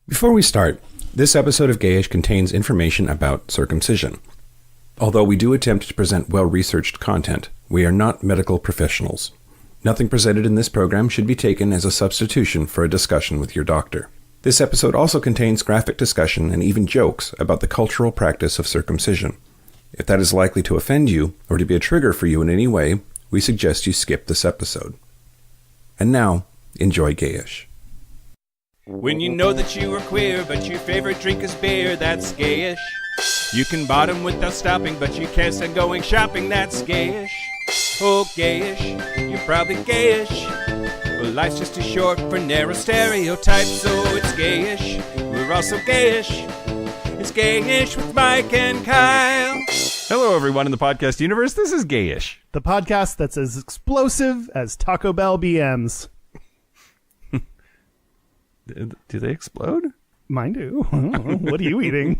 Before we start, this episode of Gayish contains information about circumcision. Although we do attempt to present well-researched content, we are not medical professionals. Nothing presented in this program should be taken as a substitution for a discussion with your doctor. This episode also contains graphic discussion and even jokes about the cultural practice of circumcision. If that is likely to offend you or to be a trigger for you in any way, we suggest you skip this episode. And now, enjoy Gayish. When you know that you are queer, but your favorite drink is beer, that's gayish. You can bottom without stopping, but you can't stand going shopping, that's gayish. Oh, gayish, you're probably gayish. Well, life's just too short for narrow stereotypes, so it's gayish. We're also gayish. It's Gayish with Mike and Kyle. Hello, everyone in the podcast universe. This is Gayish, the podcast that's as explosive as Taco Bell BMs. Do they explode? Mine do. What are you eating?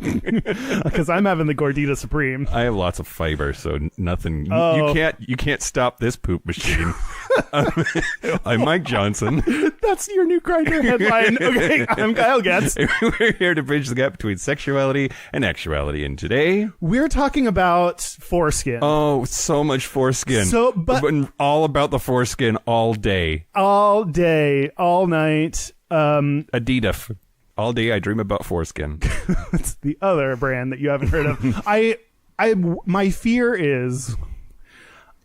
Because I'm having the Gordita Supreme. I have lots of fiber, so nothing. Oh. You can't stop this poop machine. I'm Mike Johnson. That's your new Grindr headline. Okay, I'm Kyle Getz. We're here to bridge the gap between sexuality and actuality, and today we're talking about foreskin. Oh, so much foreskin. But all about the foreskin all day, all night. Adidas. All day I dream about foreskin. It's the other brand that you haven't heard of. My fear is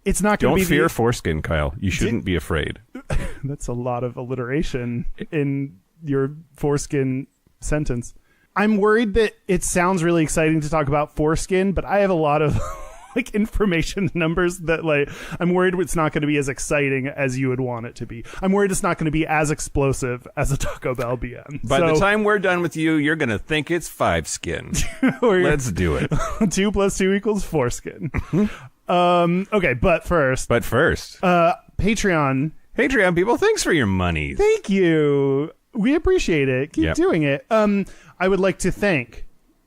it's not going to be. Don't fear foreskin, Kyle. You shouldn't be afraid. That's a lot of alliteration in your foreskin sentence. I'm worried that it sounds really exciting to talk about foreskin, but I have a lot of information numbers that I'm worried it's not going to be as exciting as you would want it to be. I'm worried it's not going to be as explosive as a Taco Bell BM. By the time we're done with you, you're going to think it's 5 skin. Let's do it. 2 + 2 = foreskin. Okay, but first, Patreon people, thanks for your money. Thank you. We appreciate it. Keep doing it. I would like to thank.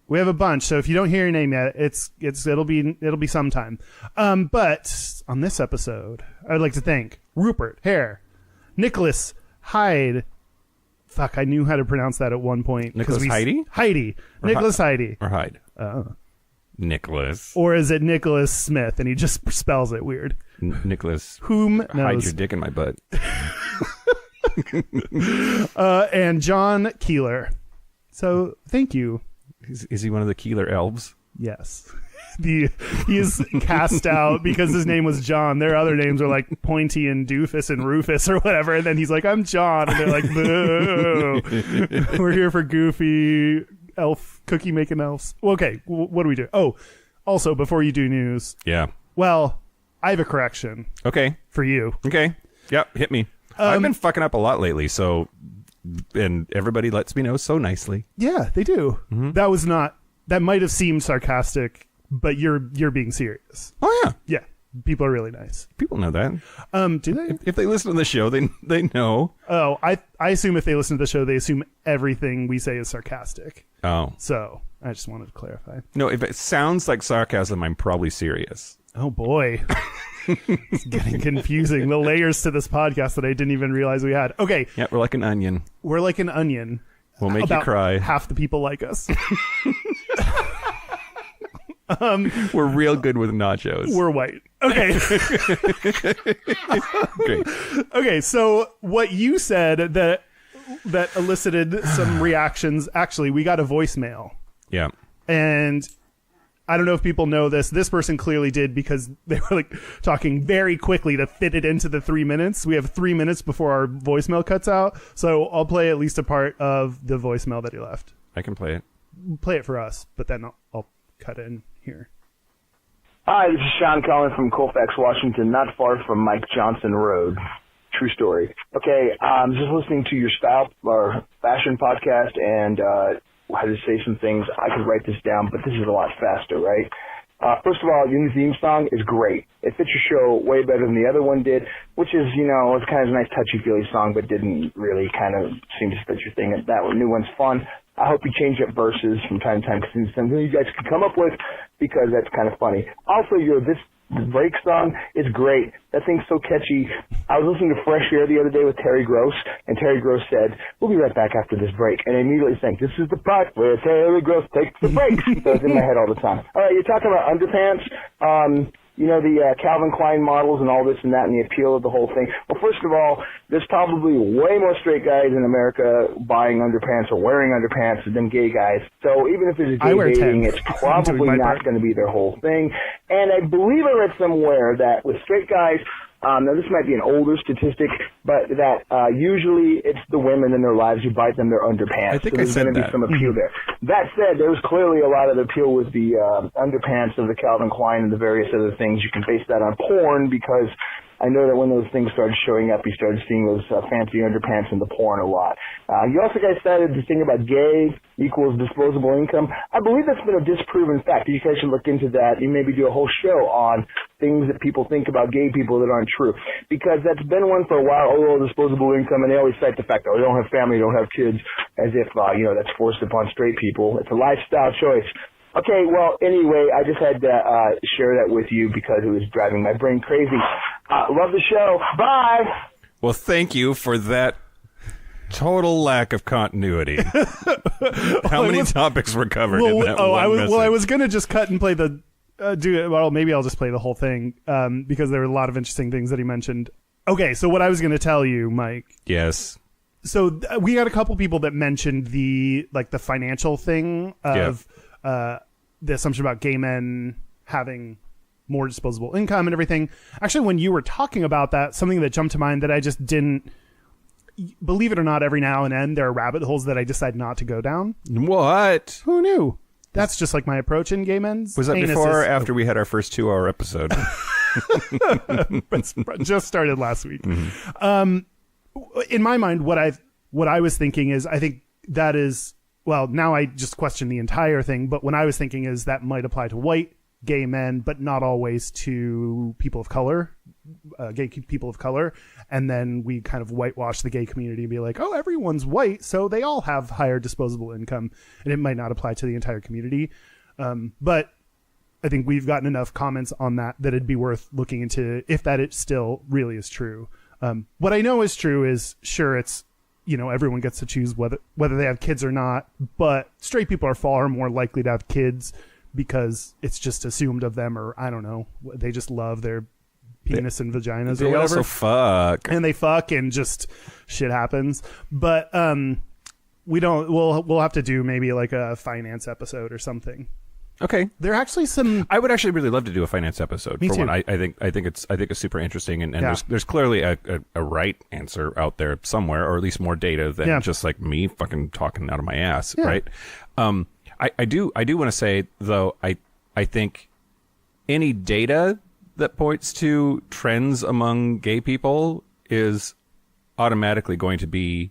We have a bunch, so if you don't hear your name yet, it'll be sometime. But on this episode, I would like to thank Rupert Hare, Nicholas Hyde. Fuck, I knew how to pronounce that at one point. Nicholas Heidi? Heidi. Nicholas Heidi. Or Hyde. Nicholas. Or is it Nicholas Smith, and he just spells it weird? Nicholas. Whom knows? Hide your dick in my butt. And John Keeler. So, thank you. Is he one of the Keeler elves? Yes. He is cast out because his name was John. Their other names are like Pointy and Doofus and Rufus or whatever. And then he's like, I'm John. And they're like, boo. We're here for goofy elf cookie making elves. Well, okay. What do we do? Oh, also, before you do news. Yeah. Well, I have a correction. Okay. For you. Okay. Yep. Hit me. I've been fucking up a lot lately. So. And everybody lets me know so nicely. Yeah, they do. Mm-hmm. That might have seemed sarcastic, but you're being serious. Oh yeah. Yeah. People are really nice. People know that. Do they? If they listen to the show, they know. Oh, I assume if they listen to the show, they assume everything we say is sarcastic. Oh. So I just wanted to clarify. No, if it sounds like sarcasm, I'm probably serious. Oh boy. It's getting confusing. The layers to this podcast that I didn't even realize we had. Okay. Yeah, we're like an onion. We're like an onion. We'll make you cry. Half the people like us. We're real good with nachos. We're white. Okay. Great. Okay, so what you said that elicited some reactions. Actually, we got a voicemail. Yeah. And I don't know if people know this. This person clearly did because they were talking very quickly to fit it into the 3 minutes. We have 3 minutes before our voicemail cuts out. So I'll play at least a part of the voicemail that he left. I can play it. Play it for us, but then I'll cut in here. Hi, this is Sean calling from Colfax, Washington, not far from Mike Johnson Road. True story. Okay, I'm just listening to your style or fashion podcast and had to say some things. I could write this down, but this is a lot faster, right? First of all, your new theme song is great. It fits your show way better than the other one did, which is, it's kind of a nice touchy-feely song, but didn't really kind of seem to fit your thing. That new one's fun. I hope you change up verses from time to time because it's something you guys can come up with because that's kind of funny. Also, your This break song is great. That thing's so catchy. I was listening to Fresh Air the other day with Terry Gross, and Terry Gross said, "We'll be right back after this break." And I immediately think, this is the part where Terry Gross takes the breaks. So it's in my head all the time. All right, you're talking about underpants. You know, the Calvin Klein models and all this and that and the appeal of the whole thing. Well, first of all, there's probably way more straight guys in America buying underpants or wearing underpants than gay guys. So even if there's a gay dating, it's probably not going to be their whole thing. And I believe I read somewhere that with straight guys, now this might be an older statistic, but that usually it's the women in their lives who buy them their underpants. I think so there's going to be some appeal there. That said, there was clearly a lot of appeal with the underpants of the Calvin Klein and the various other things. You can base that on porn because I know that when those things started showing up, you started seeing those fancy underpants in the porn a lot. You also guys started to think about gay equals disposable income. I believe that's been a disproven fact. You guys should look into that. You maybe do a whole show on things that people think about gay people that aren't true. Because that's been one for a while, disposable income, and they always cite the fact that they don't have family, don't have kids, as if, that's forced upon straight people. It's a lifestyle choice. Okay, well, anyway, I just had to share that with you because it was driving my brain crazy. Love the show. Bye! Well, thank you for that total lack of continuity. How many topics were covered in that one message? I was going to just cut and play the... maybe I'll just play the whole thing because there were a lot of interesting things that he mentioned. Okay, so what I was going to tell you, Mike... Yes. So we got a couple people that mentioned the financial thing of... the assumption about gay men having more disposable income and everything. Actually, when you were talking about that, something that jumped to mind that I just didn't, believe it or not, every now and then there are rabbit holes that I decide not to go down. What? Who knew? That's just like my approach in gay men's. Was that before or after we had our first 2-hour episode? Just started last week. Mm-hmm. In my mind, what I was thinking is, I think that is, well, now I just question the entire thing, but when I was thinking is that might apply to white gay men, but not always to people of color, gay people of color. And then we kind of whitewash the gay community and be like, oh, everyone's white, so they all have higher disposable income. And it might not apply to the entire community. But I think we've gotten enough comments on that it'd be worth looking into if that it still really is true. What I know is true is, sure, it's, everyone gets to choose whether they have kids or not, but straight people are far more likely to have kids because it's just assumed of them, or I don't know, they just love their penis and vaginas or whatever. They also fuck. And they fuck and just shit happens. But we'll have to do maybe like a finance episode or something. Okay. There are actually some... I would actually really love to do a finance episode. Me for too. one. I think it's super interesting, and there's clearly a right answer out there somewhere, or at least more data than just like me fucking talking out of my ass, right? I do want to say though, I think any data that points to trends among gay people is automatically going to be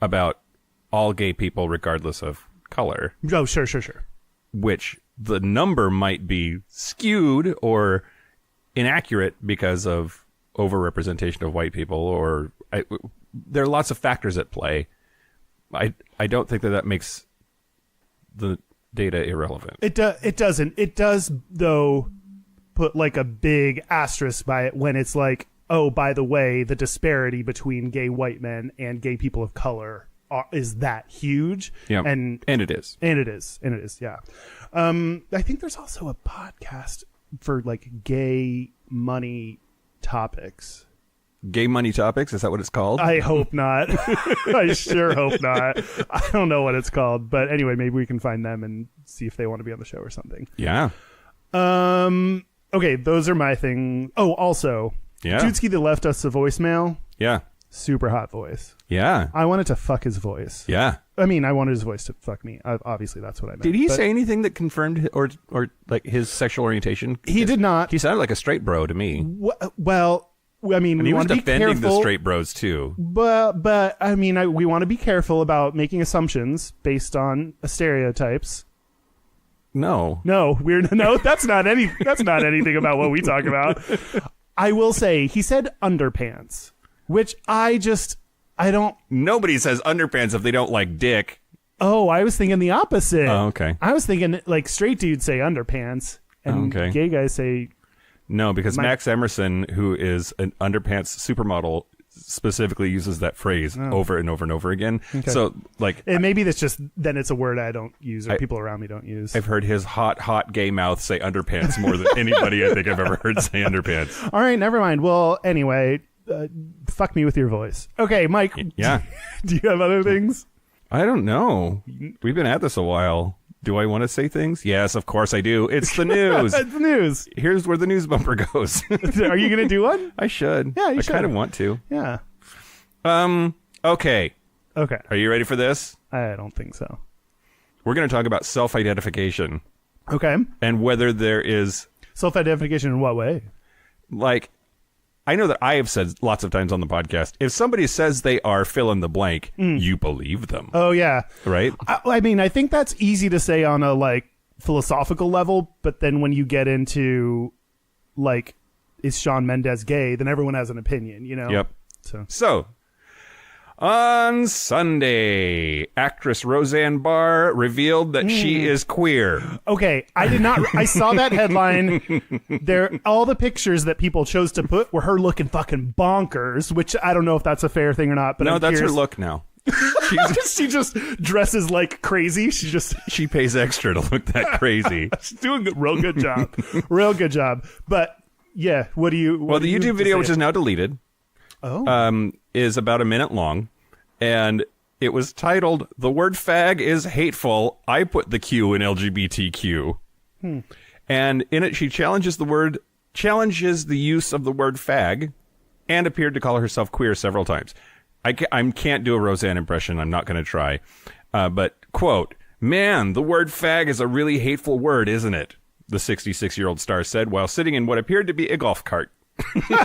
about all gay people regardless of color. Oh, sure. Which the number might be skewed or inaccurate because of overrepresentation of white people, or there are lots of factors at play. I don't think that makes the data irrelevant. It doesn't. It does, though, put like a big asterisk by it when it's like, oh, by the way, the disparity between gay white men and gay people of color is that huge. Yeah, and it is. Yeah. I think there's also a podcast for like gay money topics. Gay money topics? Is that what it's called? I hope not. I sure hope not. I don't know what it's called, but anyway, maybe we can find them and see if they want to be on the show or something. Yeah. Okay, those are my thing. Oh, also, Dudesky that left us a voicemail. Yeah. Super hot voice. Yeah. I wanted to fuck his voice. Yeah. I mean, I wanted his voice to fuck me. Obviously, that's what I meant. Did he say anything that confirmed or like his sexual orientation? He did not. He sounded like a straight bro to me. Well, I mean, and we he was want to be defending careful, the straight bros too. But I mean, we want to be careful about making assumptions based on stereotypes. No, that's not anything about what we talk about. I will say he said underpants, which I don't. Nobody says underpants if they don't like dick. Oh, I was thinking the opposite. Oh, okay. I was thinking like straight dudes say underpants and gay guys say No, because Max Emerson, who is an underpants supermodel, specifically uses that phrase over and over and over again. Okay. So, like, and maybe that's just then it's a word I don't use or people around me don't use. I've heard his hot gay mouth say underpants more than anybody I think I've ever heard say underpants. All right, never mind. Well, anyway, fuck me with your voice. Okay, Mike. Yeah. Do you have other things? I don't know. We've been at this a while. Do I want to say things? Yes, of course I do. It's the news. It's the news. Here's where the news bumper goes. Are you going to do one? I should. Yeah, you should. I kind of want to. Yeah. Okay. Okay. Are you ready for this? I don't think so. We're going to talk about self-identification. Okay. And whether there is... Self-identification in what way? Like, I know that I have said lots of times on the podcast, if somebody says they are fill in the blank, you believe them. Oh, yeah. Right? I mean, I think that's easy to say on a, like, philosophical level, but then when you get into, like, is Shawn Mendes gay, then everyone has an opinion, you know? Yep. So, on Sunday, actress Roseanne Barr revealed that she is queer. Okay, I did not. I saw that headline. All the pictures that people chose to put were her looking fucking bonkers, which I don't know if that's a fair thing or not. But no, that's her look now. She just dresses like crazy. She pays extra to look that crazy. She's doing a real good job. Real good job. But yeah, what do you? Well, the YouTube video, which is now deleted. Is about a minute long, and it was titled, "The word fag is hateful. I put the Q in LGBTQ." And in it, she challenges the use of the word fag, and appeared to call herself queer several times. I can't do a Roseanne impression. I'm not going to try. But, quote, "Man, the word fag is a really hateful word, isn't it?" the 66-year-old star said while sitting in what appeared to be a golf cart. That's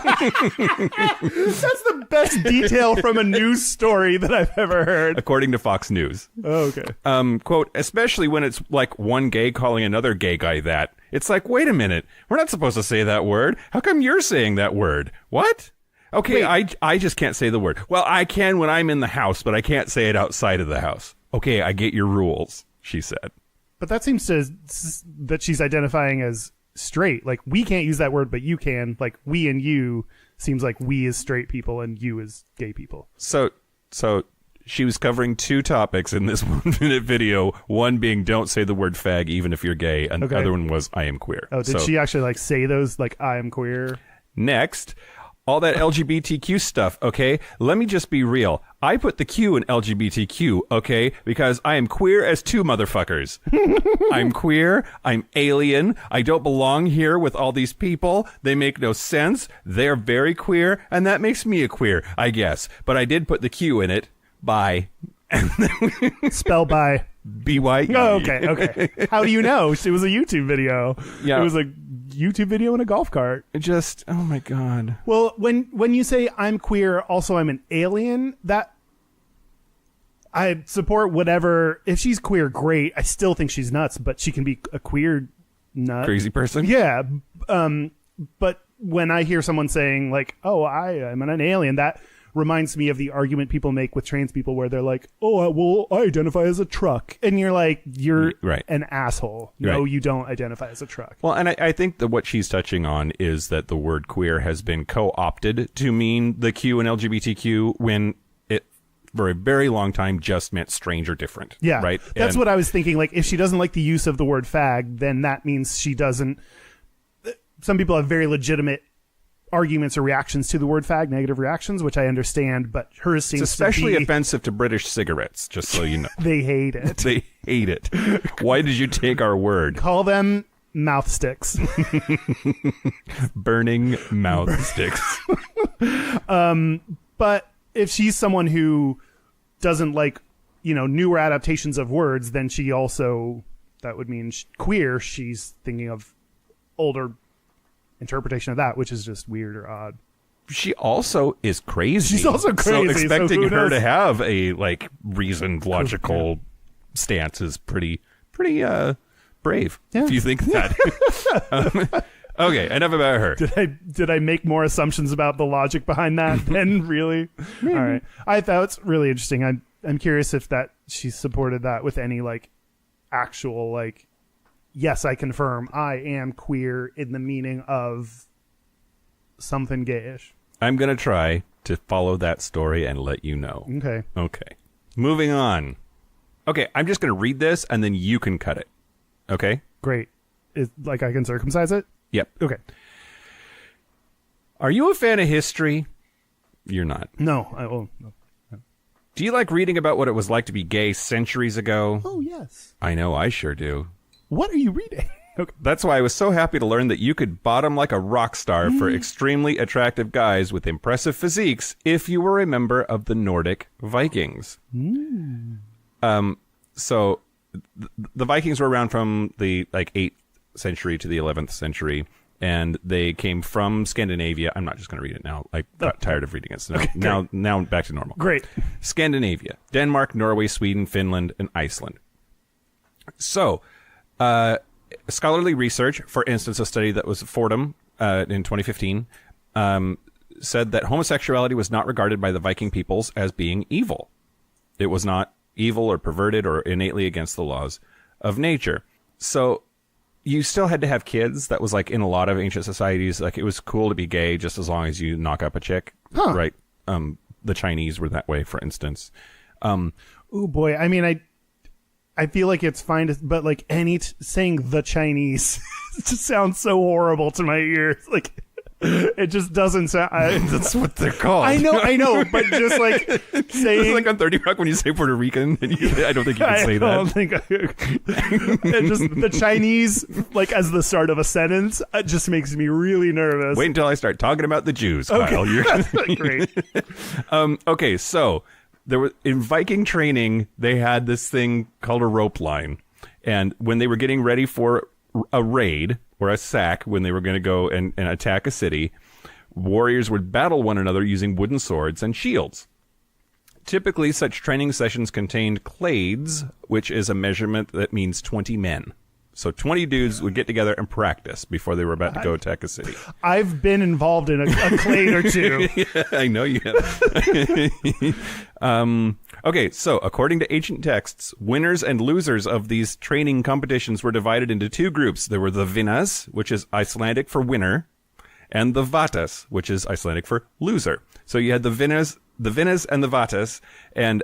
the best detail from a news story that I've ever heard. According to Fox News. Oh, okay. Quote, "Especially when it's like one gay calling another gay guy that. It's like, wait a minute. We're not supposed to say that word. How come you're saying that word? What? Okay, I just can't say the word. Well, I can when I'm in the house, but I can't say it outside of the house. Okay, I get your rules," she said. But that seems that she's identifying as straight. Like, we can't use that word, but you can. Like, we and you seems like we as straight people and you as gay people. So she was covering two topics in this 1 minute video. One being don't say the word fag even if you're gay, and the other one was I am queer. Oh, did she actually like say those, like I am queer? Next, all that LGBTQ stuff, okay? Let me just be real. I put the Q in LGBTQ, okay? Because I am queer as two motherfuckers. I'm queer. I'm alien. I don't belong here with all these people. They make no sense. They're very queer, and that makes me a queer, I guess. But I did put the Q in it. Bye. Spell by. B-Y-E. Oh, okay. How do you know? It was a YouTube video. Yeah. It was a YouTube video in a golf cart. Just, oh my God. Well, when you say I'm queer, also I'm an alien, that I support whatever. If she's queer, great. I still think she's nuts, but she can be a queer nut. Crazy person? Yeah. But when I hear someone saying like, oh, I'm an alien, that reminds me of the argument people make with trans people where they're like, oh, well, I identify as a truck. And you're like, you're an asshole. No, you don't identify as a truck. Well, and I think that what she's touching on is that the word queer has been co-opted to mean the Q in LGBTQ when it, for a very long time, just meant strange or different. Yeah. Right? That's what I was thinking. Like, if she doesn't like the use of the word fag, then that means she doesn't. Some people have very legitimate arguments or reactions to the word fag, negative reactions, which I understand, but hers seems it's especially to be offensive to British cigarettes, just so you know. They hate it. They hate it. Why did you take our word? Call them mouth sticks. Burning mouth sticks. But if she's someone who doesn't like, newer adaptations of words, then she also, that would mean queer, she's thinking of older interpretation of that, which is just weird or odd. She also is crazy. She's also crazy. So expecting her to have a reasoned, logical stance is pretty brave. Yeah. If you think that. Okay, enough about her. Did I make more assumptions about the logic behind that than really? All right. I thought it's really interesting. I'm curious if that she supported that with any actual yes, I confirm I am queer in the meaning of something gayish. I'm going to try to follow that story and let you know. Okay. Moving on. Okay, I'm just going to read this, and then you can cut it. Okay? Great. I can circumcise it? Yep. Okay. Are you a fan of history? You're not. No. No. Do you like reading about what it was like to be gay centuries ago? Oh, yes. I know, I sure do. What are you reading? Okay. That's why I was so happy to learn that you could bottom like a rock star for extremely attractive guys with impressive physiques if you were a member of the Nordic Vikings. So the Vikings were around from the 8th century to the 11th century, and they came from Scandinavia. I'm not just going to read it now. I got tired of reading it. So now back to normal. Great. Scandinavia, Denmark, Norway, Sweden, Finland, and Iceland. So, scholarly research, for instance, a study that was Fordham in 2015, said that homosexuality was not regarded by the Viking peoples as being evil. It was not evil or perverted or innately against the laws of nature. So you still had to have kids. That was like in a lot of ancient societies, like it was cool to be gay just as long as you knock up a chick, right? The Chinese were that way, for instance. Oh boy. I mean, I feel like it's fine, but like saying the Chinese just sounds so horrible to my ears. Like, it just doesn't sound. That's what they're called. I know, but just like saying. It's like on 30 Rock when you say Puerto Rican. And I don't think you can say that. I don't think just the Chinese, like as the start of a sentence, it just makes me really nervous. Wait until I start talking about the Jews, Kyle. Okay. Great. Okay, so. In Viking training, they had this thing called a rope line. And when they were getting ready for a raid or a sack, when they were going to go and attack a city, warriors would battle one another using wooden swords and shields. Typically, such training sessions contained clades, which is a measurement that means 20 men. So 20 dudes would get together and practice before they were about to go attack a city. I've been involved in a clade or two. Yeah, I know you have. Okay, so according to ancient texts, winners and losers of these training competitions were divided into two groups. There were the Vinnas, which is Icelandic for winner, and the Vatas, which is Icelandic for loser. So you had the Vinnas and the Vatas, and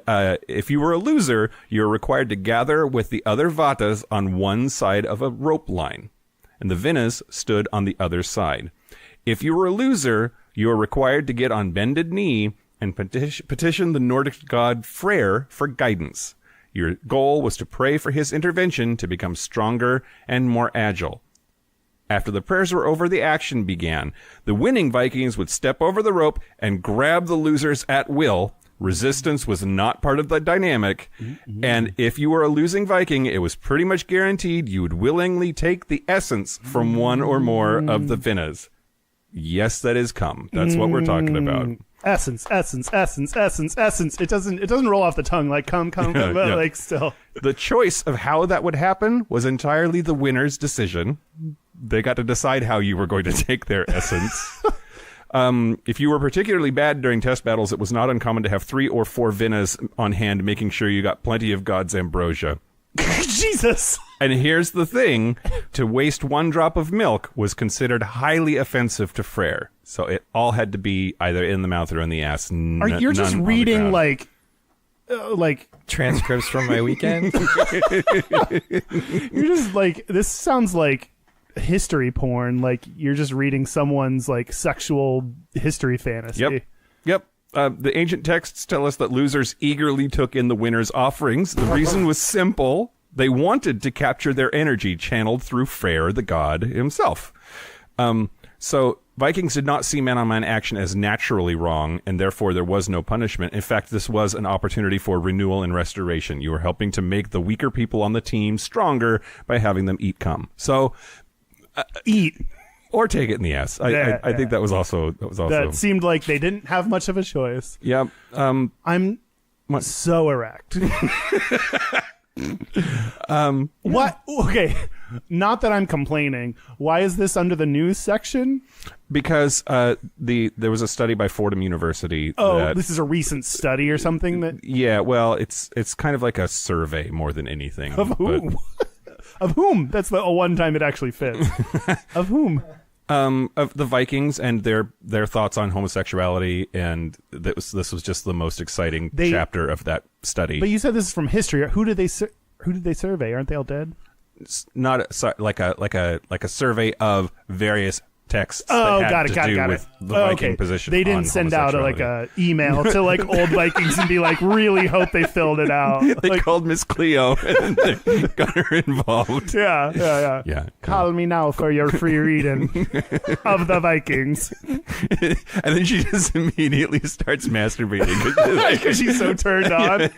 if you were a loser, you were required to gather with the other Vatas on one side of a rope line, and the Vinnas stood on the other side. If you were a loser, you were required to get on bended knee and petition the Nordic god Freyr for guidance. Your goal was to pray for his intervention to become stronger and more agile. After the prayers were over, the action began. The winning Vikings would step over the rope and grab the losers at will. Resistance was not part of the dynamic. And if you were a losing Viking, it was pretty much guaranteed you would willingly take the essence from one or more of the Vinnas. Yes, that is cum. That's what we're talking about. Essence. It doesn't roll off the tongue like cum, but like still. The choice of how that would happen was entirely the winner's decision. They got to decide how you were going to take their essence. If you were particularly bad during test battles, it was not uncommon to have 3 or 4 Vinnas on hand, making sure you got plenty of God's ambrosia. Jesus! And here's the thing. To waste 1 drop of milk was considered highly offensive to Freyr. So it all had to be either in the mouth or in the ass. You're just reading like transcripts from my weekend? You're just like, this sounds like history porn. Like you're just reading someone's like sexual history fantasy. Yep. The ancient texts tell us that losers eagerly took in the winner's offerings. The reason was simple. They wanted to capture their energy channeled through Freyr, the god himself. So Vikings did not see man-on-man action as naturally wrong, and therefore there was no punishment. In fact, this was an opportunity for renewal and restoration. You were helping to make the weaker people on the team stronger by having them eat cum. So, eat. Or take it in the ass. I think that was also. That seemed like they didn't have much of a choice. Yeah. I'm so erect. What? Okay. Not that I'm complaining. Why is this under the news section? Because there was a study by Fordham University. Oh, this is a recent study or something? Yeah. Well, it's kind of like a survey more than anything. Of whom? Of whom? That's the one time it actually fits. Of whom? of the Vikings and their thoughts on homosexuality, and this was just the most exciting chapter of that study. But you said this is from history. Who did they survey? Aren't they all dead? It's not like a survey of various texts that had got to do it. with the Viking position. They didn't send out a email to like old Vikings and be like, really hope they filled it out. They called Miss Cleo and they got her involved. Yeah. Call me now for your free reading of the Vikings. And then she just immediately starts masturbating because she's so turned on.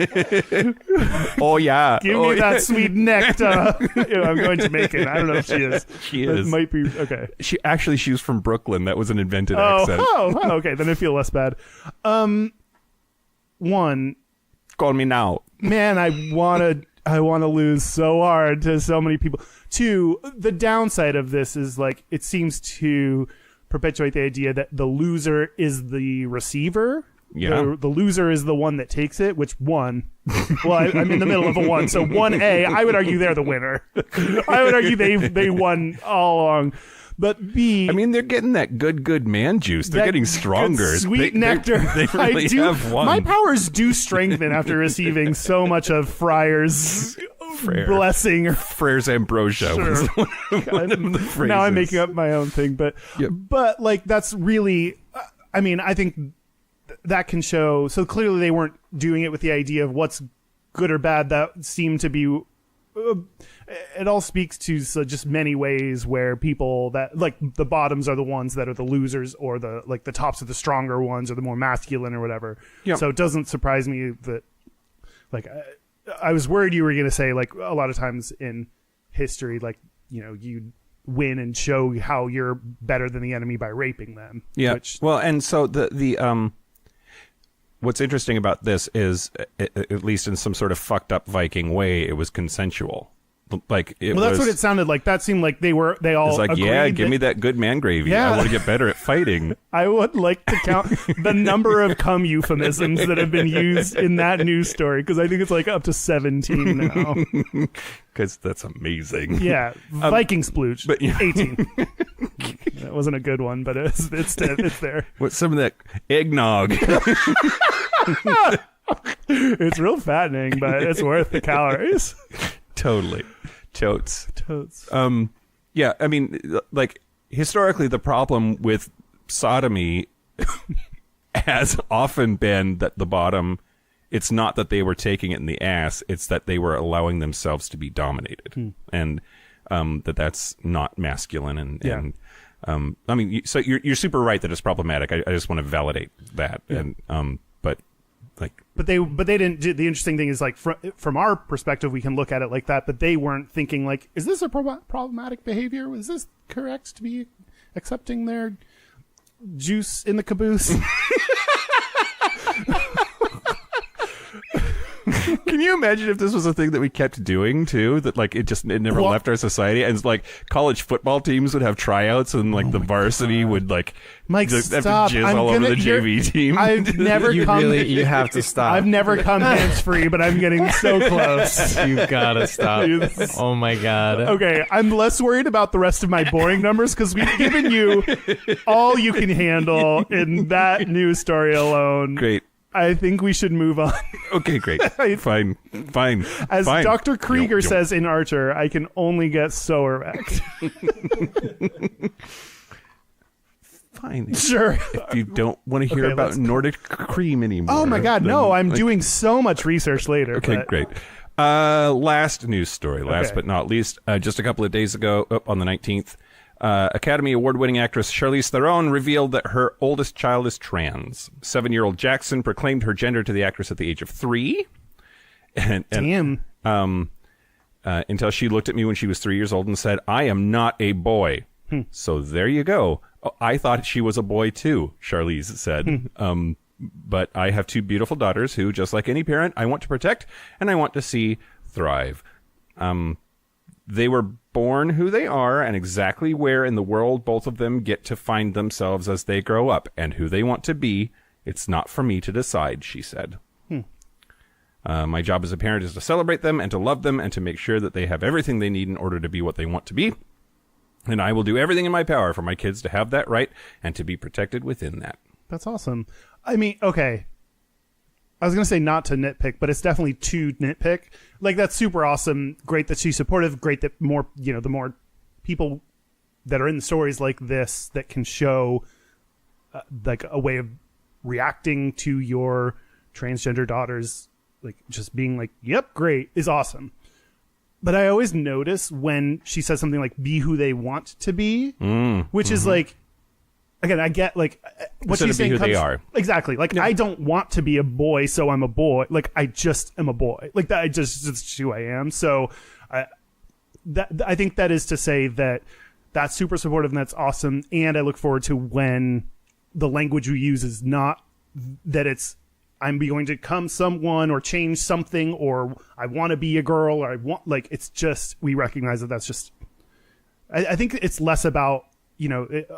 Oh yeah, give me that sweet nectar. I'm going Jamaican. I don't know if she is. She is. It might be okay. She was from Brooklyn. That was an invented accent. Okay. Then I feel less bad. One, call me now. Man, I wanna lose so hard to so many people. Two, the downside of this is like it seems to perpetuate the idea that the loser is the receiver. Yeah. The loser is the one that takes it, which one. Well, I'm in the middle of a one. So 1A, I would argue they're the winner. I would argue they won all along. But B, I mean, they're getting that good man juice. They're getting stronger. Sweet nectar. They really have won. My powers do strengthen after receiving so much of Friar's blessing. Friar's ambrosia. Sure. Was one of the phrases. Now I'm making up my own thing, but like that's really. I mean, I think that can show. So clearly, they weren't doing it with the idea of what's good or bad. That seemed to be. It all speaks to just many ways where people that like the bottoms are the ones that are the losers, or the like the tops are the stronger ones, or the more masculine or whatever. Yep. So it doesn't surprise me that like I was worried you were going to say like a lot of times in history, like, you know, you win and show how you're better than the enemy by raping them. Yeah. Well, and so the what's interesting about this is, at least in some sort of fucked up Viking way, it was consensual. Like that's what it sounded like. That seemed like they all. It's like, agreed give me that good man gravy. Yeah. I want to get better at fighting. I would like to count the number of cum euphemisms that have been used in that news story, because I think it's like up to 17 now. Because that's amazing. Yeah, Viking splooge. But 18. That wasn't a good one, but it's there. What's some of that eggnog? It's real fattening, but it's worth the calories. Totally. Totes. Yeah, I mean, like, historically, the problem with sodomy has often been that the bottom, it's not that they were taking it in the ass, it's that they were allowing themselves to be dominated. And that's not masculine. And I mean, so you're super right that it's problematic. I just want to validate that. Yeah. And But they didn't. The interesting thing is, like, from our perspective, we can look at it like that. But they weren't thinking like, is this a problematic behavior? Is this correct to be accepting their juice in the caboose? Can you imagine if this was a thing that we kept doing too? That like it never left our society, and like college football teams would have tryouts, and like the varsity would like Mike, have stop. to jizz all over the JV team. I've never you have to stop. I've never come hands free, but I'm getting so close. You gotta stop. Oh my god. Okay, I'm less worried about the rest of my boring numbers because we've given you all you can handle in that news story alone. Great. I think we should move on. Okay, great. Fine. As Dr. Krieger says in Archer, I can only get so erect. Fine. Sure. If you don't want to hear about Nordic cream anymore. Oh my god, no. I'm doing so much research later. Okay, great. Last news story, but not least. Just a couple of days ago, on the 19th, Academy Award-winning actress Charlize Theron revealed that her oldest child is trans. 7-year-old Jackson proclaimed her gender to the actress at the age of 3. Damn. Until she looked at me when she was 3 years old and said, "I am not a boy." So there you go. I thought she was a boy too, Charlize said. But I have 2 beautiful daughters who, just like any parent, I want to protect and I want to see thrive. They were born who they are, and exactly where in the world both of them get to find themselves as they grow up and who they want to be. It's not for me to decide, she said. My job as a parent is to celebrate them and to love them and to make sure that they have everything they need in order to be what they want to be. And I will do everything in my power for my kids to have that right and to be protected within that. That's awesome. I mean, okay. I was going to say not to nitpick, but it's definitely to nitpick. Like, that's super awesome. Great that she's supportive. Great that more, the more people that are in stories like this that can show like a way of reacting to your transgender daughters, like just being like, yep, great, is awesome. But I always notice when she says something like be who they want to be, which is like, again, I get like what Instead she's of be saying who comes, they are. Exactly. Like, I don't want to be a boy, so I'm a boy. Like, I just am a boy. Like, that, it's who I am. So I think that is to say that that's super supportive and that's awesome. And I look forward to when the language we use is not that it's I'm going to become someone or change something or I want to be a girl or I want, like, it's just, we recognize that that's just, I think it's less about,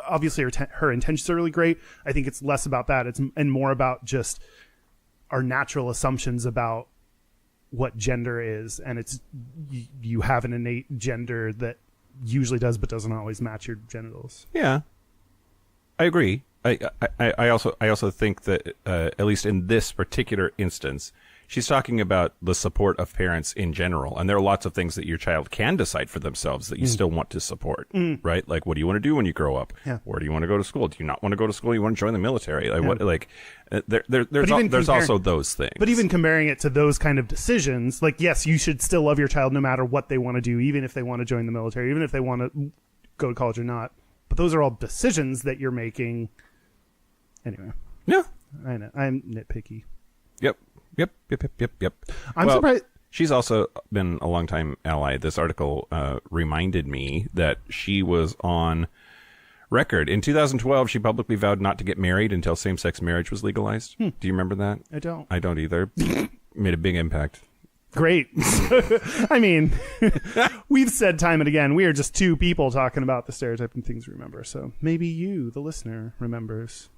obviously her intentions are really great. I think it's less about that. And more about just our natural assumptions about what gender is. And it's, you have an innate gender that usually does, but doesn't always match your genitals. Yeah, I agree. I also think that at least in this particular instance, she's talking about the support of parents in general, and there are lots of things that your child can decide for themselves that you still want to support, right? Like, what do you want to do when you grow up? Yeah. Where do you want to go to school? Do you not want to go to school? You want to join the military? Like, what? Like, there's also those things. But even comparing it to those kind of decisions, like, yes, you should still love your child no matter what they want to do, even if they want to join the military, even if they want to go to college or not. But those are all decisions that you're making. Anyway. Yeah. I know. I'm nitpicky. Yep. I'm surprised. She's also been a longtime ally. This article reminded me that she was on record. In 2012, she publicly vowed not to get married until same-sex marriage was legalized. Do you remember that? I don't. I don't either. Made a big impact. Great. I mean, we've said time and again, we are just two people talking about the stereotyping things we remember. So maybe you, the listener, remembers.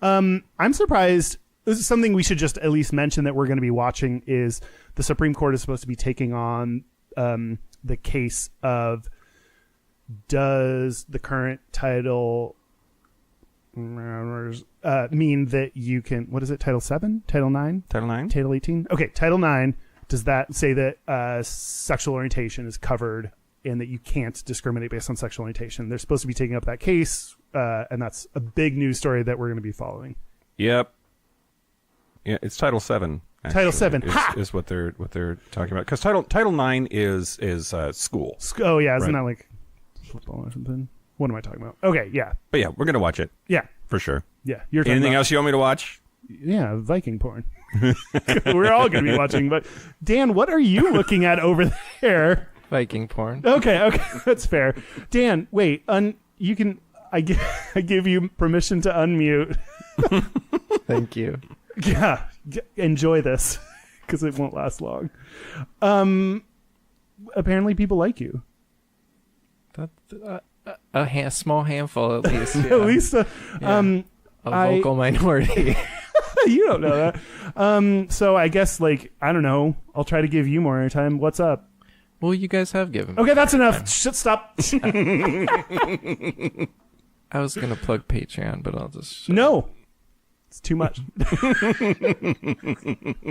I'm surprised. This is something we should just at least mention that we're going to be watching is the Supreme Court is supposed to be taking on the case of does the current title mean that you can, what is it, Title 7? Title 9? Title 9? Title 18? Okay, Title 9. Does that say that sexual orientation is covered and that you can't discriminate based on sexual orientation? They're supposed to be taking up that case, and that's a big news story that we're going to be following. Yep. Yeah, it's Title 7. Actually, Title 7 is what they're talking about. Because Title 9 is school. Oh yeah, isn't that like football or something? What am I talking about? Okay, yeah. But yeah, we're gonna watch it. Yeah, for sure. Yeah, you're talking anything about, else you want me to watch? Yeah, Viking porn. We're all gonna be watching. But Dan, what are you looking at over there? Viking porn. Okay, that's fair. Dan, wait, you can. I give you permission to unmute. Thank you. Yeah, enjoy this because it won't last long. Apparently, people like you. That's small handful, at least. Yeah. At least, a vocal minority. You don't know that. So I guess, like, I don't know. I'll try to give you more airtime. What's up? Well, you guys have given me. Okay, that's enough. Stop. I was gonna plug Patreon, but I'll just no. It's too much.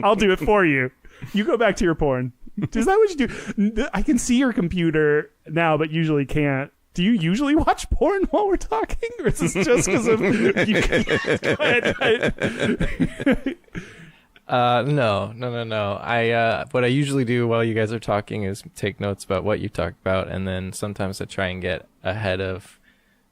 I'll do it for you. You go back to your porn. Is that what you do? I can see your computer now, but usually can't. Do you usually watch porn while we're talking? Or is this just because of... Go ahead. No. What I usually do while you guys are talking is take notes about what you talked about, and then sometimes I try and get ahead of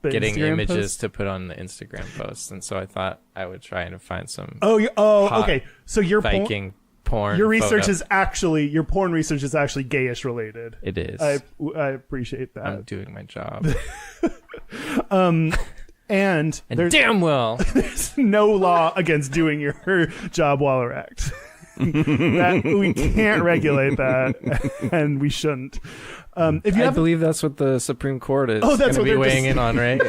getting Instagram images posts? to put on the Instagram posts, and so I thought I would try and find some. Okay. So your Viking porn. Your research photo. is actually your porn research is actually gayish related. It is. I appreciate that. I'm doing my job. And there's damn well, there's no law against doing your job while erect. That we can't regulate that, and we shouldn't. If you I believe that's what the Supreme Court is that's going to what be they're weighing in on, right?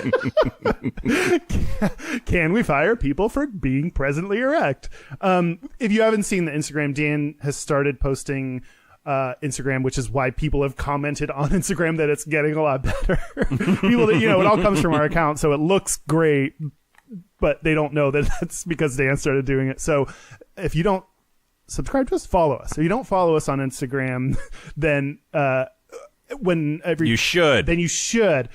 Can we fire people for being presently erect? If you haven't seen the Instagram, Dan has started posting Instagram, which is why people have commented on Instagram that it's getting a lot better. People that, it all comes from our account, so it looks great, but they don't know that that's because Dan started doing it. So if you don't subscribe to us, follow us. If you don't follow us on Instagram, then you should. Then you should.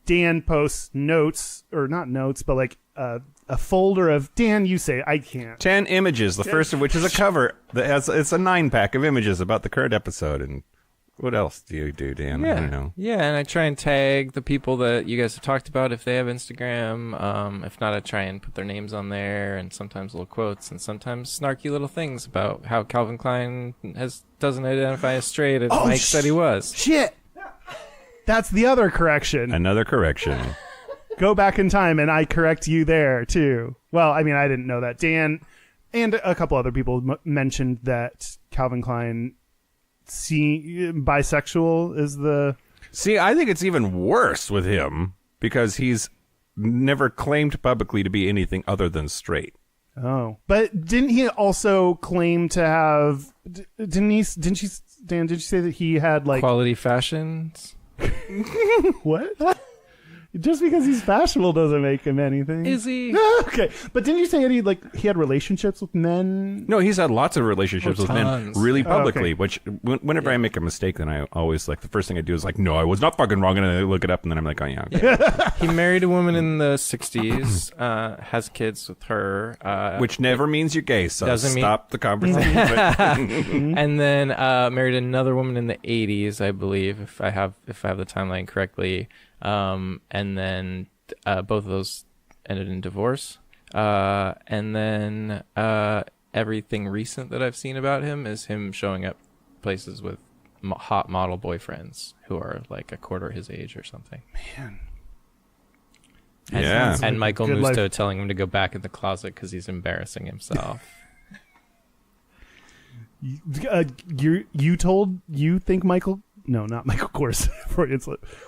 Dan posts notes, or not notes, but like a folder of, Dan, you say, I can't. 10 images, the first of which is a cover that has, it's a 9-pack of images about the current episode. And what else do you do, Dan? Yeah. I don't know. Yeah, and I try and tag the people that you guys have talked about if they have Instagram. If not, I try and put their names on there, and sometimes little quotes, and sometimes snarky little things about how Calvin Klein doesn't identify as straight as Mike said he was. Shit! That's the other correction. Another correction. Go back in time, and I correct you there, too. Well, I mean, I didn't know that. Dan and a couple other people mentioned that Calvin Klein bisexual is the... See, I think it's even worse with him, because he's never claimed publicly to be anything other than straight. Oh. But didn't he also claim to have... Dan, did you say that he had, like... Quality fashions? What? Just because he's fashionable doesn't make him anything. Is he? Okay. But didn't you say he had relationships with men? No, he's had lots of relationships with men really publicly, which whenever I make a mistake, then I always, like, the first thing I do is like, no, I was not fucking wrong. And then I look it up and then I'm like, oh, yeah. Okay. He married a woman in the 60s, has kids with her. Which never means you're gay, so stop the conversation. And then married another woman in the 80s, I believe, if I have the timeline correctly. And then both of those ended in divorce. And then everything recent that I've seen about him is him showing up places with hot model boyfriends who are like a quarter his age or something. Man. Yeah. And Michael Musto telling him to go back in the closet because he's embarrassing himself. You think Michael... No, not Michael Kors.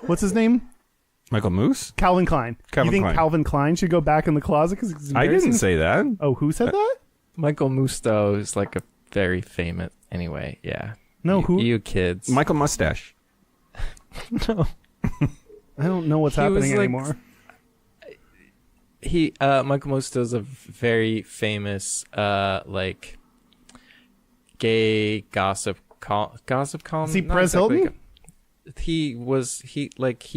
What's his name? Michael Moose? Calvin Klein. You think Calvin Klein should go back in the closet because he's embarrassing? I didn't say that. Oh, who said that? Michael Musto is like a very famous... Anyway, yeah. No, who? You kids. Michael Mustache. No. I don't know what's happening anymore. Michael Musto is a very famous, gay gossip column. Is he Perez Hilton? He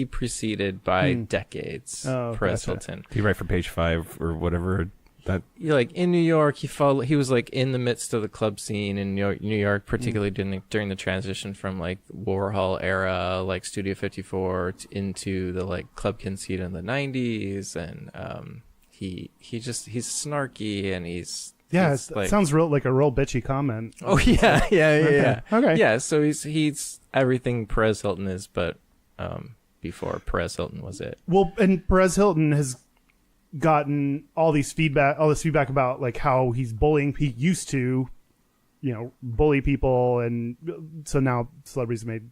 preceded by decades. Perez Hilton. He write for Page 5 or whatever. That in New York, he was like in the midst of the club scene in New York, particularly during the transition from like Warhol era, like Studio 54 into the like clubkin scene in the 90s, and he's snarky and he's. Yeah, it sounds like a real bitchy comment. Oh yeah. Okay. Yeah, so he's everything Perez Hilton is, but before Perez Hilton was it. Well, and Perez Hilton has gotten all this feedback about like how he's bullying. He used to, bully people, and so now celebrities made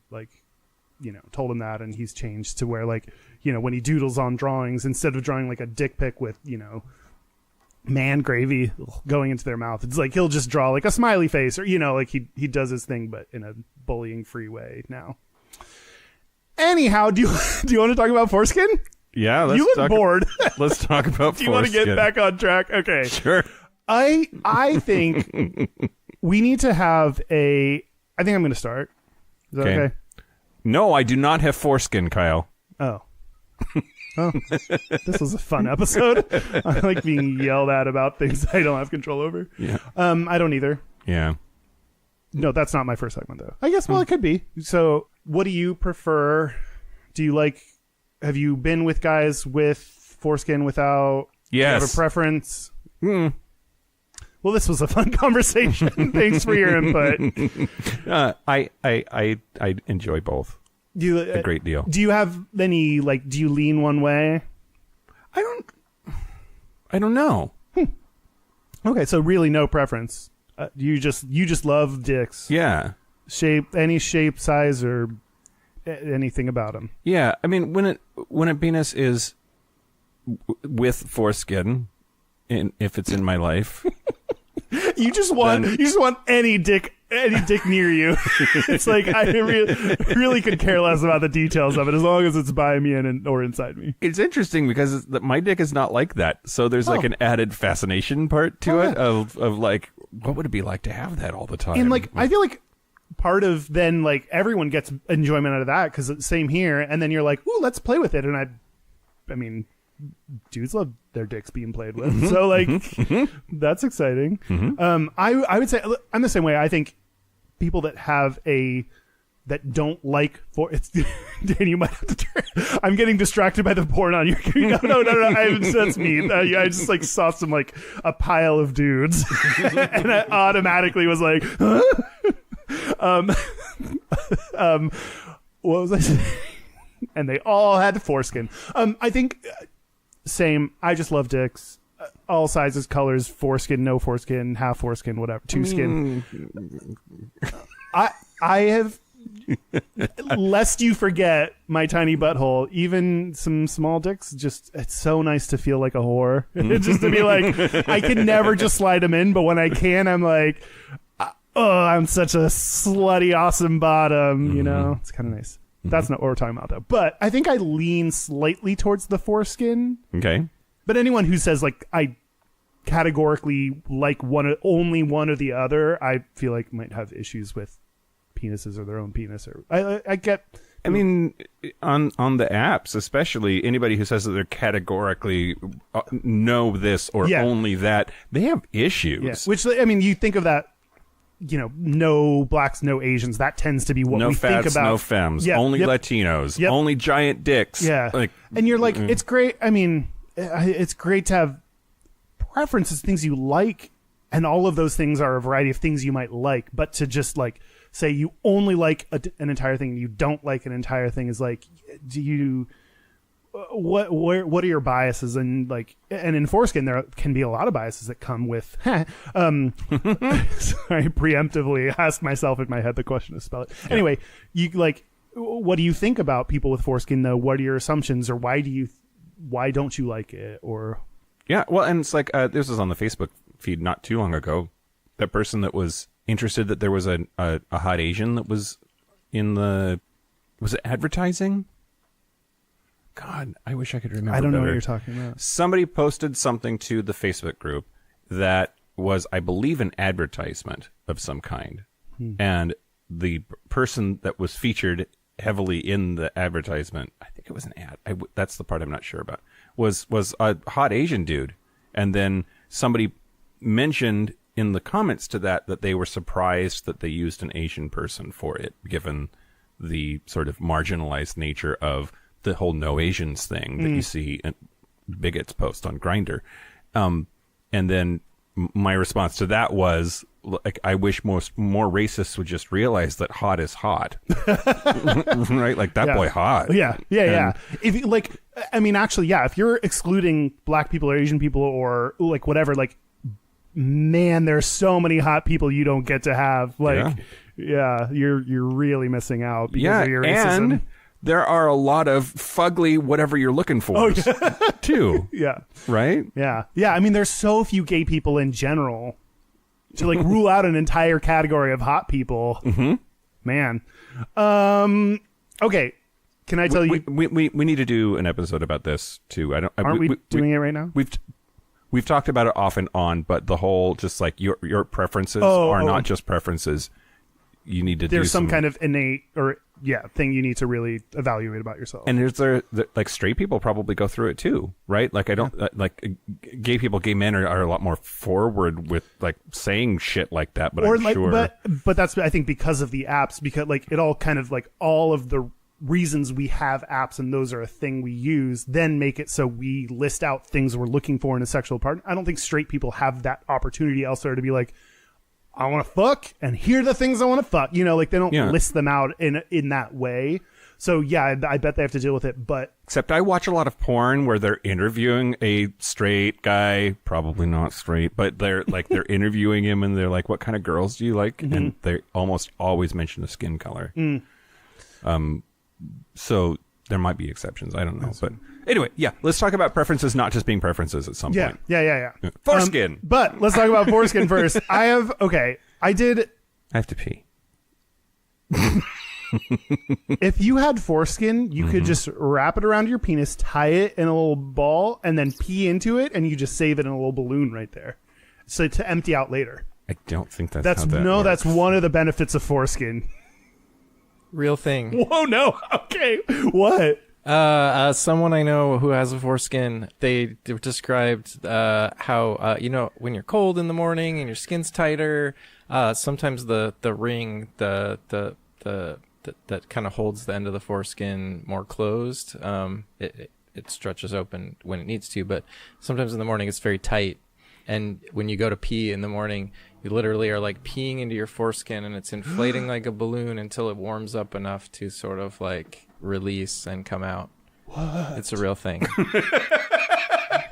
told him that, and he's changed to where when he doodles on drawings, instead of drawing like a dick pic with man gravy going into their mouth, it's like he'll just draw like a smiley face, or he does his thing but in a bullying free way now. Anyhow, do you want to talk about foreskin? Yeah, you look bored. Let's talk about foreskin. Do you want to get back on track? Okay, sure. I think we need to have I think I'm going to start. Is that okay? No, I do not have foreskin, Kyle. Oh, this was a fun episode. I like being yelled at about things I don't have control over. Yeah. I don't either. Yeah. No, that's not my first segment, though. I guess, it could be. So, what do you prefer? Have you been with guys with foreskin without? Yes. Do you have a preference? Well, this was a fun conversation. Thanks for your input. I enjoy both. A great deal. Do you have any do you lean one way? I don't know. Okay, so really no preference. You just love dicks. Yeah. Any shape, size, or anything about them. Yeah, I mean when a penis is with foreskin, if it's in my life, you just want any dick any dick near you. It's like I really could care less about the details of it as long as it's by me or inside me. It's interesting because my dick is not like that. So there's like an added fascination part to it of like, what would it be like to have that all the time? And like, I feel like part of then like everyone gets enjoyment out of that because it's same here. And then you're like, ooh, let's play with it. And I mean, dudes love their dicks being played with, so like that's exciting. I would say I'm the same way. I think people that don't like it's Dan, you might have to I'm getting distracted by the porn on your no that's me. I just like saw some like a pile of dudes and I automatically was like what was I saying? And they all had foreskin. I think same. I just love dicks. All sizes, colors, foreskin, no foreskin, half foreskin, whatever, two skin. I have, lest you forget my tiny butthole, even some small dicks, just, it's so nice to feel like a whore. Just to be like, I can never just slide them in, but when I can, I'm like, oh, I'm such a slutty, awesome bottom, you know? It's kind of nice. That's not what we're talking about, though. But I think I lean slightly towards the foreskin. Okay. But anyone who says, like, I categorically like only one or the other, I feel like might have issues with penises or their own penis. Or I get... I mean, on the apps, especially, anybody who says that they're categorically know this or only that, they have issues. Yeah. Which, I mean, you think of that, you know, no blacks, no Asians. That tends to be what we think about. No femmes, only Latinos, only giant dicks. Yeah. Like, and you're like, it's great. I mean, it's great to have preferences, things you like, and all of those things are a variety of things you might like. But to just like say you only like an entire thing and you don't like an entire thing is like, do you... What are your biases? And like, and in foreskin there can be a lot of biases that come with sorry, preemptively asked myself in my head the question to spell it. Anyway, you like, what do you think about people with foreskin though? What are your assumptions, or why don't you like it? Or well, and it's like this was on the Facebook feed not too long ago, that person that was interested that there was a hot Asian that was in was it advertising? God, I wish I could remember. I don't know what you're talking about. Somebody posted something to the Facebook group that was, I believe, an advertisement of some kind. And the person that was featured heavily in the advertisement, I think it was an ad. That's the part I'm not sure about. Was a hot Asian dude. And then somebody mentioned in the comments to that they were surprised that they used an Asian person for it, given the sort of marginalized nature of the whole no Asians thing that you see bigots post on Grindr. And then my response to that was, like, I wish more racists would just realize that hot is hot. Right? Like, that boy hot. Yeah. If you, like, I mean, actually, if you're excluding black people or Asian people or like whatever, like, man, there's so many hot people you don't get to have. Like, you're really missing out because of your racism. And there are a lot of fugly whatever you're looking for, too. Yeah. Right? Yeah. Yeah. I mean, there's so few gay people in general to like rule out an entire category of hot people. Man. Okay. Can I tell you? We need to do an episode about this, too. Aren't we doing it right now? We've talked about it off and on, but the whole just like your preferences are not just preferences. You need to there's some kind of innate or thing you need to really evaluate about yourself. And there's like straight people probably go through it too, right? Like I don't like gay men are a lot more forward with like saying shit like that, but I'm sure. But that's, I think, because of the apps, because like it all kind of like all of the reasons we have apps and those are a thing we use then make it so we list out things we're looking for in a sexual partner. I don't think straight people have that opportunity elsewhere to be like, I want to fuck, and here are the things I want to fuck. You know, like they don't list them out in that way. So I bet they have to deal with it. But except I watch a lot of porn where they're interviewing a straight guy, probably not straight, but they're interviewing him, and they're like, "What kind of girls do you like?" And they almost always mention the skin color. So there might be exceptions. I don't know, but anyway, let's talk about preferences not just being preferences at some point. Yeah. Foreskin. But let's talk about foreskin first. I did I have to pee. If you had foreskin, you could just wrap it around your penis, tie it in a little ball, and then pee into it, and you just save it in a little balloon right there, so to empty out later. I don't think that's how that no. works. That's one of the benefits of foreskin. Real thing. Whoa, no. Okay, what? Someone I know who has a foreskin, they described how when you're cold in the morning and your skin's tighter, sometimes the ring that kind of holds the end of the foreskin more closed. It stretches open when it needs to, but sometimes in the morning it's very tight. And when you go to pee in the morning, you literally are like peeing into your foreskin, and it's inflating like a balloon until it warms up enough to sort of like release and come out. What? It's a real thing.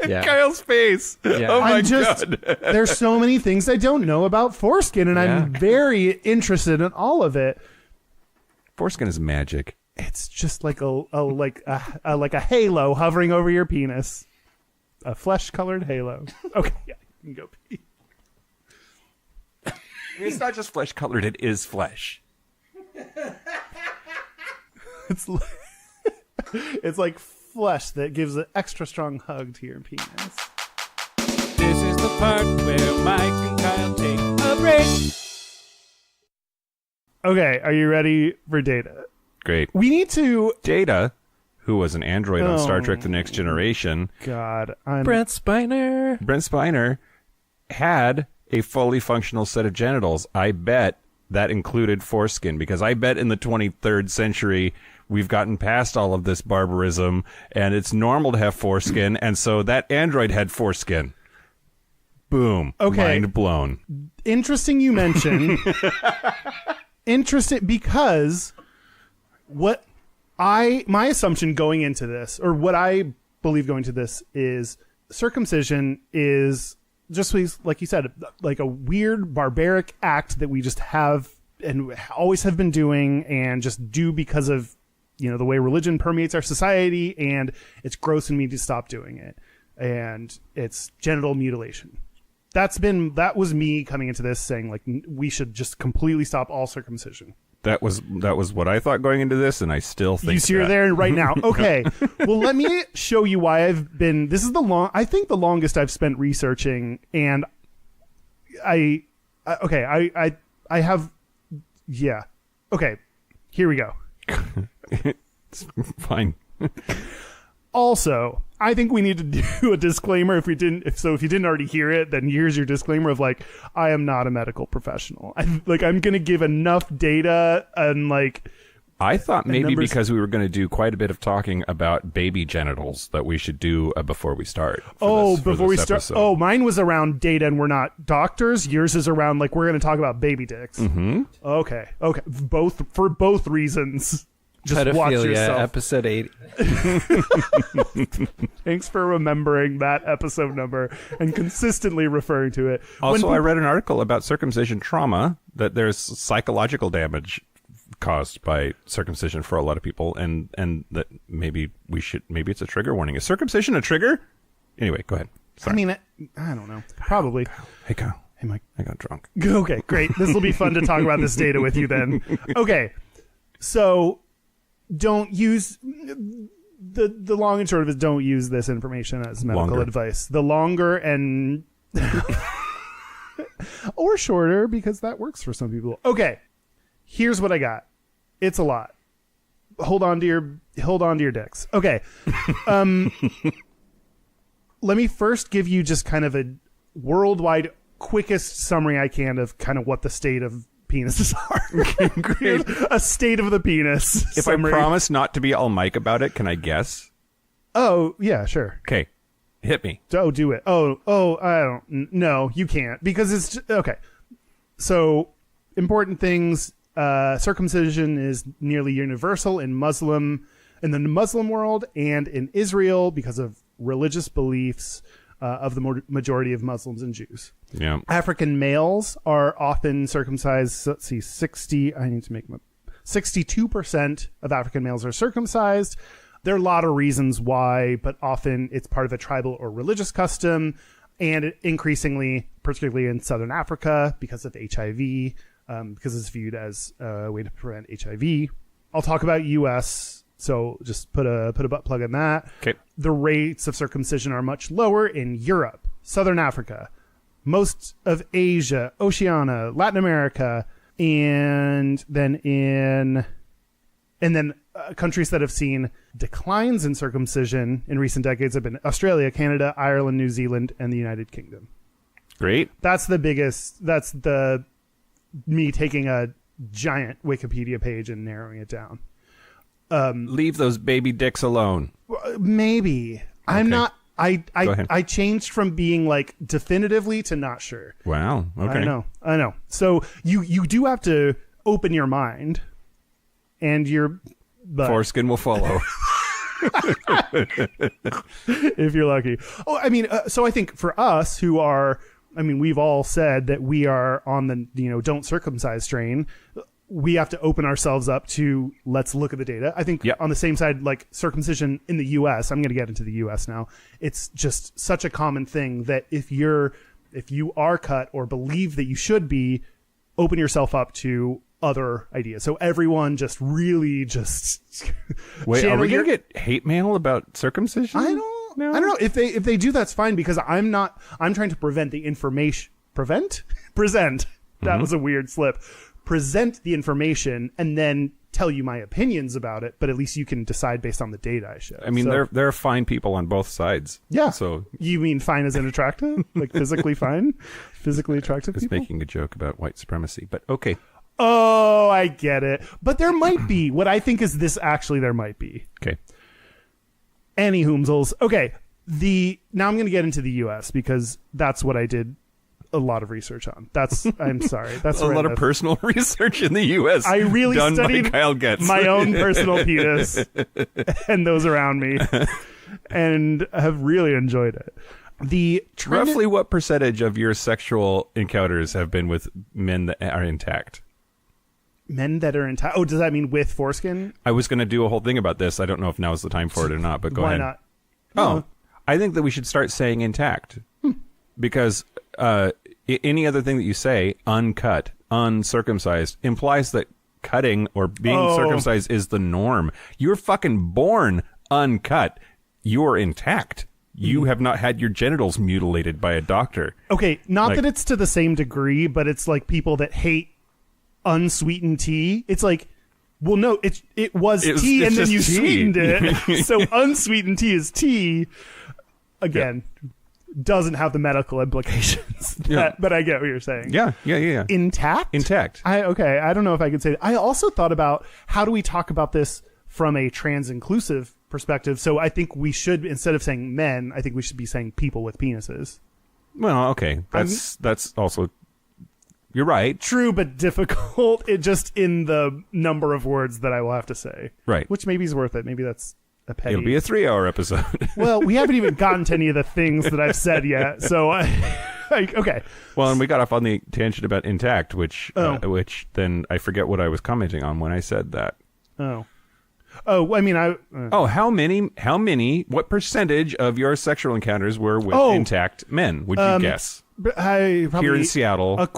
Yeah. Kyle's face. Yeah. Oh my God. There's so many things I don't know about foreskin, and I'm very interested in all of it. Foreskin is magic. It's just like a halo hovering over your penis. A flesh-colored halo. Okay, yeah, you can go pee. It's not just flesh colored, it is flesh. It's like flesh that gives an extra strong hug to your penis. This is the part where Mike and Kyle take a break. Okay, are you ready for Data? Great. We need to... Data, who was an android on Star Trek The Next Generation. God, Brent Spiner had a fully functional set of genitals. I bet that included foreskin, because I bet in the 23rd century we've gotten past all of this barbarism and it's normal to have foreskin, and so that android had foreskin. Boom. Okay. Mind blown. Interesting you mention. Interesting because my assumption going into this, or what I believe going to this, is circumcision is just like you said, like a weird barbaric act that we just have and always have been doing and just do because of, the way religion permeates our society, and it's gross and we need to stop doing it. And it's genital mutilation. That was me coming into this saying like we should just completely stop all circumcision. That was what I thought going into this, and I still think you see you're there right now. Okay. Well, let me show you why I've been. This is I think the longest I've spent researching, and I have. Yeah. Okay. Here we go. It's fine. Also, I think we need to do a disclaimer. If you didn't already hear it, then here's your disclaimer of like, I am not a medical professional. I'm going to give enough data and like. I thought maybe because we were going to do quite a bit of talking about baby genitals that we should do before we start. Before we start. Oh, mine was around data, and we're not doctors. Yours is around like we're going to talk about baby dicks. Mm-hmm. Okay. For both reasons. Just Pedophilia, watch yourself. episode 80. Thanks for remembering that episode number and consistently referring to it. Also, I read an article about circumcision trauma, that there's psychological damage caused by circumcision for a lot of people, and that maybe it's a trigger warning. Is circumcision a trigger? Anyway, go ahead. Sorry. I mean, I don't know. Probably. Hey, Kyle. Hey, Mike. I got drunk. Okay, great. This will be fun to talk about this data with you then. Okay. So don't use the long and short of it, don't use this information as medical advice. The longer and or shorter, because that works for some people. Okay. Here's what I got. It's a lot. Hold on to your dicks. Okay. Let me first give you just kind of a worldwide quickest summary I can of kind of what the state of penises are. Okay, great. A state of the penis. If summary. I promise not to be all Mike about it, can I guess? Oh, yeah, sure. Okay. Hit me. Oh, do it. Oh, I don't. No, you can't, because it's just, okay. So, important things. Circumcision is nearly universal in the Muslim world, and in Israel because of religious beliefs of the majority of Muslims and Jews. Yeah. African males are often circumcised. Let's see, 62% of African males are circumcised. There are a lot of reasons why, but often it's part of a tribal or religious custom, and increasingly, particularly in Southern Africa, because of HIV, because it's viewed as a way to prevent HIV. I'll talk about U.S., so just put a butt plug in that. Okay. The rates of circumcision are much lower in Europe, Southern Africa, most of Asia, Oceania, Latin America, and then countries that have seen declines in circumcision in recent decades have been Australia, Canada, Ireland, New Zealand, and the United Kingdom. Great. That's the biggest. That's me taking a giant Wikipedia page and narrowing it down. Leave those baby dicks alone. Maybe. I'm not. Go ahead. I changed from being like definitively to not sure. Wow. Okay. I know. So you do have to open your mind, and your foreskin will follow. If you're lucky. Oh, I mean, so I think for us who are, I mean, we've all said that we are on the, don't circumcise train. We have to open ourselves up to, let's look at the data. I think on the same side, like circumcision in the U.S., I'm going to get into the U.S. now. It's just such a common thing that if you are cut or believe that you should be, open yourself up to other ideas. So everyone just really just wait. Are we gonna get hate mail about circumcision? I don't know if they do. That's fine, because I'm trying to prevent the information. Present. That was a weird slip. Present the information and then tell you my opinions about it. But at least you can decide based on the data I show. I mean, there are fine people on both sides. Yeah. So you mean fine as in attractive, like physically fine, physically attractive people? I was making a joke about white supremacy, but okay. Oh, I get it. But there might be. What I think is this actually there might be. Okay. Any hoomsels. Okay. Now I'm going to get into the U.S. because that's what I did a lot of research on. I'm sorry. That's a lot of personal research in the U.S. I really done studied by Kyle Getz. my own personal penis and those around me and have really enjoyed it. Roughly what percentage of your sexual encounters have been with men that are intact? Men that are intact. Oh, does that mean with foreskin? I was going to do a whole thing about this. I don't know if now is the time for it or not, but go ahead. Why not? Oh, I think that we should start saying intact. Because any other thing that you say, uncut, uncircumcised, implies that cutting or being circumcised is the norm. You're fucking born uncut. You're intact. You have not had your genitals mutilated by a doctor. Okay, not that it's to the same degree, but it's like people that hate unsweetened tea. It's like, well, no, it was tea and then you sweetened it. So unsweetened tea is tea. Again, doesn't have the medical implications. But I get what you're saying. Yeah. Intact? Intact. I don't know if I could say that. I also thought about how do we talk about this from a trans-inclusive perspective. So I think we should, instead of saying men, I think we should be saying people with penises. Well, okay. That's also... You're right. True, but difficult. It just in the number of words that I will have to say. Right. Which maybe is worth it. Maybe that's a petty. It'll be a 3-hour episode. Well, we haven't even gotten to any of the things that I've said yet. So, okay. Well, and we got off on the tangent about intact, which then I forget what I was commenting on when I said that. Oh, I mean, how many, what percentage of your sexual encounters were with intact men, would you guess? I probably, here in Seattle.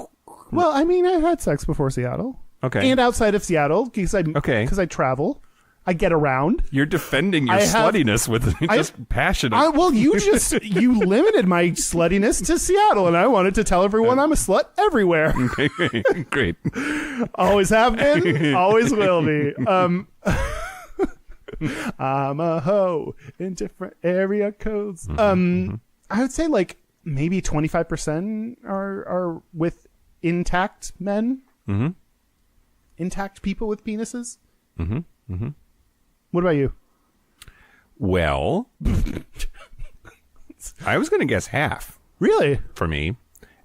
Well, I mean, I've had sex before Seattle. Okay. And outside of Seattle, because I travel. I get around. You're defending your sluttiness with just passion. Well, you limited my sluttiness to Seattle, and I wanted to tell everyone I'm a slut everywhere. Okay, great. Always have been, always will be. I'm a hoe in different area codes. I would say like maybe 25% are with intact men. Mm-hmm. Intact people with penises. Mm-hmm. Mm-hmm. What about you? Well, I was going to guess half. Really? For me.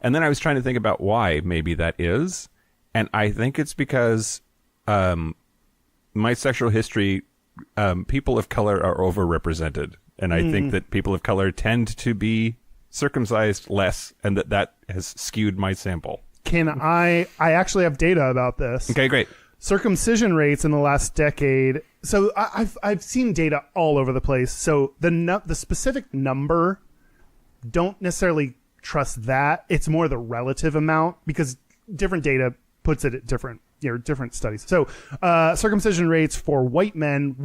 And then I was trying to think about why maybe that is. And I think it's because my sexual history, people of color are overrepresented. And I think that people of color tend to be circumcised less, and that has skewed my sample. I actually have data about this. Okay, great. Circumcision rates in the last decade. So I've seen data all over the place. So the specific number, don't necessarily trust that. It's more the relative amount, because different data puts it at different studies. So circumcision rates for white men,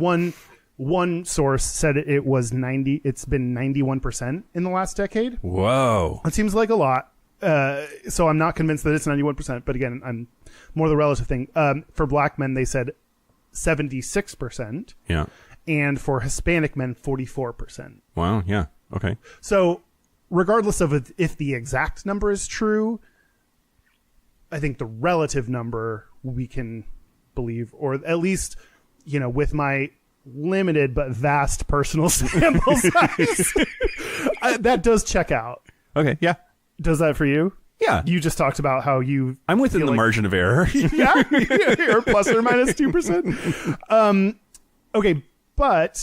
one source said it's been 91% in the last decade. Whoa. It seems like a lot. So I'm not convinced that it's 91%, but again, I'm more the relative thing. For black men, they said 76%. Yeah. And for Hispanic men, 44%. Wow. Yeah. Okay. So regardless of if the exact number is true, I think the relative number we can believe, or at least, with my limited but vast personal sample size, that does check out. Okay. Yeah. Does that for you? Yeah. You just talked about how I'm within the margin of error. Yeah. You're plus or minus 2%. Okay. But,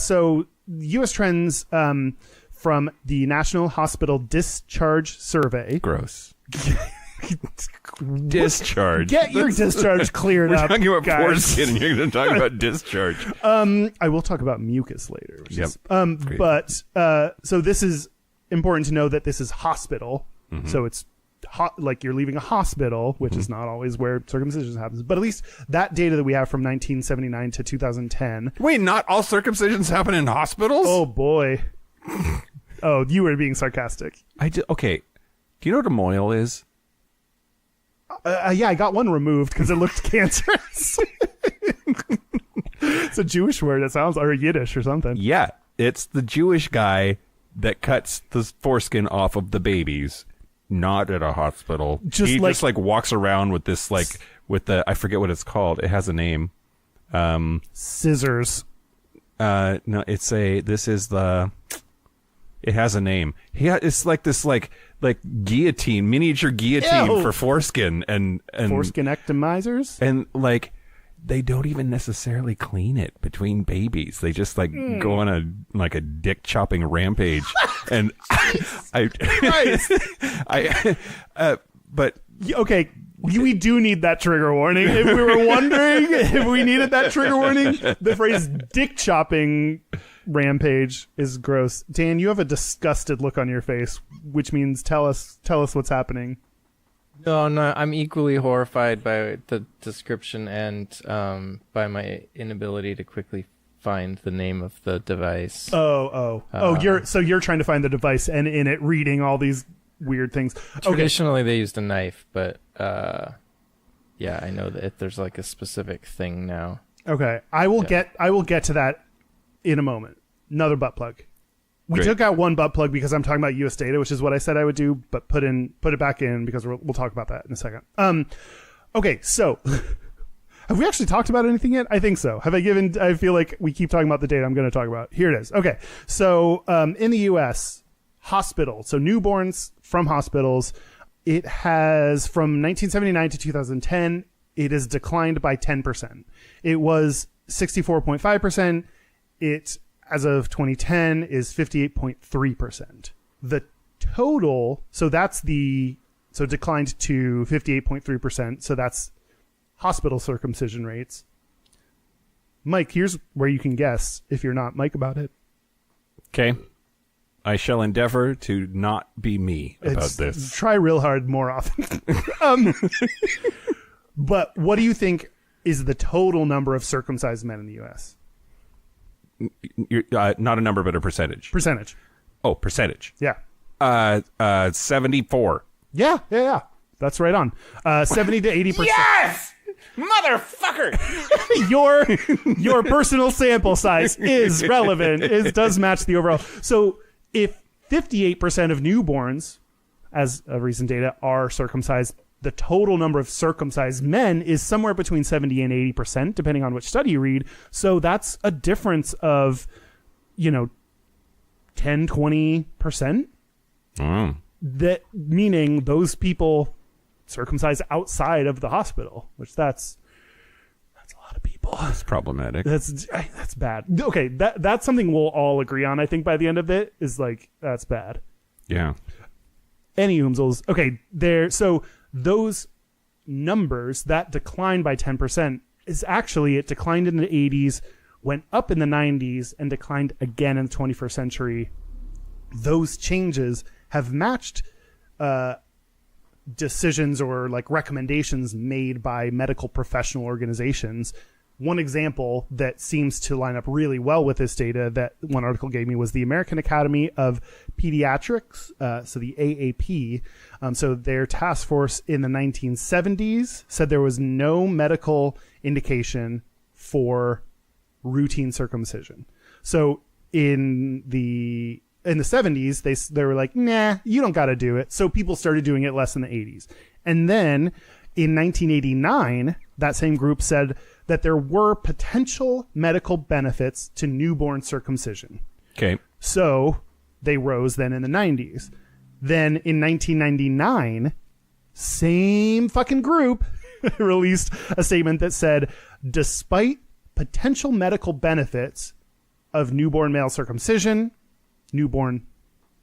so U.S. trends, from the National Hospital Discharge Survey. Gross. Discharge. Get your discharge cleared up. We're talking about guys. foreskin, and you're going to talk about discharge. I will talk about mucus later. But so this is important to know that this is hospital. Mm-hmm. So it's like you're leaving a hospital, which is not always where circumcision happens. But at least that data that we have from 1979 to 2010. Wait, not all circumcisions happen in hospitals? Oh boy. Oh, you were being sarcastic. Okay. Do you know what a moil is? Yeah, I got one removed because it looked cancerous. It's a Jewish word. It sounds, or Yiddish or something. Yeah, it's the Jewish guy that cuts the foreskin off of the babies, not at a hospital. He just walks around with this, with the, I forget what it's called. It has a name. Scissors. No, it has a name. It's like this, guillotine, miniature guillotine for foreskin and foreskin ectomizers. And they don't even necessarily clean it between babies. They just go on a dick chopping rampage. And but okay. We do need that trigger warning. If we were wondering if we needed that trigger warning, the phrase dick chopping rampage is gross. Dan, you have a disgusted look on your face, which means tell us what's happening. No, I'm equally horrified by the description and by my inability to quickly find the name of the device. You're trying to find the device and in it reading all these weird things. Traditionally, they used a knife, but yeah, I know that there's a specific thing now. Okay, I will get to that in a moment. Another butt plug. We took out one butt plug because I'm talking about U.S. data, which is what I said I would do, but put it back in because we'll talk about that in a second. Okay, so have we actually talked about anything yet? I think so. I feel like we keep talking about the data I'm going to talk about. Here it is. Okay, so in the U.S., hospitals, so newborns from hospitals, it has, from 1979 to 2010, it has declined by 10%. It was 64.5%. It, as of 2010, is 58.3%. The total, so declined to 58.3%. So that's hospital circumcision rates. Mike, here's where you can guess if you're not Mike about it. Okay. I shall endeavor to not be me about this. Try real hard more often. But what do you think is the total number of circumcised men in the U.S.? Not a number, but a percentage. Percentage. Oh, percentage. Yeah. 74. Yeah. That's right on. 70 to 80%. Yes! Motherfucker! Your personal sample size is relevant. It does match the overall. So if 58% of newborns, as of recent data, are circumcised, the total number of circumcised men is somewhere between 70 and 80%, depending on which study you read. So that's a difference of, 10, 20%. That meaning those people circumcised outside of the hospital, which that's a lot of people. That's problematic. That's bad. Okay, that's something we'll all agree on. I think by the end of it is that's bad. Yeah. Any umsels. Okay, so those numbers that declined by 10% is actually, it declined in the 80s, went up in the 90s, and declined again in the 21st century. Those changes have matched decisions or like recommendations made by medical professional organizations. One example that seems to line up really well with this data that one article gave me was the American Academy of Pediatrics, so the AAP. So their task force in the 1970s said there was no medical indication for routine circumcision. So in the 70s, they were like, nah, you don't got to do it. So people started doing it less in the 80s. And then in 1989, that same group said that there were potential medical benefits to newborn circumcision. Okay. So they rose then in the 90s. Then in 1999, same fucking group released a statement that said, despite potential medical benefits of newborn male circumcision, newborn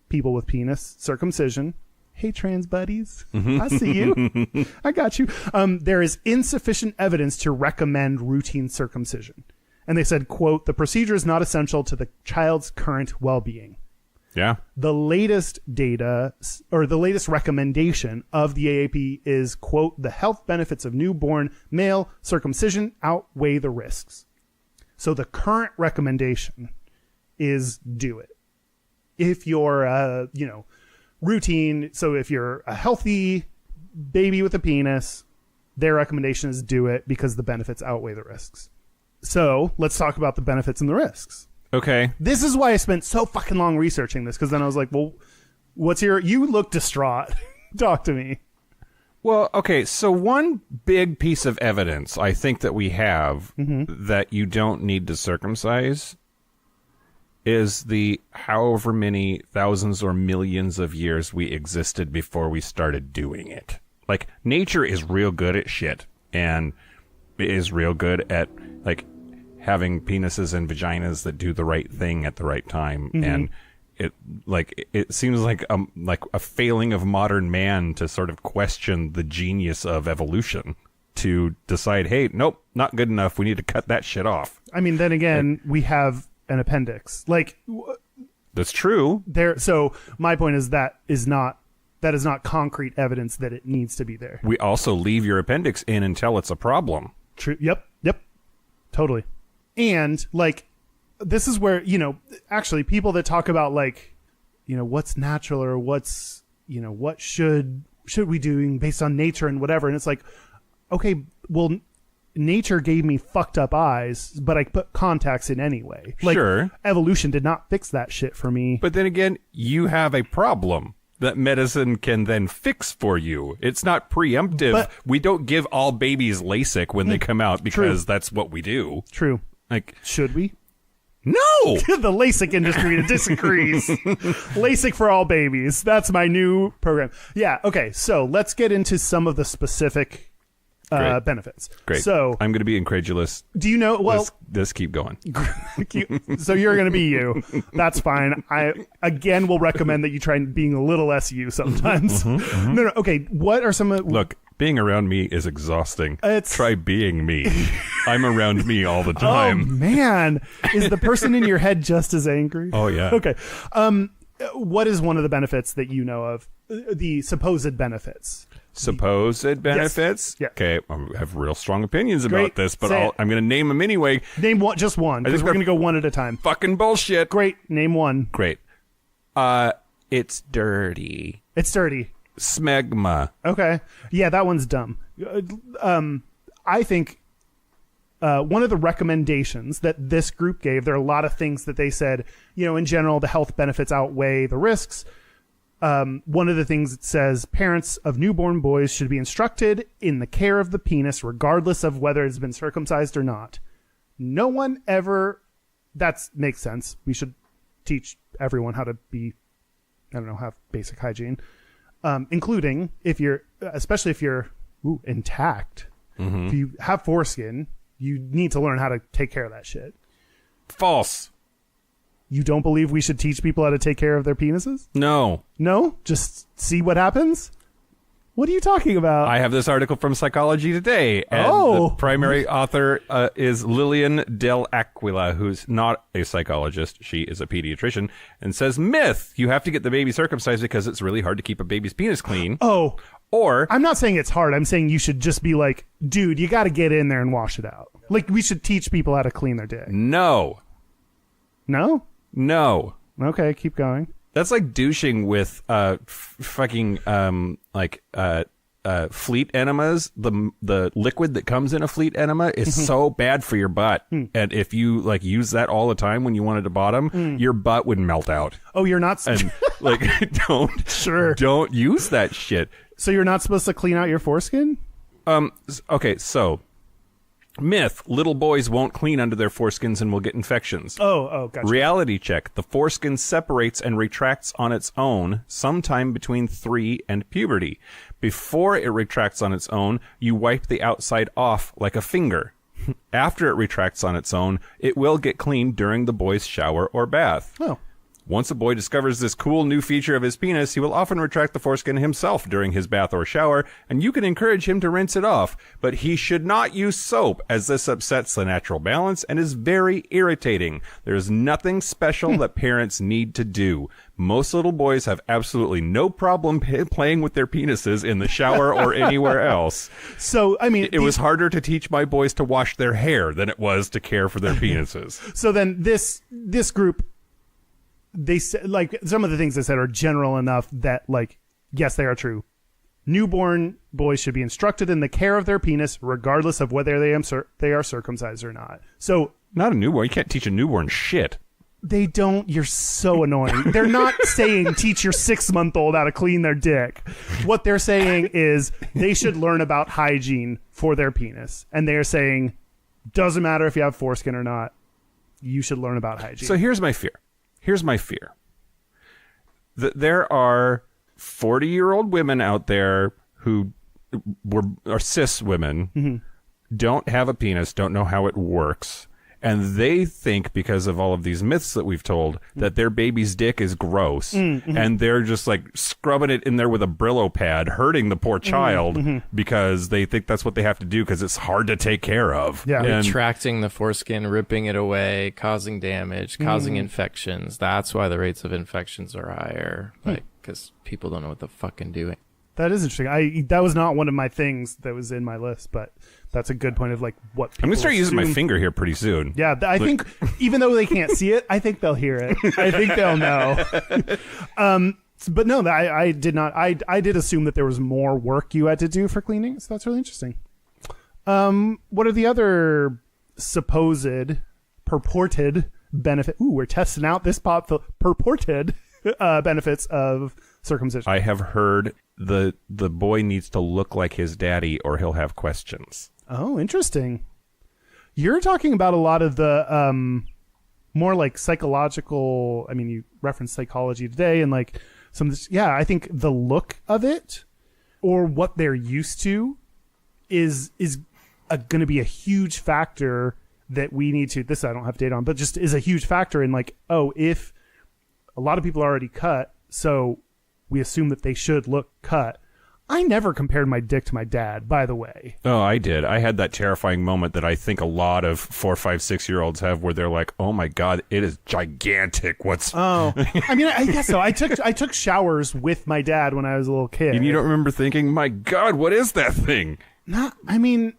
people with penis circumcision, hey, trans buddies, I see you. I got you. There is insufficient evidence to recommend routine circumcision. And they said, quote, the procedure is not essential to the child's current well-being. Yeah. The latest data or the latest recommendation of the AAP is, quote, the health benefits of newborn male circumcision outweigh the risks. So the current recommendation is do it. If you're, routine. So if you're a healthy baby with a penis, their recommendation is do it because the benefits outweigh the risks. So let's talk about the benefits and the risks. Okay. This is why I spent so fucking long researching this, because then I was like, well, you look distraught. Talk to me. Well, okay, so one big piece of evidence I think that we have that you don't need to circumcise is the however many thousands or millions of years we existed before we started doing it. Like, nature is real good at shit, and is real good at, like, having penises and vaginas that do the right thing at the right time. And it seems like a failing of modern man to sort of question the genius of evolution to decide, hey, nope, not good enough. We need to cut that shit off. I mean, then again, we have an appendix. Like, that's true. So my point is that is not concrete evidence that it needs to be there. We also leave your appendix in until it's a problem. True. Yep. Totally. And like, this is where, actually people that talk about like, what's natural or what's, what should we doing based on nature and whatever. And it's like, okay, well, nature gave me fucked up eyes, but I put contacts in anyway. Like, sure. Evolution did not fix that shit for me. But then again, you have a problem that medicine can then fix for you. It's not preemptive. But we don't give all babies LASIK when they come out because that's what we do. True. Like, should we? No! The LASIK industry disagrees. LASIK for all babies. That's my new program. Yeah, okay. So let's get into some of the specific benefits. Great. So I'm going to be incredulous. Do you know? Well, let's keep going. So you're going to be you. That's fine. I again will recommend that you try being a little less you sometimes. No. Okay. What are some? Look, being around me is exhausting. Try being me. I'm around me all the Oh time. man, is the person in your head just as angry? Oh yeah. Okay. What is one of the benefits that you know of? The supposed benefits. Supposed benefits? Yes. Okay, I have real strong opinions Great. about this, but Say it. I'm going to name them anyway. Name one, just one, because we're going to go one at a time. Fucking bullshit. Great. Name one. Great. It's dirty. It's dirty. Smegma. Okay. Yeah, that one's dumb. I think one of the recommendations that this group gave, there are a lot of things that they said, in general, the health benefits outweigh the risks. One of the things it says, parents of newborn boys should be instructed in the care of the penis, regardless of whether it's been circumcised or not. No one ever, that makes sense. We should teach everyone how to be, have basic hygiene, including especially if you're intact. If you have foreskin, you need to learn how to take care of that shit. False. You don't believe we should teach people how to take care of their penises? No. No? Just see what happens? What are you talking about? I have this article from Psychology Today, and the primary author is Lillian Del Aquila, who's not a psychologist. She is a pediatrician, and says, myth, you have to get the baby circumcised because it's really hard to keep a baby's penis clean. Oh. Or I'm not saying it's hard. I'm saying you should just be like, dude, you got to get in there and wash it out. Like, we should teach people how to clean their dick. no. Okay, keep going. That's like douching with fucking fleet enemas. The liquid that comes in a fleet enema is so bad for your butt, and if you like use that all the time when you wanted to bottom, your butt would melt out. Oh, you're not. And like, don't use that shit. So you're not supposed to clean out your foreskin? Okay, so myth: little boys won't clean under their foreskins and will get infections. Oh, gotcha. Reality check: the foreskin separates and retracts on its own sometime between 3 and puberty. Before it retracts on its own, you wipe the outside off like a finger. After it retracts on its own, it will get cleaned during the boy's shower or bath. Oh. Once a boy discovers this cool new feature of his penis, he will often retract the foreskin himself during his bath or shower, and you can encourage him to rinse it off. But he should not use soap, as this upsets the natural balance and is very irritating. There is nothing special that parents need to do. Most little boys have absolutely no problem playing with their penises in the shower or anywhere else. So, I mean... It was harder to teach my boys to wash their hair than it was to care for their penises. So then this group... They said, like, some of the things they said are general enough that, like, yes, they are true. Newborn boys should be instructed in the care of their penis, regardless of whether they are circumcised or not. So, not a newborn. You can't teach a newborn shit. They don't. You're so annoying. They're not saying teach your 6-month-old how to clean their dick. What they're saying is they should learn about hygiene for their penis, and they're saying doesn't matter if you have foreskin or not. You should learn about hygiene. So here's my fear. There are 40-year-old women out there who are cis women, don't have a penis, don't know how it works, and they think, because of all of these myths that we've told, that their baby's dick is gross, and they're just like scrubbing it in there with a Brillo pad, hurting the poor child because they think that's what they have to do because it's hard to take care of. Yeah. And Retracting the foreskin, ripping it away, causing damage, causing infections. That's why the rates of infections are higher, like, because people don't know what the fucking doing. That is interesting. That was not one of my things that was in my list, but that's a good point of like what people I'm gonna start using my assume. finger here pretty soon. Yeah, I think even though they can't see it, I think they'll hear it. I think they'll know. But no, I did not. I did assume that there was more work you had to do for cleaning, so that's really interesting. What are the other supposed purported benefit? Ooh, we're testing out this purported benefits of circumcision. I have heard the boy needs to look like his daddy or he'll have questions. Oh, interesting. You're talking about a lot of the more like psychological. I mean, you referenced psychology today, and like some of this. Yeah, I think the look of it or what they're used to is going to be a huge factor that we need to. This I don't have data on, but just is a huge factor in like, oh, if a lot of people are already cut, so we assume that they should look cut. I never compared my dick to my dad, by the way. Oh, I did. I had that terrifying moment that I think a lot of 4, 5, 6-year-olds have where they're like, oh my God, it is gigantic. What's... Oh, I mean, I guess so. I took showers with my dad when I was a little kid. And you don't remember thinking, my God, what is that thing? I mean,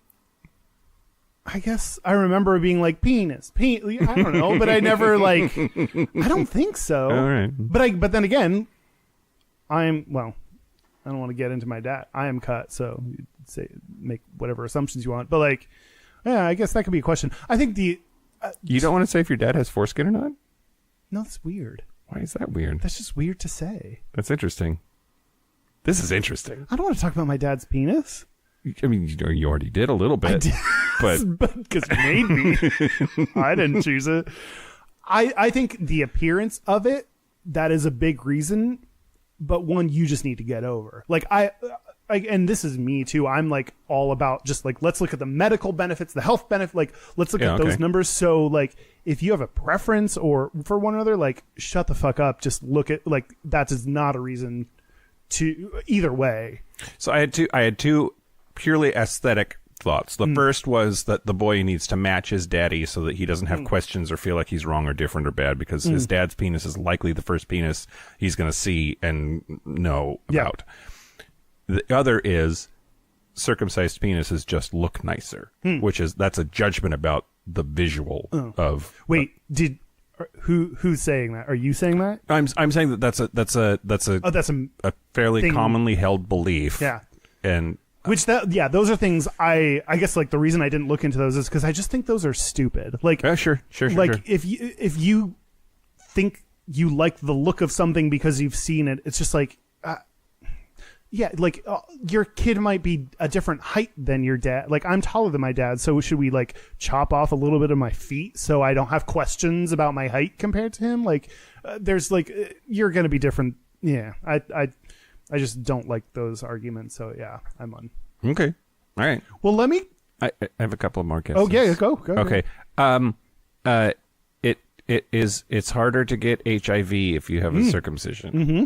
I guess I remember being like, penis. I don't know, but I never like, I don't think so. All right. But then again, I don't want to get into my dad. I am cut, so you make whatever assumptions you want. But like, yeah, I guess that could be a question. I think you don't want to say if your dad has foreskin or not? No, that's weird. Why is that weird? That's just weird to say. That's interesting. This is interesting. I don't want to talk about my dad's penis. I mean, you already did a little bit, but because you made me. I didn't choose it. I think the appearance of it, that is a big reason. But one you just need to get over. Like and this is me too. I'm like all about just like, let's look at the medical benefits, the health benefit. Like, let's look at those numbers. So like, if you have a preference or for one another, like shut the fuck up. Just look at like, that is not a reason to either way. So I had two purely aesthetic thoughts. The first was that the boy needs to match his daddy so that he doesn't have questions or feel like he's wrong or different or bad, because his dad's penis is likely the first penis he's going to see and know about. The other is circumcised penises just look nicer, that's a judgment about the visual of. Wait, who's saying that? Are you saying that? I'm saying that's a fairly thing. commonly held belief. Yeah. And those are things I guess like the reason I didn't look into those is because I just think those are stupid. Like, sure. Like if you think you like the look of something because you've seen it, it's just like, your kid might be a different height than your dad. Like, I'm taller than my dad, so should we like chop off a little bit of my feet so I don't have questions about my height compared to him? Like, there's like you're gonna be different. Yeah, I just don't like those arguments. So yeah, I'm on. Okay, all right. Well, let me. I have a couple of more guesses. Oh yeah, go. Okay. It's harder to get HIV if you have a circumcision. Mm-hmm.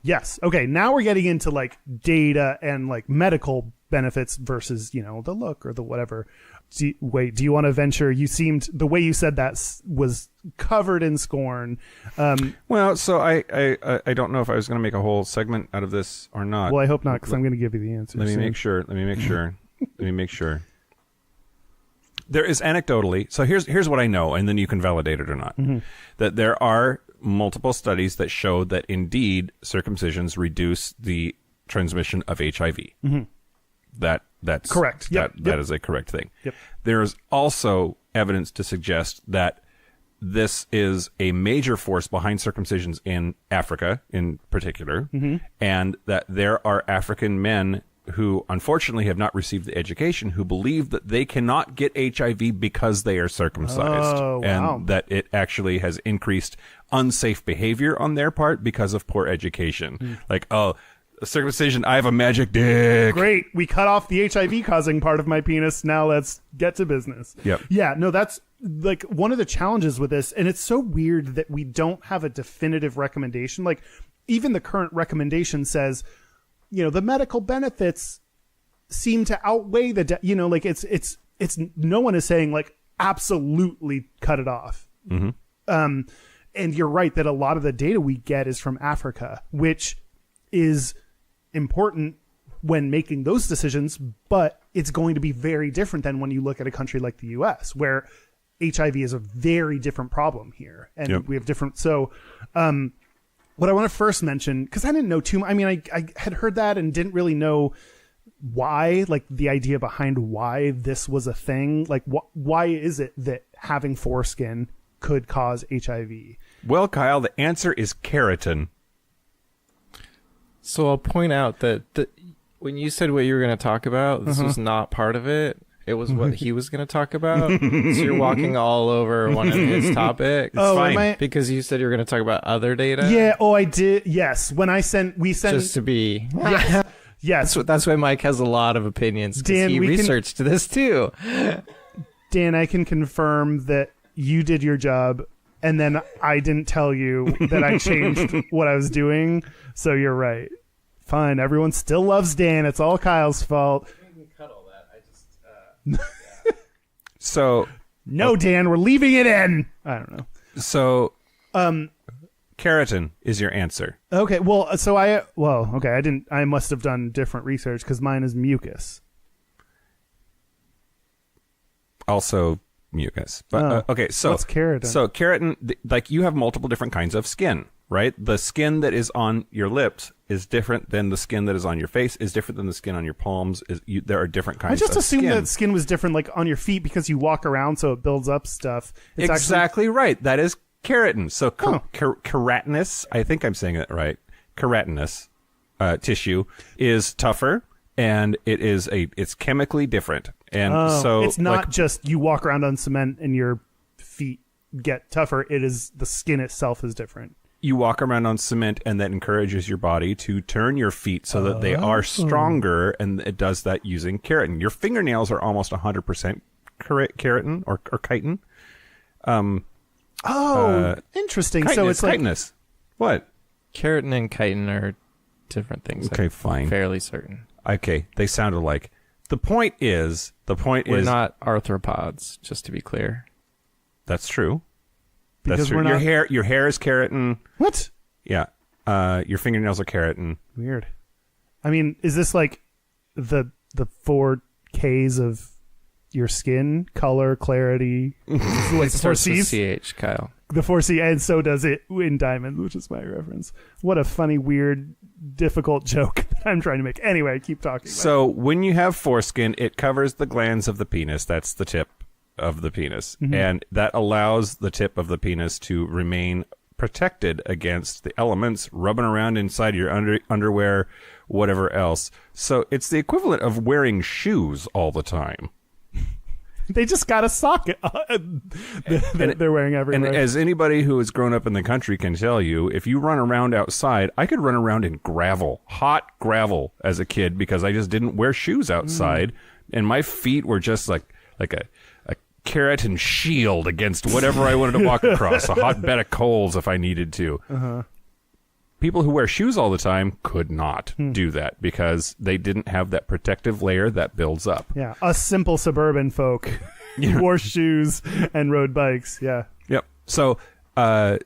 Yes. Okay. Now we're getting into like data and like medical benefits versus, the look or the whatever. Do you want to venture? You seemed, the way you said that was covered in scorn. Well, so I don't know if I was going to make a whole segment out of this or not. Well, I hope not, because I'm going to give you the answer. Let me make sure. There is anecdotally, so here's what I know, and then you can validate it or not. Mm-hmm. That there are multiple studies that show that indeed circumcisions reduce the transmission of HIV. Mm-hmm. That's correct. That is a correct thing. Yep. There is also evidence to suggest that this is a major force behind circumcisions in Africa, in particular, and that there are African men who unfortunately have not received the education who believe that they cannot get HIV because they are circumcised, and that it actually has increased unsafe behavior on their part because of poor education. Like, circumcision, I have a magic dick. Great, we cut off the HIV causing part of my penis. Now let's get to business. Yep. Yeah, no, that's like one of the challenges with this, and it's so weird that we don't have a definitive recommendation. Like, even the current recommendation says, the medical benefits seem to outweigh the, like it's no one is saying like absolutely cut it off. Mm-hmm. And you're right that a lot of the data we get is from Africa, which is important when making those decisions, but it's going to be very different than when you look at a country like the US, where HIV is a very different problem here. And we have different, so, what I want to first mention, because I didn't know too much. I mean, I had heard that and didn't really know why, like the idea behind why this was a thing. Like, why is it that having foreskin could cause HIV? Well, Kyle, the answer is keratin. So I'll point out that when you said what you were going to talk about, this was not part of it. It was what he was going to talk about. So you're walking all over one of his topics. It's fine. Because you said you were going to talk about other data. Yeah. Oh, I did. Yes. When we sent just to be. Yeah. Yes. That's why Mike has a lot of opinions. Dan, he researched this too. Dan, I can confirm that you did your job, and then I didn't tell you that I changed what I was doing. So you're right. Fine. Everyone still loves Dan. It's all Kyle's fault. So no, Dan, we're leaving it in. I don't know. So keratin is your answer. Okay, well, I must have done different research because mine is mucus. Also mucus. But okay, so what's keratin? So keratin, like, you have multiple different kinds of skin, right? The skin that is on your lips is different than the skin that is on your face, is different than the skin on your palms. There are different kinds of skin. I just assumed that skin was different, like on your feet, because you walk around, so it builds up stuff. It's exactly right. That is keratin. So keratinous, I think I'm saying it right, keratinous tissue is tougher, and it's chemically different. And so it's not just you walk around on cement and your feet get tougher. It is the skin itself is different. You walk around on cement, and that encourages your body to turn your feet so that they are stronger, and it does that using keratin. Your fingernails are almost 100% keratin or chitin. Interesting. Chitinous, so it's like chitinous. What? Keratin and chitin are different things. Okay, I'm fine. Fairly certain. Okay, they sound alike. The point is, we're not arthropods, just to be clear. That's true. Because That's true. Your hair is keratin. What? Yeah. Your fingernails are keratin. Weird. I mean, is this like the 4 Ks of your skin? Color, clarity, like the 4 Cs? CH, Kyle. The 4C, and so does it in Diamond, which is my reference. What a funny, weird, difficult joke that I'm trying to make. Anyway, keep talking. So when you have foreskin, it covers the glands of the penis. That's the tip of the penis. Mm-hmm. And that allows the tip of the penis to remain protected against the elements rubbing around inside your underwear, whatever else. So it's the equivalent of wearing shoes all the time. They just got a socket that they're wearing everywhere. And as anybody who has grown up in the country can tell you, if you run around outside, I could run around in gravel, hot gravel as a kid because I just didn't wear shoes outside. And my feet were just like a keratin shield against whatever I wanted to walk across, a hot bed of coals if I needed to. Uh-huh. People who wear shoes all the time could not do that because they didn't have that protective layer that builds up. Yeah, us simple suburban folk wore shoes and rode bikes. Yeah. Yep. So, I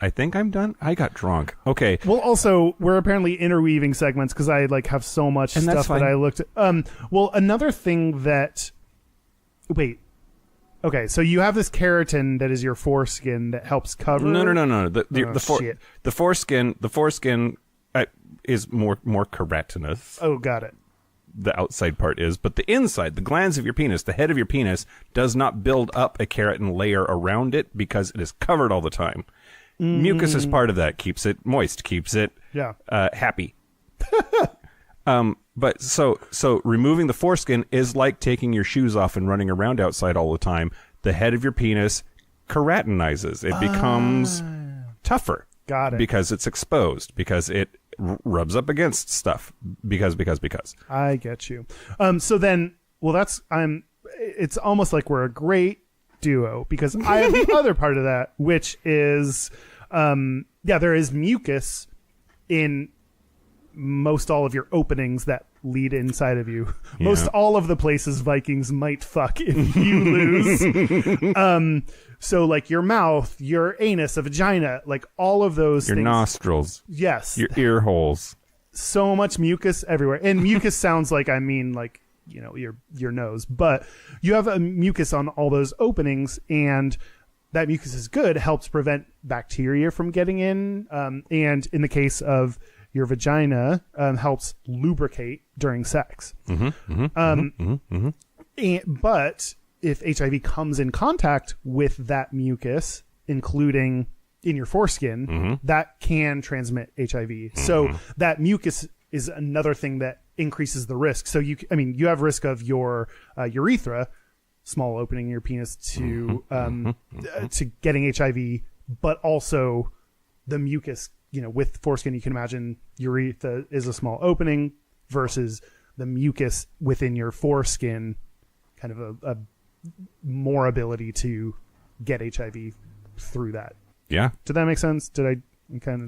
think I'm done. I got drunk. Okay. Well, also, we're apparently interweaving segments because I have so much and stuff that I looked at. Well, another thing that... Wait. Okay, so you have this keratin that is your foreskin that helps cover. No. The foreskin is more keratinous. Oh, got it. The outside part is, but the inside, the glands of your penis, the head of your penis, does not build up a keratin layer around it because it is covered all the time. Mucus is part of that, keeps it moist, keeps it happy. But so removing the foreskin is like taking your shoes off and running around outside all the time. The head of your penis keratinizes. It becomes tougher. Got it. Because it's exposed, because it rubs up against stuff. Because. I get you. So then, well, it's almost like we're a great duo because I have the other part of that, which is, there is mucus in most all of your openings that lead inside of you. Yeah. Most all of the places Vikings might fuck if you lose. So like your mouth, your anus, a vagina, like all of those your things. Your nostrils. Yes. Your ear holes. So much mucus everywhere. And mucus sounds like, your nose. But you have a mucus on all those openings, and that mucus is good, helps prevent bacteria from getting in. And in the case of your vagina, helps lubricate during sex. But if HIV comes in contact with that mucus, including in your foreskin, that can transmit HIV. So that mucus is another thing that increases the risk. So you have risk of your urethra, small opening in your penis, to getting HIV, but also the mucus. With foreskin, you can imagine urethra is a small opening versus the mucus within your foreskin, kind of a more ability to get HIV through that. Yeah. Did that make sense?